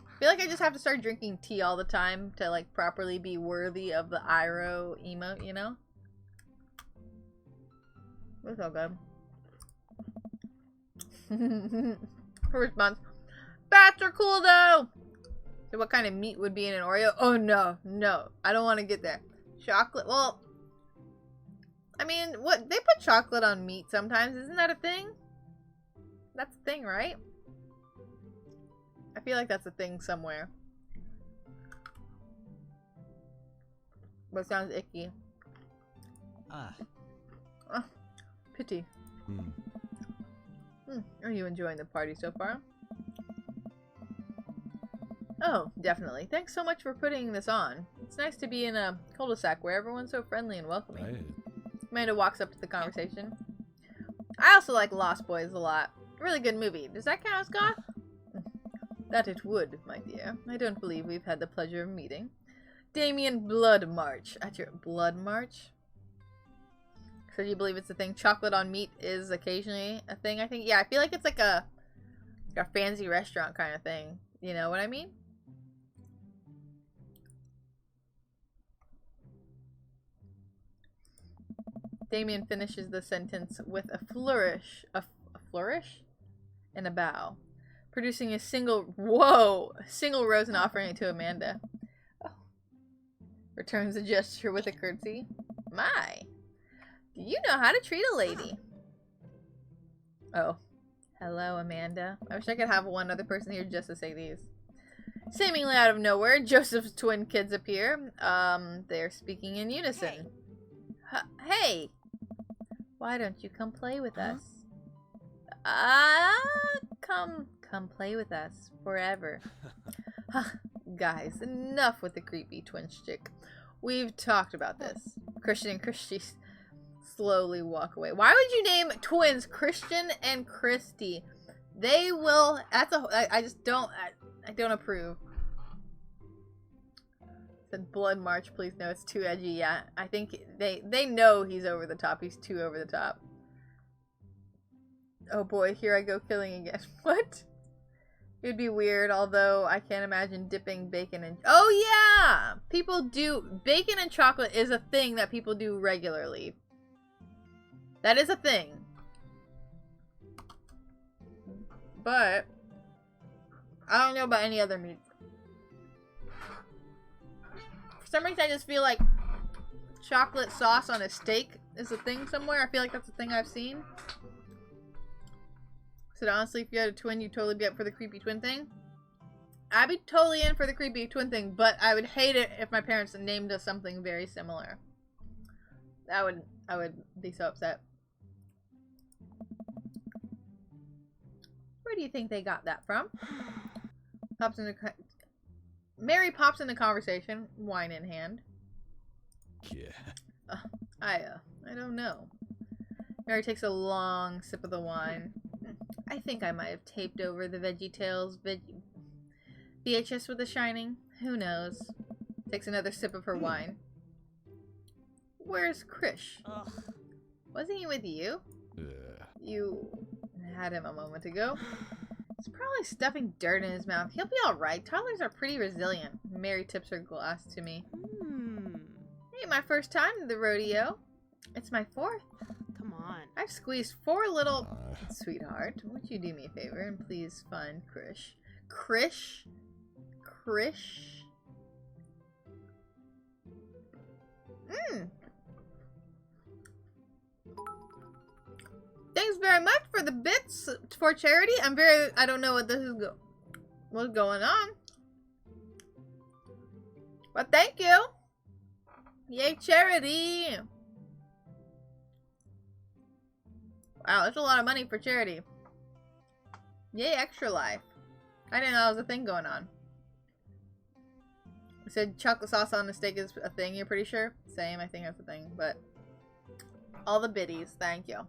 I feel like I just have to start drinking tea all the time to, like, properly be worthy of the Iroh emote, you know? It's all good. Her response. Bats are cool though! So what kind of meat would be in an Oreo? Oh no, no. I don't want to get there. Chocolate? Well, I mean, what? They put chocolate on meat sometimes. Isn't that a thing? That's a thing, right? I feel like that's a thing somewhere. But it sounds icky. Pity. Are you enjoying the party so far? Oh, definitely. Thanks so much for putting this on. It's nice to be in a cul-de-sac where everyone's so friendly and welcoming. Right. Amanda walks up to the conversation. I also like Lost Boys a lot. Really good movie. Does that count as goth? That it would, my dear. I don't believe we've had the pleasure of meeting. Damien Bloodmarch. At your Blood March? So do you believe it's a thing? Chocolate on meat is occasionally a thing, I think. Yeah, I feel like it's like a fancy restaurant kind of thing. You know what I mean? Damien finishes the sentence with a flourish. A flourish? And a bow. Producing a single rose and offering it to Amanda. Oh. Returns the gesture with a curtsy. My. Do you know how to treat a lady? Oh. Hello, Amanda. I wish I could have one other person here just to say these. Seemingly out of nowhere, Joseph's twin kids appear. They're speaking in unison. Hey! Why don't you come play with Huh? us? Come play with us forever. Guys, enough with the creepy twin chick. We've talked about this. Christian and Christy slowly walk away. Why would you name twins Christian and Christy? They will. I just don't. I don't approve. Said Blood March, please. No, it's too edgy. Yeah, I think they know he's over the top. He's too over the top. Oh boy, here I go killing again. What? It would be weird, although I can't imagine dipping bacon in. Oh yeah, people do. Bacon and chocolate is a thing that people do regularly. That is a thing. But I don't know about any other meat. For some reason, I just feel like chocolate sauce on a steak is a thing somewhere. I feel like that's a thing I've seen. So honestly, if you had a twin, you'd totally be up for the creepy twin thing. I'd be totally in for the creepy twin thing, but I would hate it if my parents named us something very similar. I would be so upset. Where do you think they got that from? Mary pops in the conversation, wine in hand. Yeah. I don't know. Mary takes a long sip of the wine. I think I might have taped over the VeggieTales VHS with The Shining. Who knows? Takes another sip of her wine. Where's Krish? Ugh. Wasn't he with you? You had him a moment ago. He's probably stuffing dirt in his mouth. He'll be alright. Toddlers are pretty resilient. Mary tips her glass to me. Hey, my first time to the rodeo. It's my fourth. Come on. I've squeezed 4 little... Sweetheart, would you do me a favor and please find Krish? Krish? Thanks very much for the bits for charity. I don't know what this is what's going on. But thank you. Yay, charity. Wow, that's a lot of money for charity. Yay, Extra Life. I didn't know that was a thing going on. You said chocolate sauce on a steak is a thing, you're pretty sure? Same, I think that's a thing, but... all the biddies, thank you.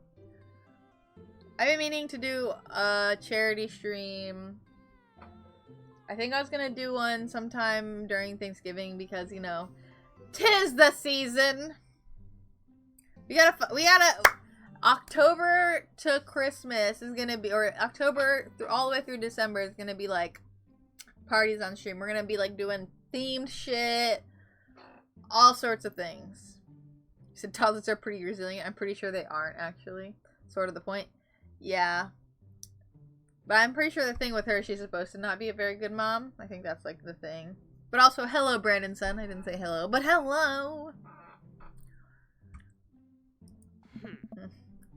I've been meaning to do a charity stream. I think I was gonna do one sometime during Thanksgiving because, you know, 'tis the season! We gotta... October to Christmas is gonna be, or October all the way through December is gonna be like parties on stream. We're gonna be like doing themed shit, all sorts of things. You said toddlers are pretty resilient. I'm pretty sure they aren't, actually. Sort of the point. Yeah. But I'm pretty sure the thing with her, she's supposed to not be a very good mom. I think that's like the thing. But also, hello, Brandon's son. I didn't say hello, but hello.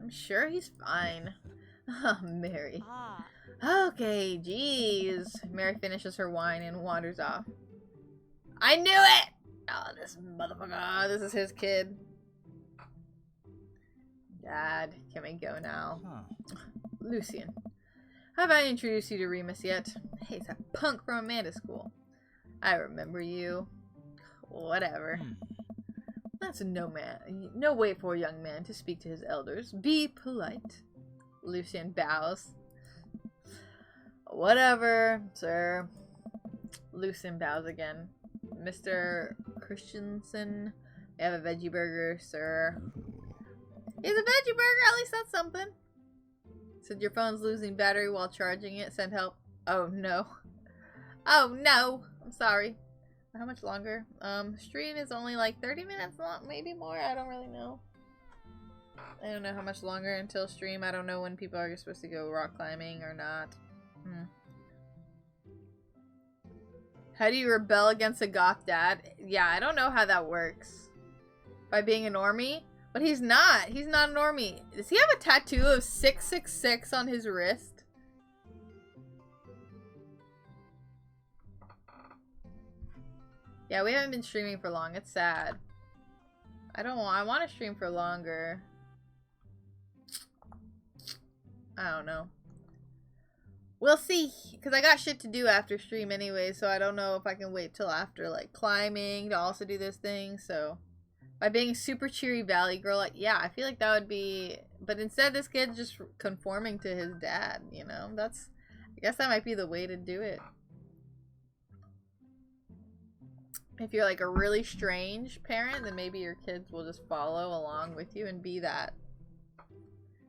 I'm sure he's fine. Oh, Mary. Okay, jeez. Mary finishes her wine and wanders off. I knew it! Oh, this motherfucker. This is his kid. Dad, can we go now? Lucian. Have I introduced you to Remus yet? He's a punk from Amanda School. I remember you. Whatever. That's no way for a young man to speak to his elders. Be polite. Lucian bows. Whatever, sir. Lucian bows again. Mr. Christensen, we have a veggie burger, sir. It's a veggie burger, at least that's something. Said your phone's losing battery while charging it. Send help. Oh no. Oh no. I'm sorry. How much longer? Stream is only like 30 minutes long, maybe more. I don't really know. I don't know how much longer until stream. I don't know when people are supposed to go rock climbing or not. How do you rebel against a goth dad? Yeah, I don't know how that works. By being a normie? But he's not. He's not a normie. Does he have a tattoo of 666 on his wrist? Yeah, we haven't been streaming for long. It's sad. I want to stream for longer. I don't know. We'll see, because I got shit to do after stream anyway, so I don't know if I can wait till after, like, climbing to also do this thing, so... By being a super cheery valley girl, like, yeah, I feel like that would be... But instead, this kid's just conforming to his dad, you know? That's... I guess that might be the way to do it. If you're, like, a really strange parent, then maybe your kids will just follow along with you and be that.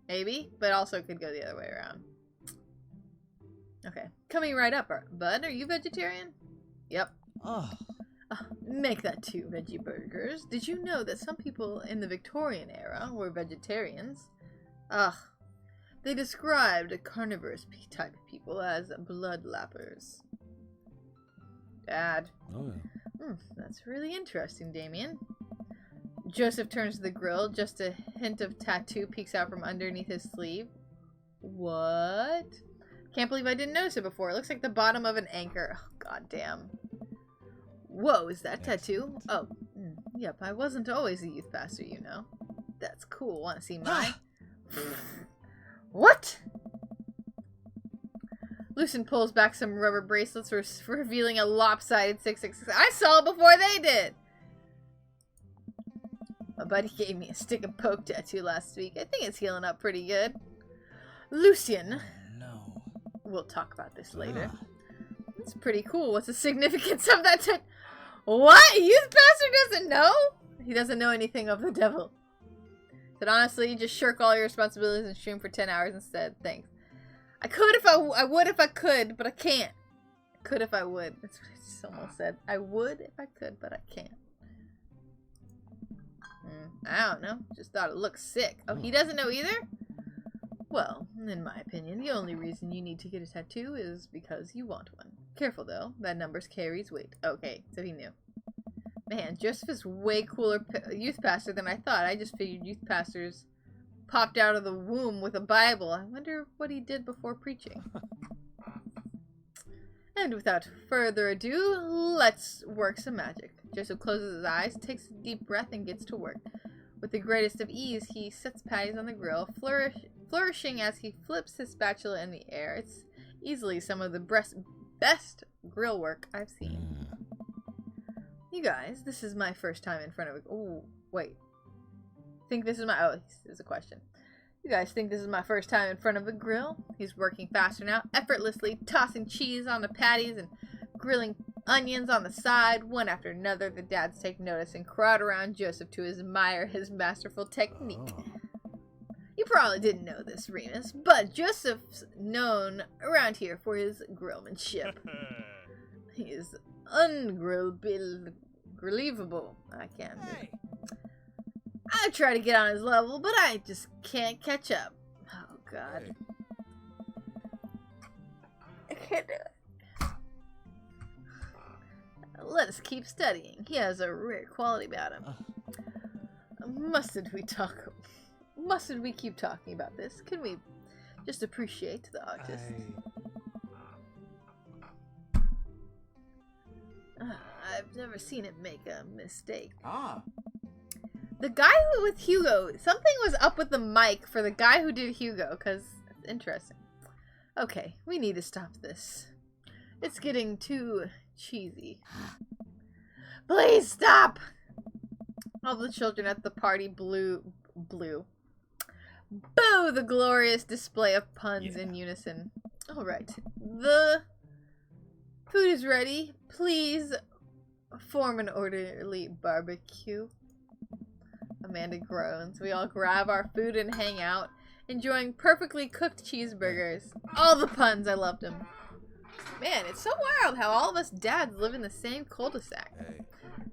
Maybe, but also it could go the other way around. Okay, coming right up, bud. Are you vegetarian? Yep. Oh. Make that 2 veggie burgers. Did you know that some people in the Victorian era were vegetarians? Ugh. They described carnivorous type of people as bloodlappers. Dad. Oh. That's really interesting, Damien. Joseph turns to the grill. Just a hint of tattoo peeks out from underneath his sleeve. What? Can't believe I didn't notice it before. It looks like the bottom of an anchor. Oh, god damn. Whoa, is that tattoo? Oh, yep, I wasn't always a youth pastor, you know. That's cool. Want to see mine? What? Lucien pulls back some rubber bracelets, revealing a lopsided 666. I saw it before they did! My buddy gave me a stick and poke tattoo last week. I think it's healing up pretty good. Lucien. No. We'll talk about this later. That's pretty cool. What's the significance of that What? Youth pastor doesn't know? He doesn't know anything of the devil. But honestly, just shirk all your responsibilities and stream for 10 hours instead. Thanks. I could if I would if I could, but I can't. I could if I would. That's what I just almost said. I would if I could, but I can't. I don't know. Just thought it looked sick. Oh, he doesn't know either? Well, in my opinion, the only reason you need to get a tattoo is because you want one. Careful, though. That numbers carries weight. Okay, so he knew. Man, Joseph is way cooler youth pastor than I thought. I just figured youth pastors popped out of the womb with a Bible. I wonder what he did before preaching. And without further ado, let's work some magic. Joseph closes his eyes, takes a deep breath, and gets to work. With the greatest of ease, he sets patties on the grill, flourishing as he flips his spatula in the air. It's easily some of the best grill work I've seen. You guys, this is my first time in front of a... Oh, wait. Think this is my... Oh, there's a question. You guys think this is my first time in front of a grill? He's working faster now, effortlessly tossing cheese on the patties and grilling onions on the side. One after another, the dads take notice and crowd around Joseph to admire his masterful technique. You probably didn't know this, Remus, but Joseph's known around here for his grillmanship. He is ungrillable. I can't do it. I try to get on his level, but I just can't catch up. Oh, God. I can't do it. Let us keep studying. He has a rare quality about him. Mustn't we keep talking about this? Can we just appreciate the artist? I've never seen him make a mistake. The guy with Hugo, something was up with the mic for the guy who did Hugo, because it's interesting. Okay, we need to stop this. It's getting too cheesy. Please stop! All the children at the party blew. Boo! The glorious display of puns in unison. Alright, the food is ready. Please form an orderly barbecue. Amanda groans. We all grab our food and hang out, enjoying perfectly cooked cheeseburgers. All the puns, I loved them. Man, it's so wild how all of us dads live in the same cul-de-sac.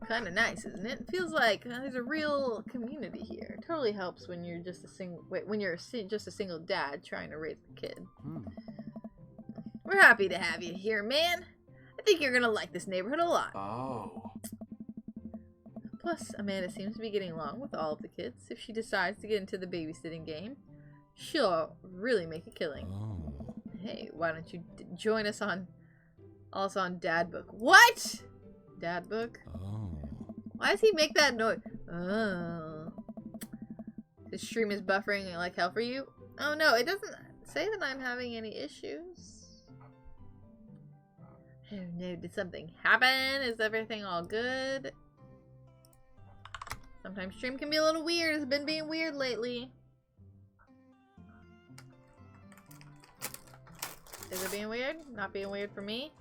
Kind of nice, isn't it? It feels like there's a real community here. It totally helps when you're just a single dad trying to raise a kid. We're happy to have you here, man. I think you're gonna like this neighborhood a lot. Plus, Amanda seems to be getting along with all of the kids. If she decides to get into the babysitting game, she'll really make a killing. Hey, why don't you join us on Dad Book? What? Dad Book? Why does he make that noise? Oh. The stream is buffering like hell for you? Oh no, it doesn't say that I'm having any issues. Oh no, did something happen? Is everything all good? Sometimes stream can be a little weird. It's been being weird lately. Is it being weird? Not being weird for me?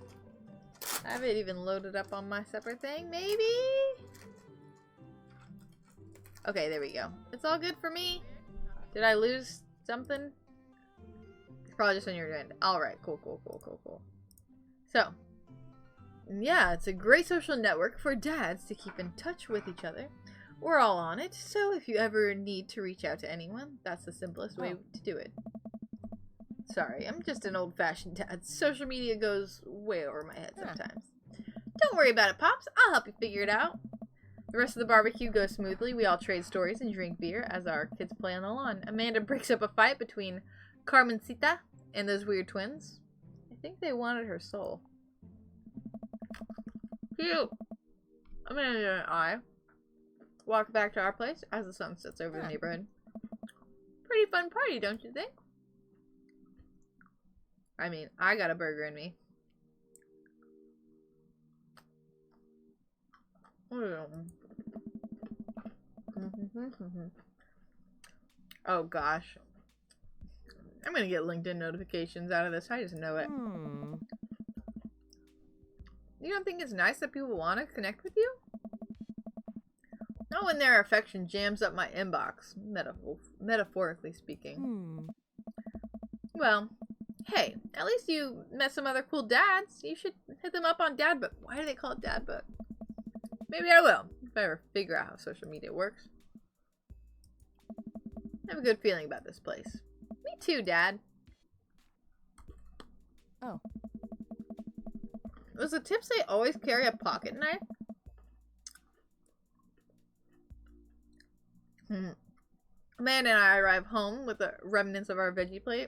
I have it even loaded up on my separate thing, maybe? Okay, there we go. It's all good for me. Did I lose something? It's probably just on your end. Alright, cool. So, yeah, it's a great social network for dads to keep in touch with each other. We're all on it, so if you ever need to reach out to anyone, that's the simplest way to do it. Sorry, I'm just an old-fashioned dad. Social media goes way over my head sometimes. Don't worry about it, Pops. I'll help you figure it out. The rest of the barbecue goes smoothly. We all trade stories and drink beer as our kids play on the lawn. Amanda breaks up a fight between Carmencita and those weird twins. I think they wanted her soul. Cute. Amanda and I walk back to our place as the sun sets over the neighborhood. Pretty fun party, don't you think? I mean, I got a burger in me. Oh gosh. I'm gonna get LinkedIn notifications out of this. I just know it. You don't think it's nice that people want to connect with you? Not when their affection jams up my inbox, metaphorically speaking. Well, hey, at least you met some other cool dads. You should hit them up on Dadbook. Why do they call it Dadbook? Maybe I will, if I ever figure out how social media works. I have a good feeling about this place. Me too, Dad. Oh. Was the tip say always carry a pocket knife? Amanda and I arrive home with the remnants of our veggie plate.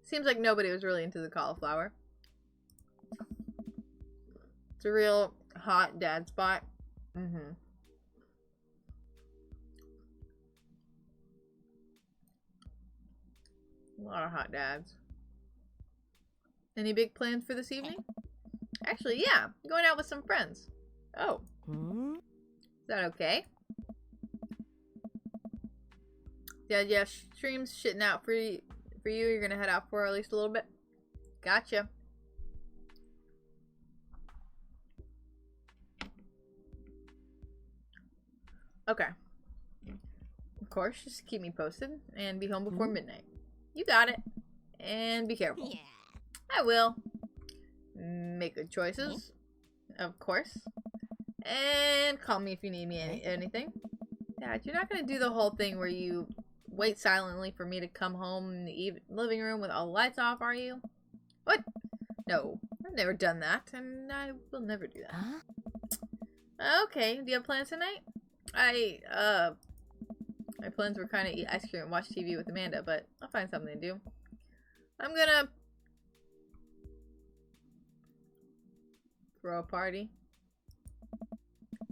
Seems like nobody was really into the cauliflower. It's a real hot dad spot. A lot of hot dads. Any big plans for this evening? Actually, yeah. Going out with some friends. Oh. Is that okay? Yeah, stream's shitting out for you. You're gonna head out for at least a little bit. Gotcha. Okay. Of course, just keep me posted and be home before midnight. You got it. And be careful. Yeah. I will. Make good choices. Of course. And call me if you need me anything. Dad, you're not gonna do the whole thing where you wait silently for me to come home in the living room with all the lights off, are you? What? No, I've never done that, and I will never do that. Okay, do you have plans tonight? My plans were kind of eat ice cream and watch TV with Amanda, but I'll find something to do. I'm gonna throw a party.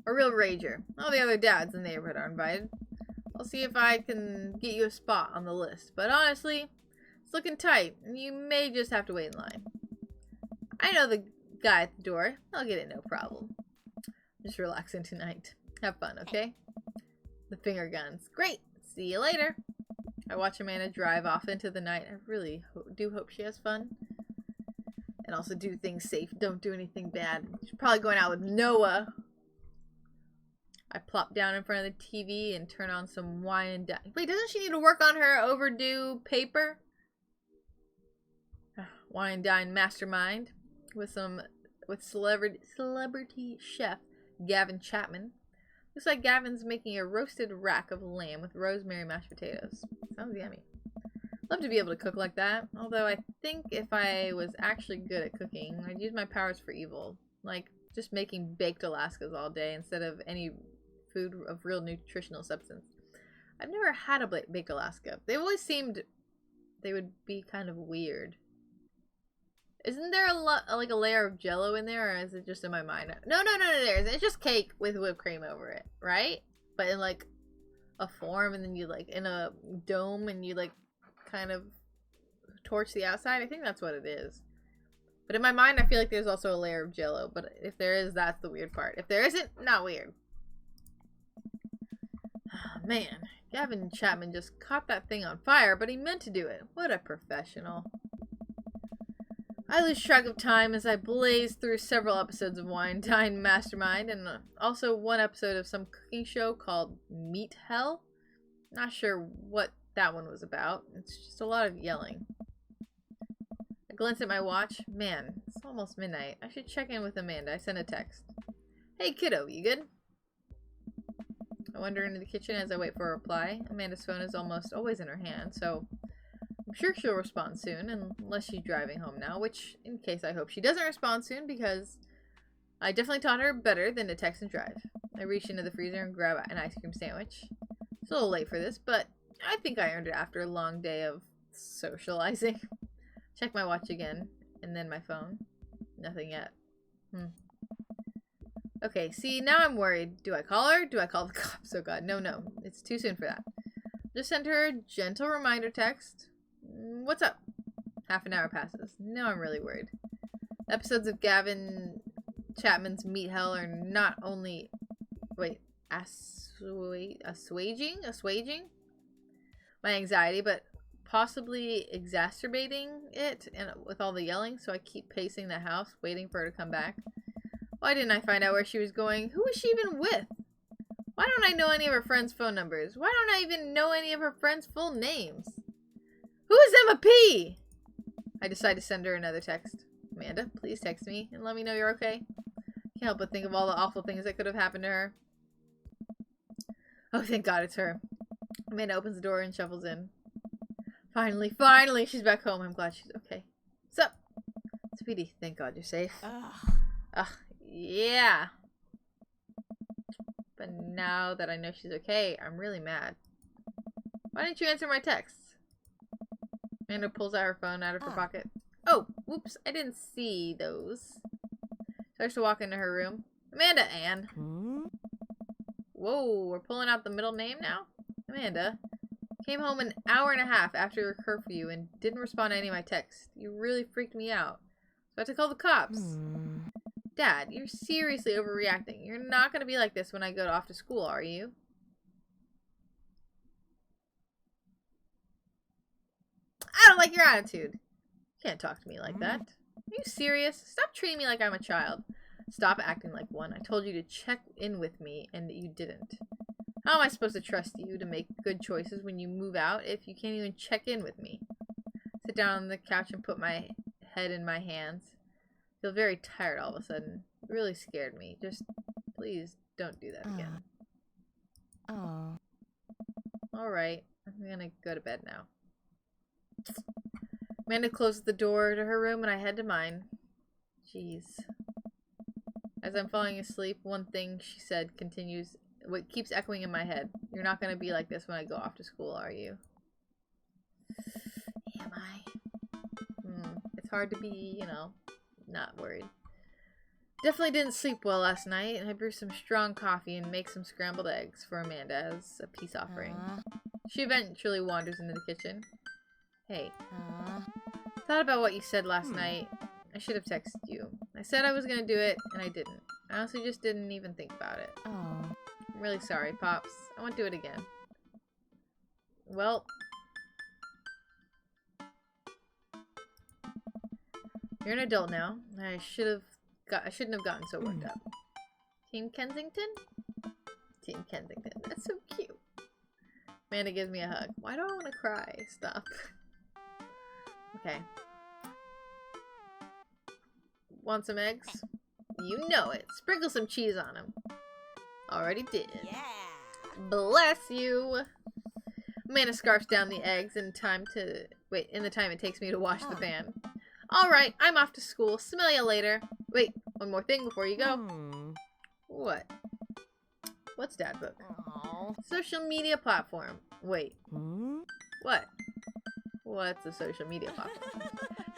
A real rager. All the other dads in the neighborhood are invited. I'll see if I can get you a spot on the list, but honestly, it's looking tight, and you may just have to wait in line. I know the guy at the door. I'll get it, no problem. Just relaxing tonight. Have fun, okay? The finger guns. Great! See you later! I watch Amanda drive off into the night. I really do hope she has fun. And also do things safe. Don't do anything bad. She's probably going out with Noah. I plop down in front of the TV and turn on some wine and dine. Wait, doesn't she need to work on her overdue paper? Wine and Dine Mastermind with celebrity chef Gavin Chapman. Looks like Gavin's making a roasted rack of lamb with rosemary mashed potatoes. Sounds yummy. Love to be able to cook like that. Although I think if I was actually good at cooking, I'd use my powers for evil. Like just making baked Alaskas all day instead of any food of real nutritional substance. I've never had a baked Alaska. They always seemed they would be kind of weird. Isn't there like a layer of Jello in there, or is it just in my mind? No, there isn't. It's just cake with whipped cream over it, right? But in like a form, and then you like in a dome, and you like kind of torch the outside. I think that's what it is. But in my mind, I feel like there's also a layer of Jell-O. But if there is, that's the weird part. If there isn't, not weird. Oh, man, Gavin Chapman just caught that thing on fire, but he meant to do it. What a professional. I lose track of time as I blaze through several episodes of Wine Dine Mastermind and also one episode of some cooking show called Meat Hell. Not sure what that one was about. It's just a lot of yelling. I glance at my watch. Man, it's almost midnight. I should check in with Amanda. I sent a text. Hey kiddo, you good? I wander into the kitchen as I wait for a reply. Amanda's phone is almost always in her hand, so I'm sure she'll respond soon, unless she's driving home now, which, in case, I hope she doesn't respond soon, because I definitely taught her better than to text and drive. I reach into the freezer and grab an ice cream sandwich. It's a little late for this, but I think I earned it after a long day of socializing. Check my watch again, and then my phone. Nothing yet. Okay, see, now I'm worried. Do I call her? Do I call the cops? Oh god, no, it's too soon for that. Just send her a gentle reminder text. What's up? Half an hour passes. Now I'm really worried. Episodes of Gavin Chapman's Meat Hell are not only, assuaging my anxiety, but possibly exacerbating it and with all the yelling, so I keep pacing the house, waiting for her to come back. Why didn't I find out where she was going? Who was she even with? Why don't I know any of her friends' phone numbers? Why don't I even know any of her friends' full names? Who is Emma P? I decide to send her another text. Amanda, please text me and let me know you're okay. Can't help but think of all the awful things that could have happened to her. Oh, thank God it's her. Amanda opens the door and shuffles in. Finally, she's back home. I'm glad she's okay. What's up? Speedy, thank God you're safe. Ugh, yeah. But now that I know she's okay, I'm really mad. Why didn't you answer my texts? Amanda pulls out her phone out of her pocket. Oh, whoops, I didn't see those. Starts to walk into her room. Amanda Ann. Whoa, we're pulling out the middle name now? Amanda. Came home an hour and a half after your curfew and didn't respond to any of my texts. You really freaked me out. So I had to call the cops. Dad, you're seriously overreacting. You're not going to be like this when I go off to school, are you? I don't like your attitude. You can't talk to me like that. Are you serious? Stop treating me like I'm a child. Stop acting like one. I told you to check in with me, and you didn't. How am I supposed to trust you to make good choices when you move out if you can't even check in with me? Sit down on the couch and put my head in my hands. Feel very tired all of a sudden. It really scared me. Just, please, don't do that again. Alright, I'm gonna go to bed now. Amanda closes the door to her room and I head to mine. Jeez. As I'm falling asleep, one thing she said continues, what keeps echoing in my head. You're not gonna be like this when I go off to school, are you? Am I? It's hard to be, you know, not worried. Definitely didn't sleep well last night, and I brew some strong coffee and make some scrambled eggs for Amanda as a peace offering. She eventually wanders into the kitchen. Hey. Thought about what you said last night. I should have texted you. I said I was gonna do it, and I didn't. I honestly just didn't even think about it. I'm really sorry, Pops. I won't do it again. Well... You're an adult now. I shouldn't have gotten so worked up. Team Kensington? Team Kensington. That's so cute. Amanda gives me a hug. Why do I want to cry? Stop. Okay. Want some eggs? You know it. Sprinkle some cheese on them. Already did. Yeah. Bless you. Amanda scarfs down the eggs in the time it takes me to wash the pan. Alright, I'm off to school. Smell you later. Wait, one more thing before you go. What? What's Dad Book? Social media platform. Wait. What? What's a social media platform?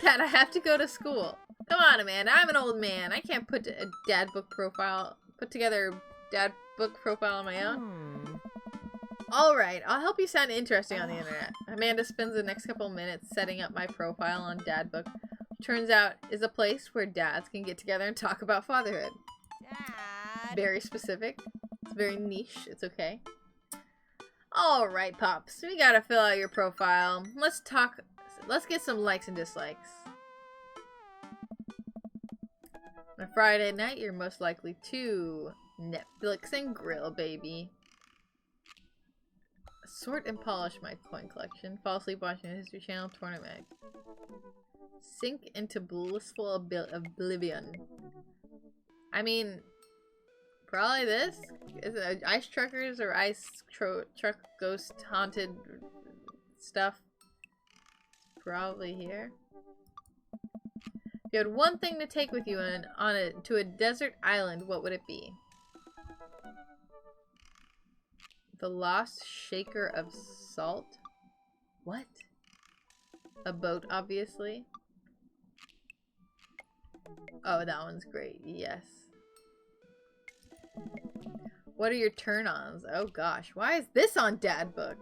Dad, I have to go to school. Come on, Amanda. I'm an old man. I can't put a Dad Book profile on my own. Alright, I'll help you sound interesting on the internet. Amanda spends the next couple minutes setting up my profile on Dadbook. Turns out is a place where dads can get together and talk about fatherhood. Dad. Very specific. It's very niche. It's okay. Alright, Pops. We gotta fill out your profile. Let's talk. Let's get some likes and dislikes. On a Friday night, you're most likely to Netflix and grill, baby. Sort and polish my coin collection. Fall asleep watching a History Channel tournament. Sink into blissful oblivion. I mean, probably this. Is it ice truckers or ice truck ghost haunted stuff? Probably here. If you had one thing to take with you to a desert island, what would it be? The Lost Shaker of Salt? What? A boat, obviously. Oh, that one's great. Yes. What are your turn-ons? Oh gosh, why is this on Dadbook?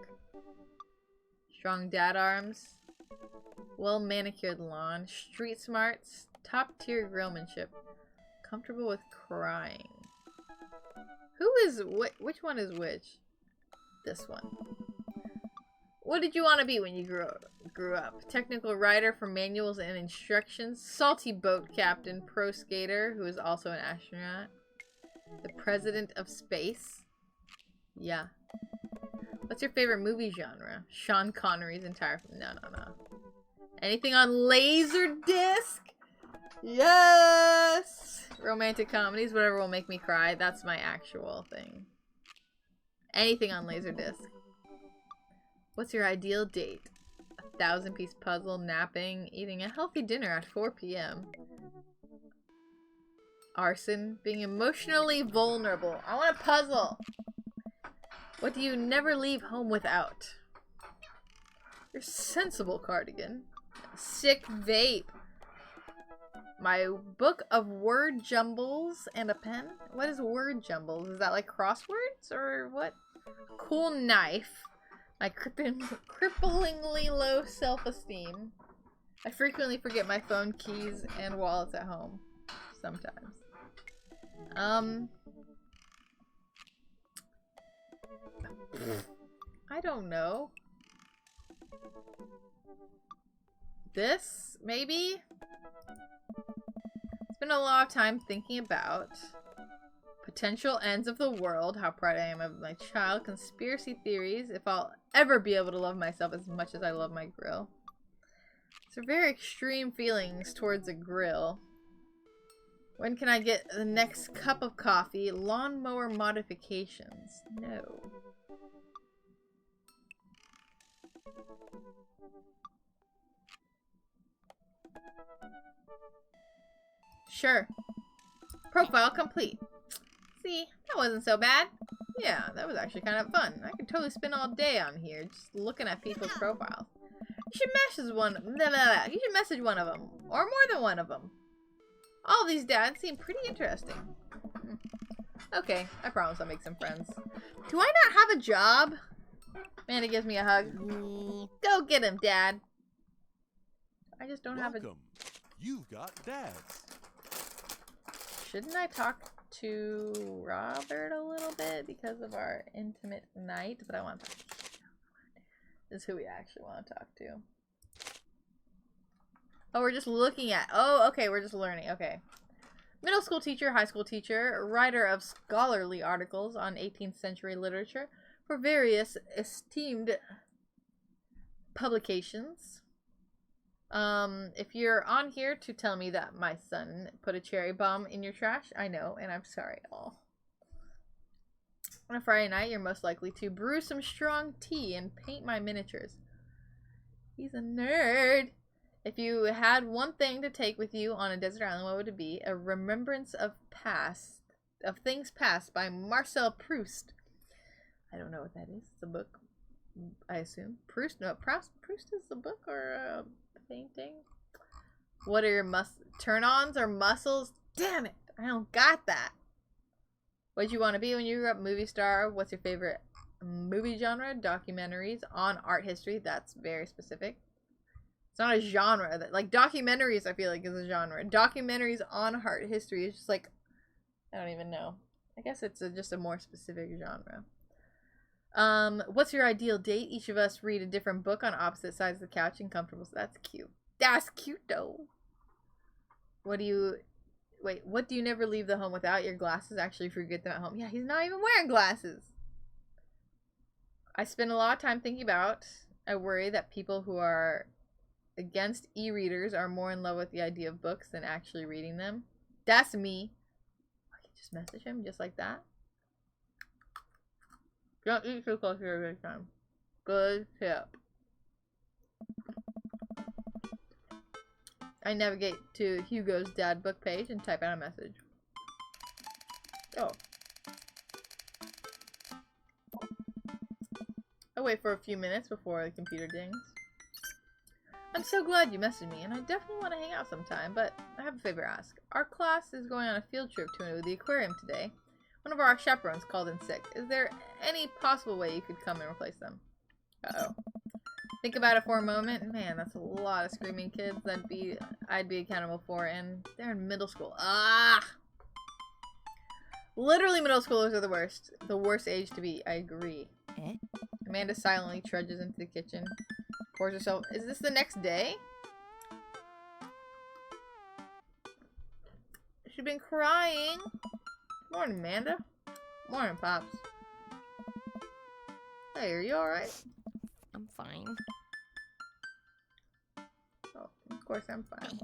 Strong dad arms. Well-manicured lawn. Street smarts. Top-tier grillmanship. Comfortable with crying. Who is which one is which? This one. What did you want to be when you grew up? Technical writer for manuals and instructions. Salty boat captain. Pro skater who is also an astronaut. The president of space. Yeah. What's your favorite movie genre? Sean Connery's entire... No. Anything on Laserdisc? Yes! Romantic comedies, whatever will make me cry. That's my actual thing. Anything on Laserdisc. What's your ideal date? 1,000-piece puzzle, napping, eating a healthy dinner at 4 p.m. Arson, being emotionally vulnerable. I want a puzzle. What do you never leave home without? Your sensible cardigan. Sick vape. My book of word jumbles and a pen. What is word jumbles? Is that like crosswords or what? Cool knife. My cripplingly low self-esteem. I frequently forget my phone, keys, and wallets at home. Sometimes. I don't know. This, maybe? It's been a lot of time thinking about potential ends of the world, how proud I am of my child, conspiracy theories, if I'll ever be able to love myself as much as I love my grill. These are very extreme feelings towards a grill. When can I get the next cup of coffee? Lawnmower modifications. No. Sure. Profile complete. See, that wasn't so bad. Yeah, that was actually kind of fun. I could totally spend all day on here just looking at people's profiles. You should message one of them, or more than one of them. All these dads seem pretty interesting. Okay, I promise I'll make some friends. Do I not have a job? Amanda gives me a hug. Go get him, Dad. I just don't have a... Welcome. You've got dads. Shouldn't I talk to Robert a little bit because of our intimate night? But I want to talk to you. This is who we actually want to talk to. Oh, we're just looking at... Oh, okay, we're just learning. Okay. Middle school teacher, high school teacher, writer of scholarly articles on 18th century literature for various esteemed publications. If you're on here to tell me that my son put a cherry bomb in your trash, I know, and I'm sorry all. On a Friday night, you're most likely to brew some strong tea and paint my miniatures. He's a nerd. If you had one thing to take with you on a desert island, what would it be? A remembrance of things past by Marcel Proust. I don't know what that is. It's a book, I assume. Proust? No, Proust is a book or a painting? What are your turn-ons or muscles? Damn it! I don't got that. What'd you want to be when you grew up? Movie star? What's your favorite movie genre, documentaries on art history. That's very specific. It's not a genre. That like documentaries, I feel like is a genre. Documentaries on art history is just like, I don't even know. I guess it's just a more specific genre. What's your ideal date? Each of us read a different book on opposite sides of the couch and comfortable. So that's cute. That's cute though. What do you never leave the home without? Your glasses. Actually forget them at home. Yeah, he's not even wearing glasses. I spend a lot of time thinking about. I worry that people who are against e-readers are more in love with the idea of books than actually reading them. That's me. I can just message him just like that. Don't eat so close to your face time. Good tip. I navigate to Hugo's dad book page and type out a message. Oh. I wait for a few minutes before the computer dings. I'm so glad you messaged me, and I definitely want to hang out sometime, but I have a favor to ask. Our class is going on a field trip to the aquarium today. One of our chaperones called in sick. Is there any possible way you could come and replace them? Uh-oh. Think about it for a moment. Man, that's a lot of screaming kids I'd be accountable for, and they're in middle school. Ah! Literally, middle schoolers are the worst. The worst age to be. I agree. Amanda silently trudges into the kitchen. Pours herself. Is this the next day? She's been crying. Morning, Amanda. Morning, Pops. Hey, are you alright? I'm fine. Oh, of course I'm fine.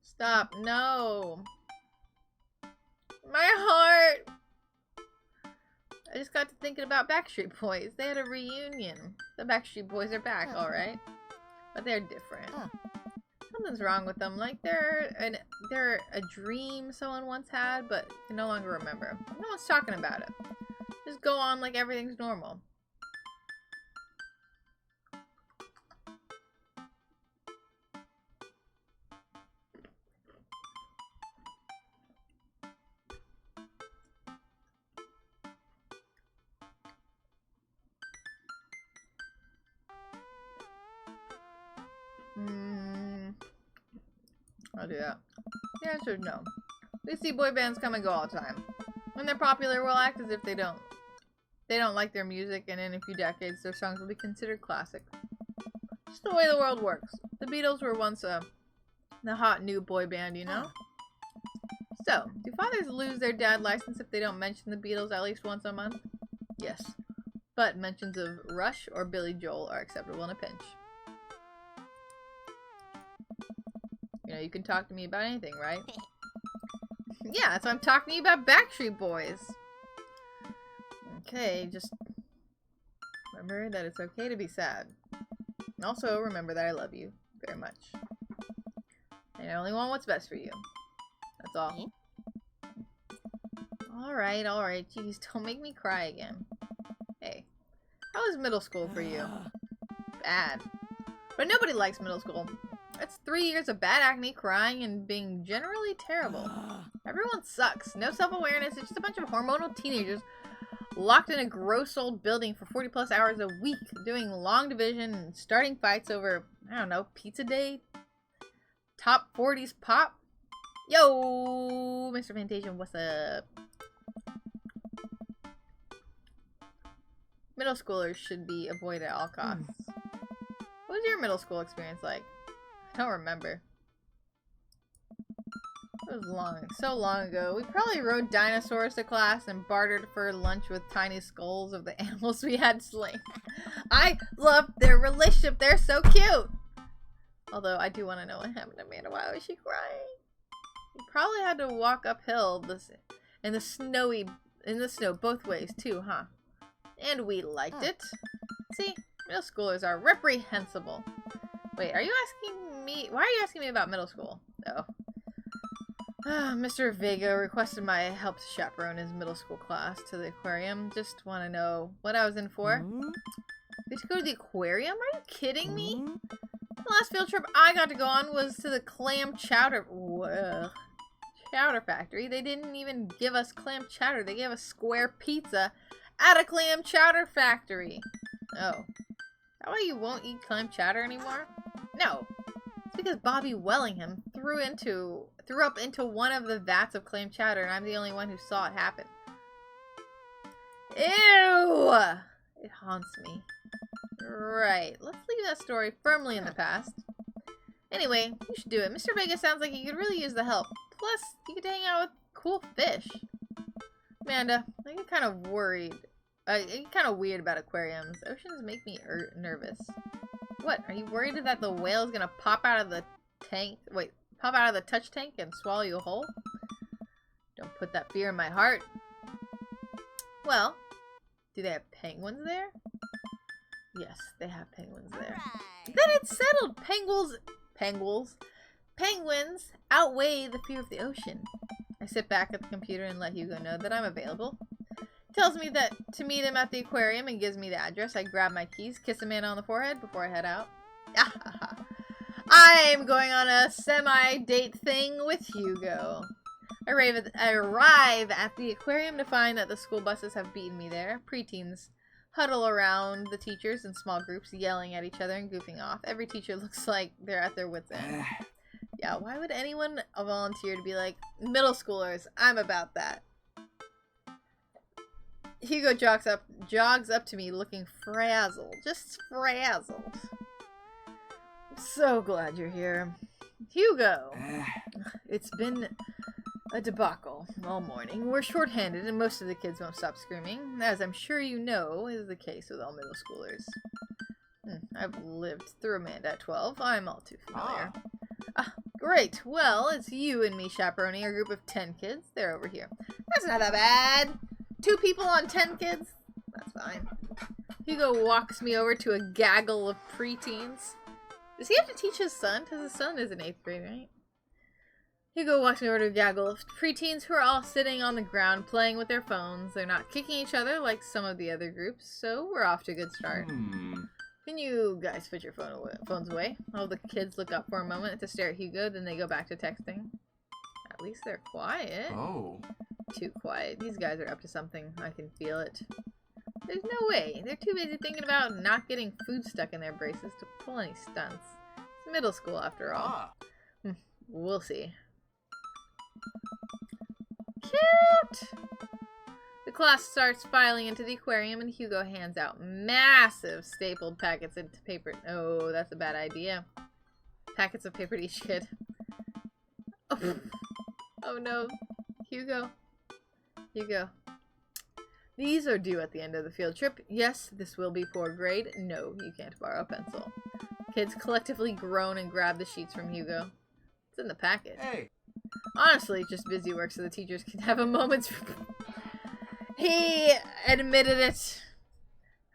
Stop. No. My heart. I just got to thinking about Backstreet Boys. They had a reunion. The Backstreet Boys are back, alright. But they're different. Something's wrong with them. Like they're a dream someone once had, but can no longer remember. No one's talking about it. Just go on like everything's normal. I'll do that. The answer is no. We see boy bands come and go all the time. When they're popular, we'll act as if they don't like their music, and in a few decades, their songs will be considered classic. Just the way the world works. The Beatles were once the hot new boy band, you know? So, do fathers lose their dad license if they don't mention the Beatles at least once a month? Yes. But mentions of Rush or Billy Joel are acceptable in a pinch. You know, you can talk to me about anything, right? Yeah, that's why I'm talking to you about Backstreet Boys. Okay, just remember that it's okay to be sad. And also remember that I love you very much. And I only want what's best for you. That's all. Alright, alright. Jeez, don't make me cry again. Hey, how was middle school for you? Bad. But nobody likes middle school. That's 3 years of bad acne, crying, and being generally terrible. Everyone sucks. No self-awareness. It's just a bunch of hormonal teenagers locked in a gross old building for 40 plus hours a week, doing long division and starting fights over, I don't know, pizza day? Top 40s pop? Yo, Mr. Fantasia, what's up? Middle schoolers should be avoided at all costs. What was your middle school experience like? I don't remember. It was so long ago. We probably rode dinosaurs to class and bartered for lunch with tiny skulls of the animals we had slain. I love their relationship. They're so cute. Although I do want to know what happened to Amanda. Why was she crying? We probably had to walk uphill in the snow both ways too, huh? And we liked it. See, middle schoolers are reprehensible. Wait, are you asking me? Why are you asking me about middle school? Oh. Mr. Vega requested my help to chaperone his middle school class to the aquarium. Just want to know what I was in for. Did you go to the aquarium? Are you kidding me? The last field trip I got to go on was to the clam chowder. Whoa. chowder factory. They didn't even give us clam chowder. They gave us square pizza at a clam chowder factory. Oh. Is that why you won't eat clam chowder anymore? No. It's because Bobby Wellingham threw up into one of the vats of clam chowder, and I'm the only one who saw it happen. Ew! It haunts me. Right. Let's leave that story firmly in the past. Anyway, you should do it. Mr. Vega sounds like he could really use the help. Plus, you could hang out with cool fish. Amanda, I get kind of worried. I get kind of weird about aquariums. Oceans make me nervous. What? Are you worried that the whale's gonna pop out of the tank? Wait, pop out of the touch tank and swallow you whole? Don't put that fear in my heart. Well, do they have penguins there? Yes, they have penguins there. Right. Then it's settled. Penguins outweigh the fear of the ocean. I sit back at the computer and let Hugo know that I'm available. Tells me that to meet him at the aquarium and gives me the address. I grab my keys, kiss a man on the forehead before I head out. I'm going on a semi-date thing with Hugo. I arrive at the aquarium to find that the school buses have beaten me there. Preteens huddle around the teachers in small groups, yelling at each other and goofing off. Every teacher looks like they're at their wits' end. Yeah, why would anyone volunteer to be like, middle schoolers, I'm about that. Hugo jogs up to me looking frazzled. Just frazzled. I'm so glad you're here. Hugo! It's been a debacle all morning. We're shorthanded and most of the kids won't stop screaming, as I'm sure you know is the case with all middle schoolers. I've lived through Amanda at 12. I'm all too familiar. Great. Well, it's you and me chaperoning a group of 10 kids. They're over here. That's not that bad. 2 people on 10 kids? That's fine. Hugo walks me over to a gaggle of preteens. Does he have to teach his son? Because his son is in 8th grade, right? Hugo walks me over to a gaggle of preteens who are all sitting on the ground playing with their phones. They're not kicking each other like some of the other groups, so we're off to a good start. Can you guys put your phones away? All the kids look up for a moment to stare at Hugo, then they go back to texting. At least they're quiet. Oh. Too quiet. These guys are up to something. I can feel it. There's no way. They're too busy thinking about not getting food stuck in their braces to pull any stunts. It's middle school after all. We'll see. Cute! The class starts filing into the aquarium and Hugo hands out massive stapled packets of paper. Oh, that's a bad idea. Packets of paper to each kid. Oh no. Hugo. These are due at the end of the field trip. Yes, this will be 4th grade. No, you can't borrow a pencil. Kids collectively groan and grab the sheets from Hugo. It's in the packet. Hey. Honestly, just busy work so the teachers can have a moment's... He admitted it.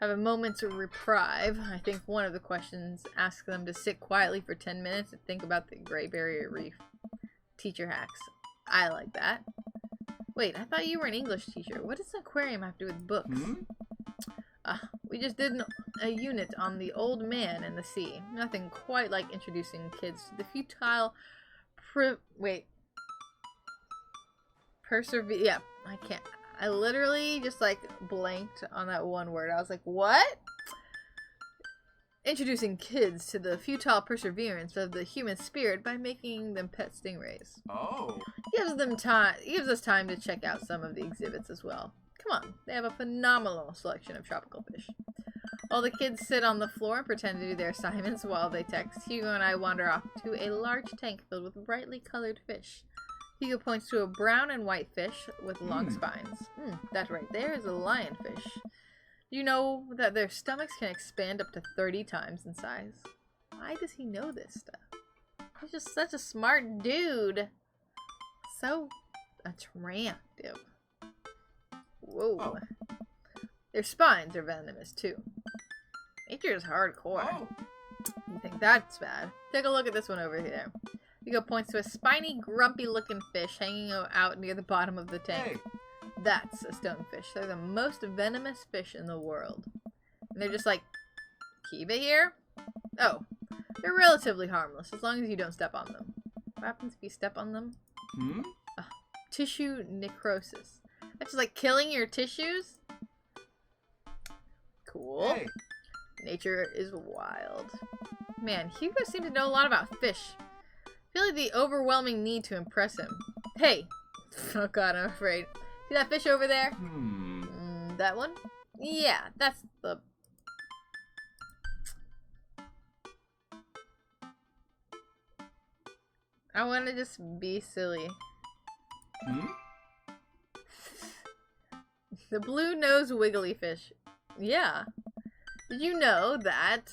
Have a moment's reprieve. I think one of the questions asks them to sit quietly for 10 minutes and think about the Great Barrier Reef. Teacher hacks. I like that. Wait, I thought you were an English teacher. What does an aquarium have to do with books? We just did a unit on the old man and the sea. Nothing quite like introducing kids to the futile... Yeah, I can't... I literally just, like, blanked on that one word. I was like, what? Introducing kids to the futile perseverance of the human spirit by making them pet stingrays. Oh. Gives us time to check out some of the exhibits as well. Come on, they have a phenomenal selection of tropical fish. While the kids sit on the floor and pretend to do their assignments while they text, Hugo and I wander off to a large tank filled with brightly colored fish. Hugo points to a brown and white fish with long spines. That right there is a lionfish. You know that their stomachs can expand up to 30 times in size. Why does he know this stuff? He's just such a smart dude. So attractive. Whoa. Oh. Their spines are venomous too. Nature is hardcore. Oh. You think that's bad? Take a look at this one over here. Hugo points to a spiny, grumpy-looking fish hanging out near the bottom of the tank. Hey. That's a stonefish. They're the most venomous fish in the world. And they're just like, keep it here? Oh, they're relatively harmless, as long as you don't step on them. What happens if you step on them? tissue necrosis. That's just like killing your tissues? Cool. Hey. Nature is wild. Man, Hugo seemed to know a lot about fish. I feel like the overwhelming need to impress him. Hey! Oh god, I'm afraid. See that fish over there? That one? Yeah, that's the... I want to just be silly. The blue-nosed wiggly fish. Yeah. Did you know that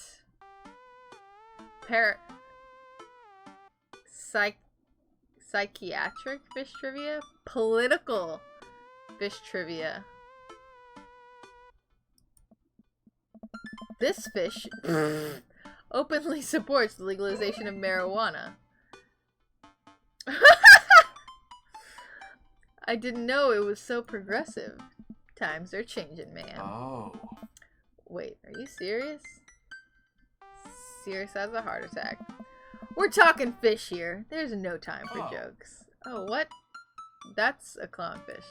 psychiatric fish trivia? Political fish trivia. This fish openly supports the legalization of marijuana. I didn't know it was so progressive. Times are changing, man. Oh. Wait, are you serious? Serious as a heart attack. We're talking fish here. There's no time for jokes. Oh, what? That's a clownfish.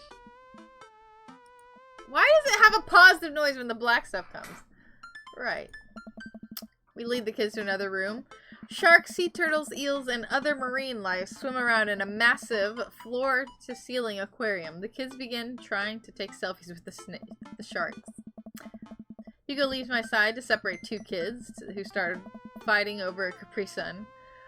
Why does it have a positive noise when the black stuff comes? Right. We lead the kids to another room. Sharks, sea turtles, eels, and other marine life swim around in a massive floor-to-ceiling aquarium. The kids begin trying to take selfies with the sharks. Hugo leaves my side to separate two kids who started fighting over a Capri Sun.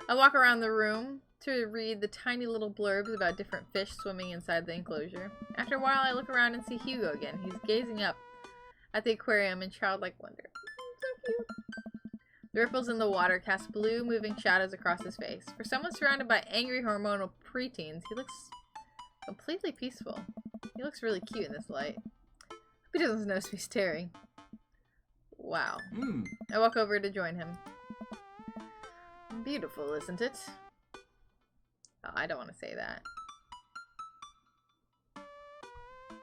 I walk around the room to read the tiny little blurbs about different fish swimming inside the enclosure. After a while, I look around and see Hugo again. He's gazing up at the aquarium in childlike wonder. So cute. The ripples in the water cast blue, moving shadows across his face. For someone surrounded by angry hormonal preteens, he looks completely peaceful. He looks really cute in this light. Hope he doesn't notice me staring. Wow. I walk over to join him. Beautiful, isn't it? Oh, I don't want to say that.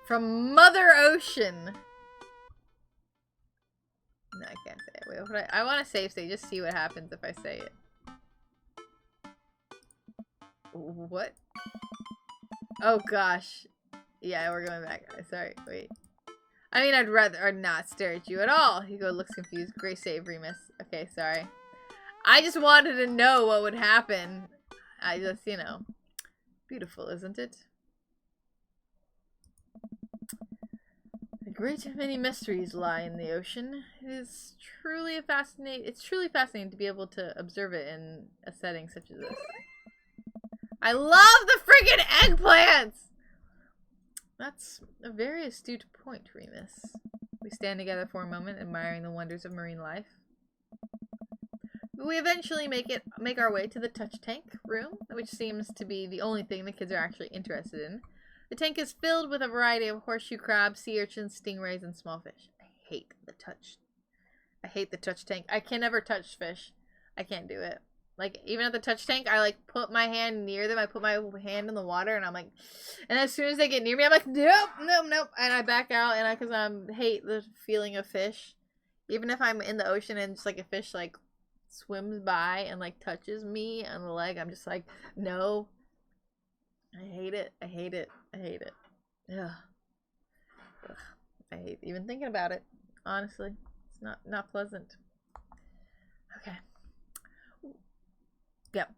From Mother Ocean. No, I can't say it. Wait, what I want to save state. Just see what happens if I say it. What? Oh gosh. Yeah, we're going back. Sorry. Wait. I mean, I'd rather not stare at you at all. Hugo looks confused. Great save, Remus. Okay, sorry. I just wanted to know what would happen. I just, you know. Beautiful, isn't it? A great many mysteries lie in the ocean. It's truly fascinating to be able to observe it in a setting such as this. I love the friggin' eggplants! That's a very astute point, Remus. We stand together for a moment, admiring the wonders of marine life. We eventually make our way to the touch tank room, which seems to be the only thing the kids are actually interested in. The tank is filled with a variety of horseshoe crabs, sea urchins, stingrays, and small fish. I hate the touch tank. I can never touch fish. I can't do it. Like, even at the touch tank, I, like, put my hand near them. I put my hand in the water, and I'm like... And as soon as they get near me, I'm like, nope, nope, nope. And I back out, and because I hate the feeling of fish. Even if I'm in the ocean and just, like, a fish, like, swims by and, like, touches me on the leg, I'm just like, no. I hate it. I hate it. I hate it. Ugh. Ugh. I hate even thinking about it. Honestly. It's not pleasant. Okay. Yep.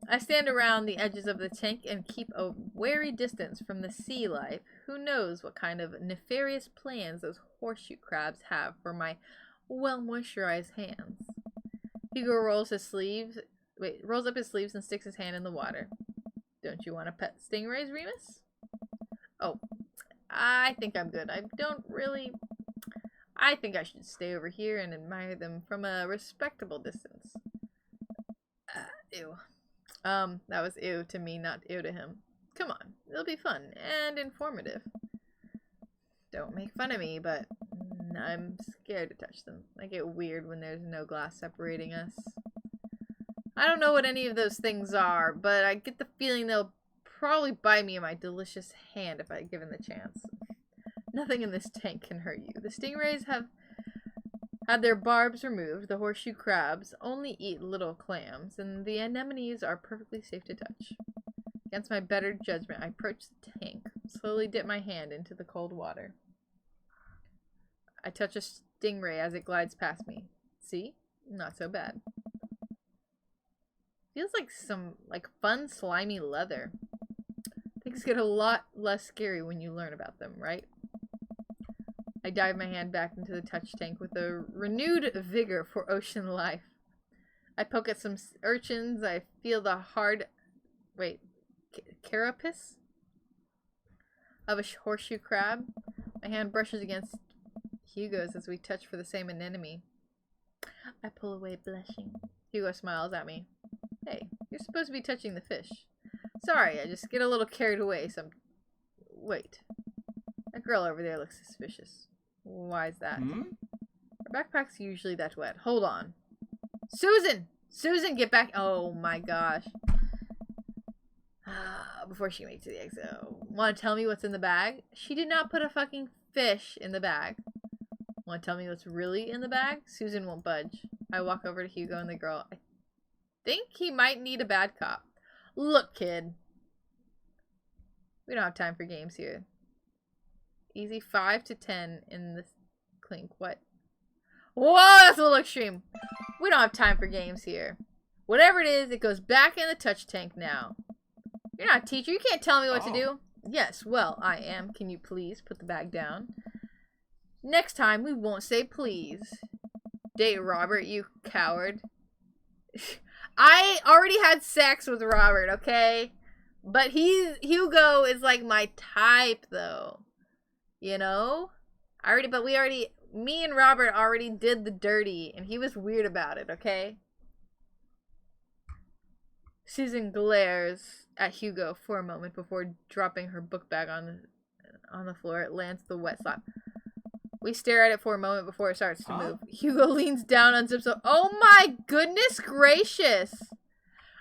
I stand around the edges of the tank and keep a wary distance from the sea life. Who knows what kind of nefarious plans those horseshoe crabs have for my well-moisturized hands. Hugo rolls up his sleeves and sticks his hand in the water. Don't you want to pet stingrays, Remus? Oh, I think I'm good. I think I should stay over here and admire them from a respectable distance. Ew. That was ew to me, not ew to him. Come on, it'll be fun and informative. Don't make fun of me, but I'm scared to touch them. I get weird when there's no glass separating us. I don't know what any of those things are, but I get the feeling they'll probably bite me in my delicious hand if I give them the chance. Nothing in this tank can hurt you. The stingrays have had their barbs removed. The horseshoe crabs only eat little clams, and the anemones are perfectly safe to touch. Against my better judgment, I approach the tank, slowly dip my hand into the cold water. I touch a stingray as it glides past me. See? Not so bad. Feels like some, fun, slimy leather. Things get a lot less scary when you learn about them, right? I dive my hand back into the touch tank with a renewed vigor for ocean life. I poke at some urchins. I feel the hard... Wait. Carapace? Of a horseshoe crab. My hand brushes against Hugo's as we touch for the same anemone. I pull away blushing. Hugo smiles at me. Hey, you're supposed to be touching the fish. Sorry, I just get a little carried away Wait. That girl over there looks suspicious. Why is that? Her backpack's usually that wet. Hold on. Susan! Susan, get back! Oh my gosh. Before she makes it to the exit. Want to tell me what's in the bag? She did not put a fucking fish in the bag. Want to tell me what's really in the bag? Susan won't budge. I walk over to Hugo and the girl. I think he might need a bad cop. Look, kid. We don't have time for games here. Easy 5 to 10 in the clink. What? Whoa, that's a little extreme. We don't have time for games here. Whatever it is, it goes back in the touch tank now. You're not a teacher. You can't tell me what to do. Yes, well, I am. Can you please put the bag down? Next time, we won't say please. Date Robert, you coward. I already had sex with Robert, okay? But Hugo is like my type, though. You know? Me and Robert already did the dirty, and he was weird about it, okay? Susan glares at Hugo for a moment before dropping her book bag on the floor. It lands the wet slap. We stare at it for a moment before it starts to move. Hugo leans down, unzips it. Oh my goodness gracious!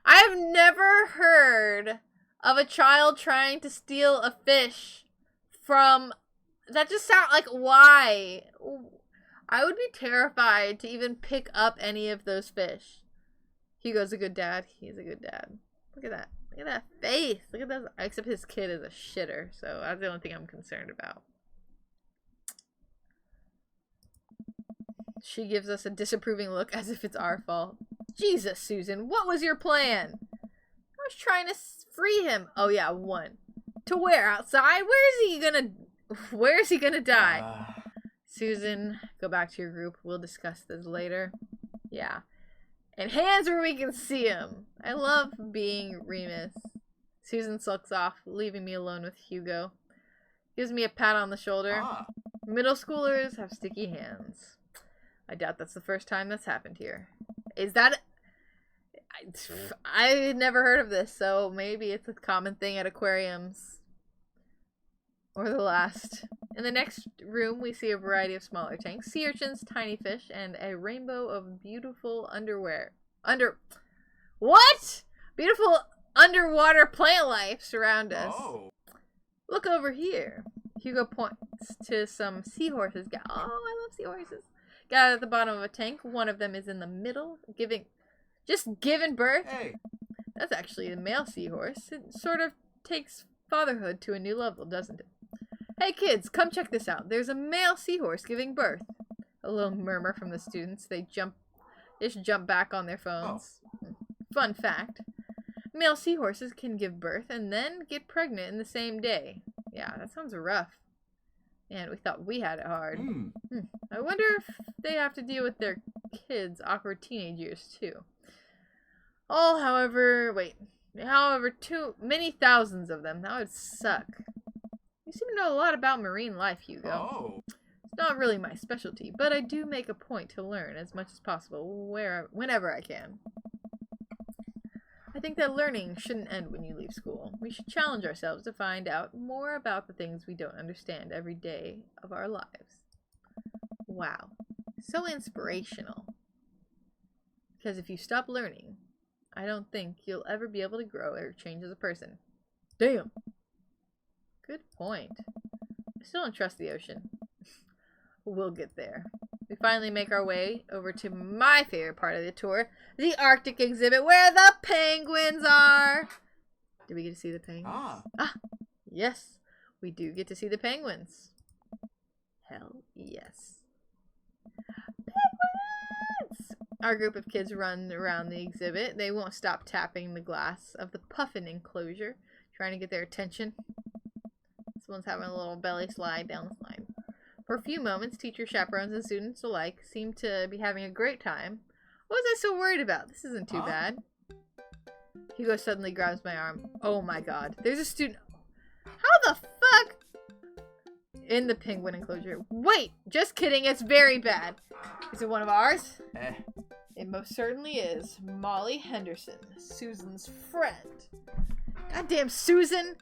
I have never heard of a child trying to steal a fish from... That just sounds like, why? I would be terrified to even pick up any of those fish. Hugo's a good dad. He's a good dad. Look at that. Look at that face. Look at that. Except his kid is a shitter, so that's the only thing I'm concerned about. She gives us a disapproving look as if it's our fault. Jesus, Susan, what was your plan? I was trying to free him. Oh yeah, one. To where? Outside? Where is he gonna die? Susan, go back to your group. We'll discuss this later. Yeah. And hands where we can see him. I love being Remus. Susan sulks off, leaving me alone with Hugo. Gives me a pat on the shoulder. Middle schoolers have sticky hands. I doubt that's the first time that's happened here. Is that... I never heard of this, so maybe it's a common thing at aquariums. Or the last. In the next room, we see a variety of smaller tanks, sea urchins, tiny fish, and a rainbow of beautiful What? Beautiful underwater plant life surround us. Look over here. Hugo points to some seahorses. Oh, I love seahorses. Gathered at the bottom of a tank. One of them is in the middle, giving birth. Hey. That's actually a male seahorse. It sort of takes fatherhood to a new level, doesn't it? Hey kids, come check this out. There's a male seahorse giving birth. A little murmur from the students. They just jump back on their phones. Fun fact. Male seahorses can give birth and then get pregnant in the same day. Yeah, that sounds rough. Man, we thought we had it hard. I wonder if they have to deal with their kids' awkward teenage years, too. However, too many thousands of them. That would suck. You seem to know a lot about marine life, Hugo. It's not really my specialty, but I do make a point to learn as much as possible whenever I can. I think that learning shouldn't end when you leave school. We should challenge ourselves to find out more about the things we don't understand every day of our lives. Wow. So inspirational. Because if you stop learning, I don't think you'll ever be able to grow or change as a person. Damn. Good point. I still don't trust the ocean. We'll get there. We finally make our way over to my favorite part of the tour, the Arctic exhibit, where the penguins are. Did we get to see the penguins? Ah. Yes, we do get to see the penguins. Hell yes. Penguins! Our group of kids run around the exhibit. They won't stop tapping the glass of the puffin enclosure, trying to get their attention. This one's having a little belly slide down the slide. For a few moments, teachers, chaperones, and students alike seem to be having a great time. What was I so worried about? This isn't too bad. Hugo suddenly grabs my arm. Oh my god. There's a student. How the fuck? In the penguin enclosure. Wait! Just kidding. It's very bad. Is it one of ours? It most certainly is. Molly Henderson. Susan's friend. Goddamn Susan!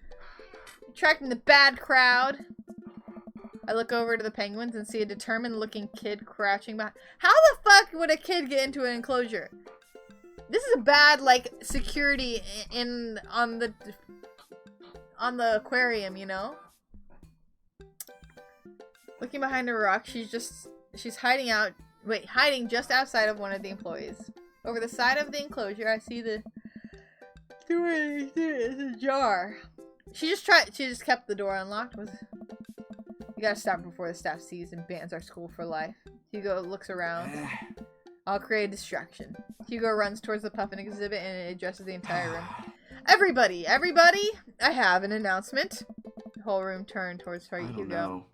Attracting the bad crowd. I look over to the penguins and see a determined looking kid crouching behind. How the fuck would a kid get into an enclosure? This is a bad, like, security on the aquarium, you know? Looking behind a rock, she's hiding just outside of one of the employees. Over the side of the enclosure, I see the door is ajar. She just kept the door unlocked. We gotta stop before the staff sees and bans our school for life. Hugo looks around. I'll create a distraction. Hugo runs towards the puffin exhibit and addresses the entire room. Everybody! I have an announcement. The whole room turned towards Hugo.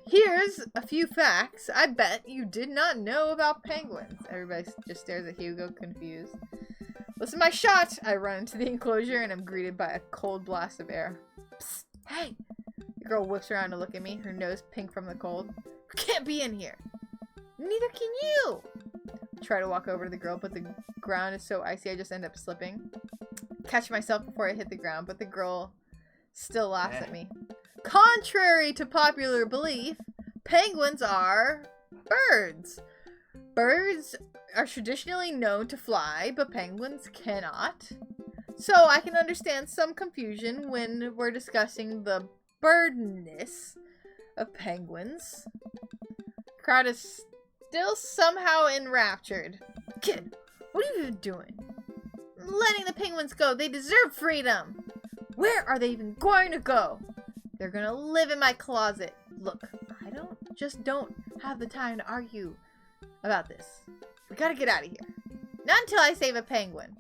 Here's a few facts I bet you did not know about penguins. Everybody just stares at Hugo, confused. Listen to my shot! I run into the enclosure and am greeted by a cold blast of air. Psst, hey! The girl whips around to look at me, her nose pink from the cold. You can't be in here! Neither can you! I try to walk over to the girl, but the ground is so icy I just end up slipping. Catch myself before I hit the ground, but the girl still laughs at me. Contrary to popular belief, penguins are birds. Birds are traditionally known to fly, but penguins cannot. So I can understand some confusion when we're discussing the birdness of penguins. The crowd is still somehow enraptured. Kid, what are you even doing? Letting the penguins go. They deserve freedom. Where are they even going to go? They're gonna live in my closet. Look, I don't have the time to argue about this. We gotta get out of here. Not until I save a penguin.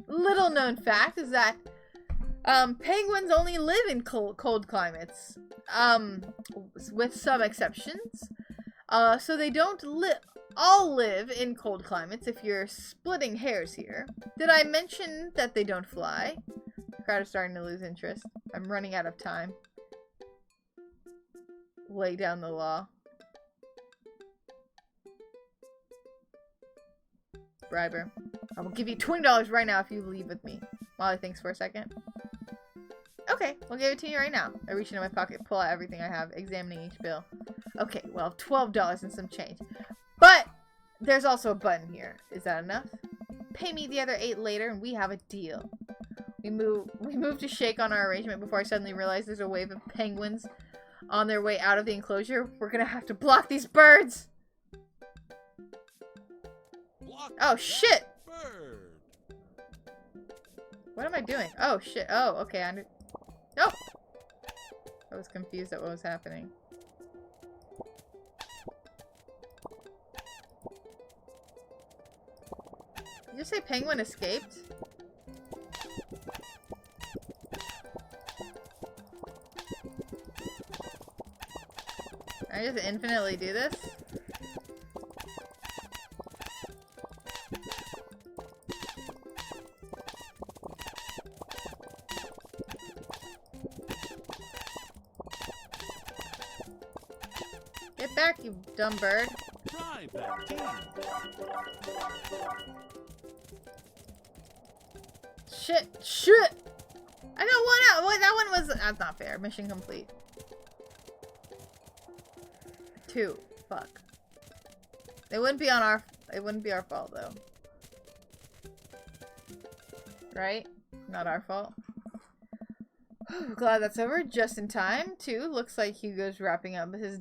Little known fact is that penguins only live in cold climates. With some exceptions. So they don't all live in cold climates, if you're splitting hairs here. Did I mention that they don't fly? The crowd is starting to lose interest. I'm running out of time. Lay down the law. Briber. I will give you $20 right now if you leave with me. Molly thinks for a second. Okay, we'll give it to you right now. I reach into my pocket, pull out everything I have, examining each bill. Okay, well, $12 and some change. But there's also a button here. Is that enough? Pay me the other $8 later and we have a deal. We move to shake on our arrangement before I suddenly realize there's a wave of penguins on their way out of the enclosure. We're gonna have to block these birds! Oh, shit! Bird. What am I doing? Oh, shit. Oh, okay. Oh! I was confused at what was happening. Did you say penguin escaped? Can I just infinitely do this? Get back, you dumb bird. Try that again. Shit! I got one out! Wait, that one was... That's not fair. Mission complete. 2. Fuck. It wouldn't be our fault, though. Right? Not our fault. Glad that's over. Just in time, too. Looks like Hugo's wrapping up his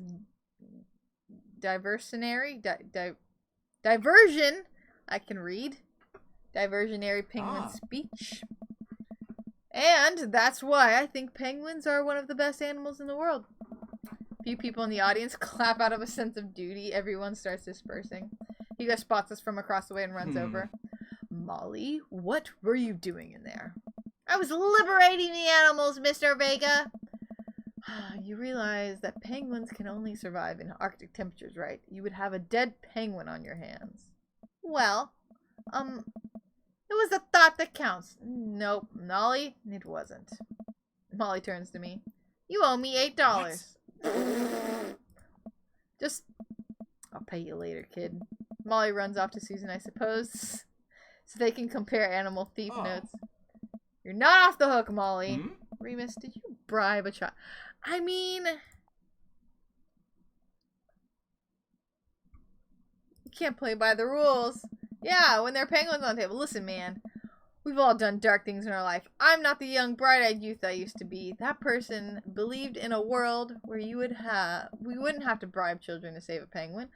diversion. I can read. diversionary penguin Ah. speech. And that's why I think penguins are one of the best animals in the world. Few people in the audience clap out of a sense of duty. Everyone starts dispersing. Hugo spots us from across the way and runs over. Molly, what were you doing in there? I was liberating the animals, Mr. Vega. You realize that penguins can only survive in Arctic temperatures, right? You would have a dead penguin on your hands. Well, it was the thought that counts. Nope, Molly, it wasn't. Molly turns to me. You owe me $8. Just, I'll pay you later, kid. Molly runs off to Susan, I suppose, so they can compare animal thief notes. You're not off the hook, Molly. Remus, did you bribe a child? I mean, you can't play by the rules. Yeah, when there are penguins on the table. Listen, man, we've all done dark things in our life. I'm not the young, bright-eyed youth I used to be. That person believed in a world where we wouldn't have to bribe children to save a penguin.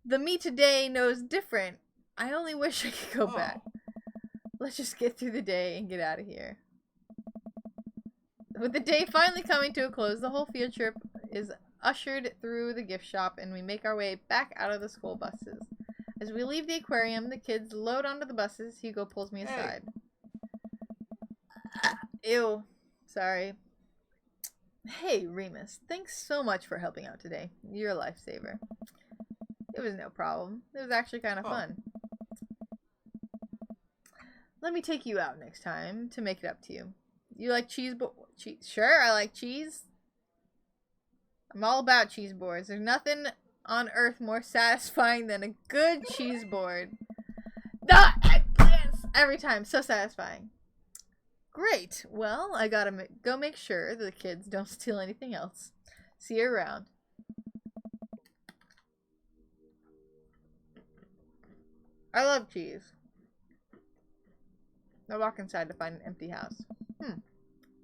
The me today knows different. I only wish I could go back. Let's just get through the day and get out of here. With the day finally coming to a close, the whole field trip is ushered through the gift shop, and we make our way back out of the school buses. As we leave the aquarium, the kids load onto the buses. Hugo pulls me aside. Ew. Sorry. Hey, Remus. Thanks so much for helping out today. You're a lifesaver. It was no problem. It was actually kind of fun. Let me take you out next time to make it up to you. You like cheese? Sure, I like cheese. I'm all about cheese boards. There's nothing on earth more satisfying than a good cheese board. The eggplants! Every time. So satisfying. Great. Well, I gotta go make sure the kids don't steal anything else. See you around. I love cheese. I walk inside to find an empty house. I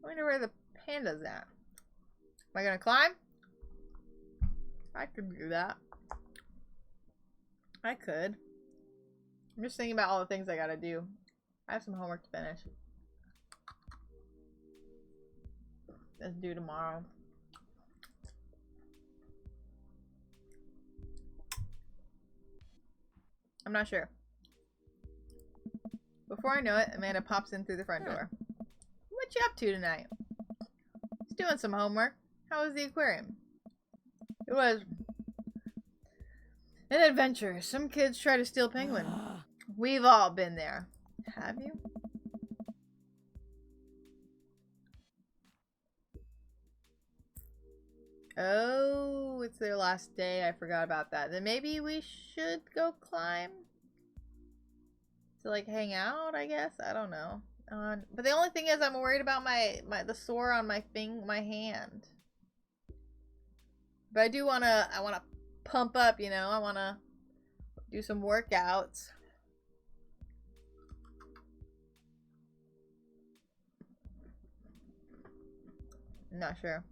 wonder where the panda's at. Am I gonna climb? I could do that. I could. I'm just thinking about all the things I gotta do. I have some homework to finish. That's due tomorrow. I'm not sure. Before I know it, Amanda pops in through the front door. What you up to tonight? Just doing some homework. How was the aquarium? It was an adventure. Some kids try to steal penguin. We've all been there. Have you? Oh, it's their last day. I forgot about that. Then maybe we should go climb? To like hang out, I guess. I don't know. But the only thing is, I'm worried about the sore on my hand. But I wanna pump up, you know. I wanna do some workouts. I'm not sure.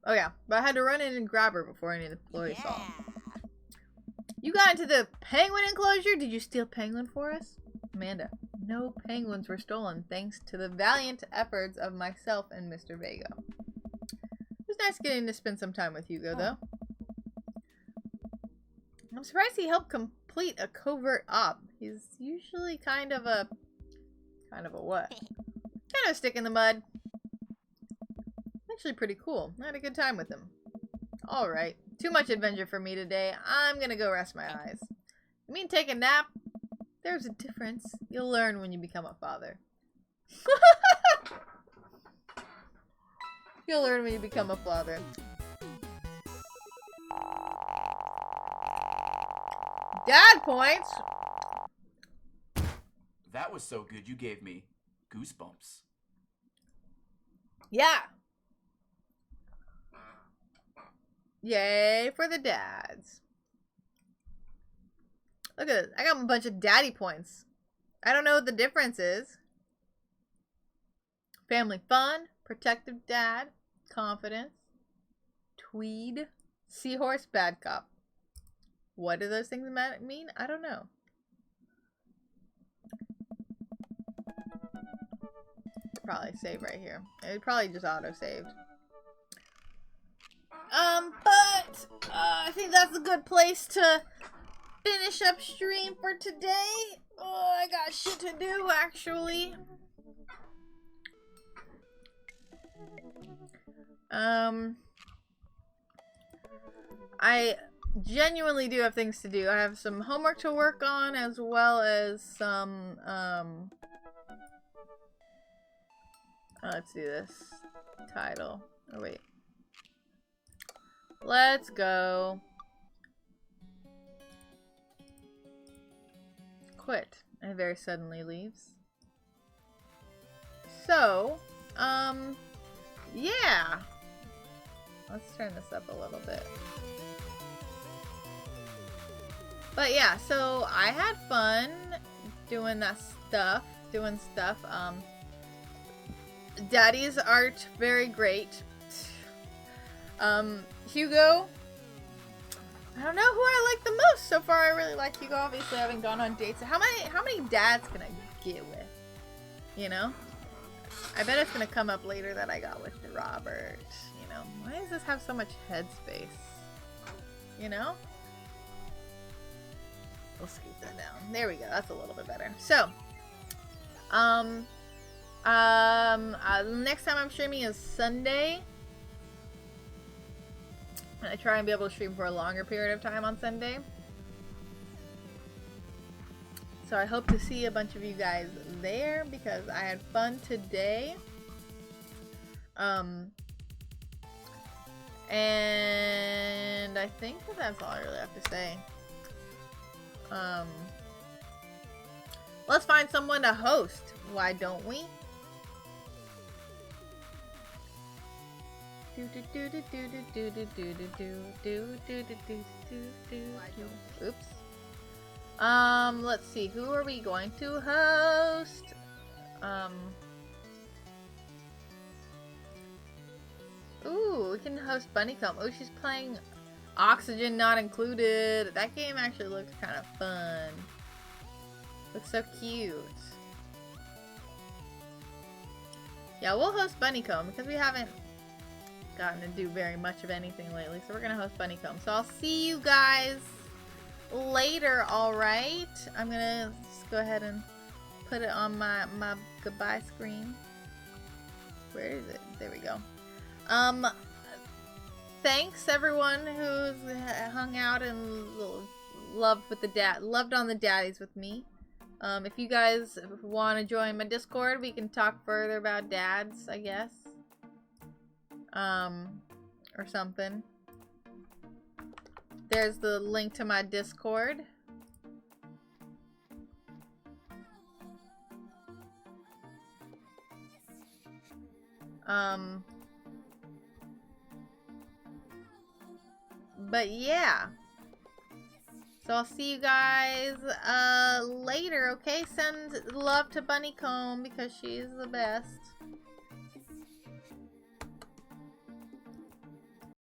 Oh yeah, but I had to run in and grab her before any of the employees saw. You got into the penguin enclosure? Did you steal penguin for us? Amanda, no penguins were stolen thanks to the valiant efforts of myself and Mr. Vega. It was nice getting to spend some time with Hugo, though. I'm surprised he helped complete a covert op. He's usually kind of a what? Kind of a stick in the mud. Actually pretty cool. I had a good time with him. Alright. Too much adventure for me today. I'm gonna go rest my eyes. You mean take a nap? There's a difference. You'll learn when you become a father. You'll learn when you become a father. Dad points! That was so good you gave me goosebumps. Yeah. Yay for the dads. Look at this. I got a bunch of daddy points. I don't know what the difference is. Family fun, protective dad, confidence, Tweed. Seahorse, bad cop. What do those things mean? I don't know. Probably save right here. It probably just auto-saved. But I think that's a good place to finish up stream for today. Oh, I got shit to do, actually. I genuinely do have things to do. I have some homework to work on, as well as some, let's do this. Title. Oh, wait. Let's go. Quit. And very suddenly leaves. So, yeah. Let's turn this up a little bit. But yeah, so I had fun doing that stuff. Daddy's art, very great. Hugo, I don't know who I like the most. So far, I really like Hugo. Obviously, I haven't gone on dates. How many dads can I get with? You know? I bet it's gonna come up later that I got with Robert. You know? Why does this have so much headspace? You know? We'll scoot that down. There we go. That's a little bit better. So, next time I'm streaming is Sunday. I try and be able to stream for a longer period of time on Sunday. So I hope to see a bunch of you guys there because I had fun today. And I think that's all I really have to say. Let's find someone to host. Why don't we? Oops. Let's see. Who are we going to host? Ooh, we can host Bunnycomb. Oh, she's playing Oxygen Not Included. That game actually looks kind of fun. Looks so cute. Yeah, we'll host Bunnycomb because we haven't gotten to do very much of anything lately, so we're gonna host Bunnycomb. So I'll see you guys later, alright? I'm gonna just go ahead and put it on my goodbye screen. Where is it? There we go. Thanks everyone who's hung out and loved on the daddies with me. If you guys want to join my Discord, we can talk further about dads, I guess. Or something. There's the link to my Discord. But yeah. So I'll see you guys later, okay? Send love to Bunnycomb because she's the best.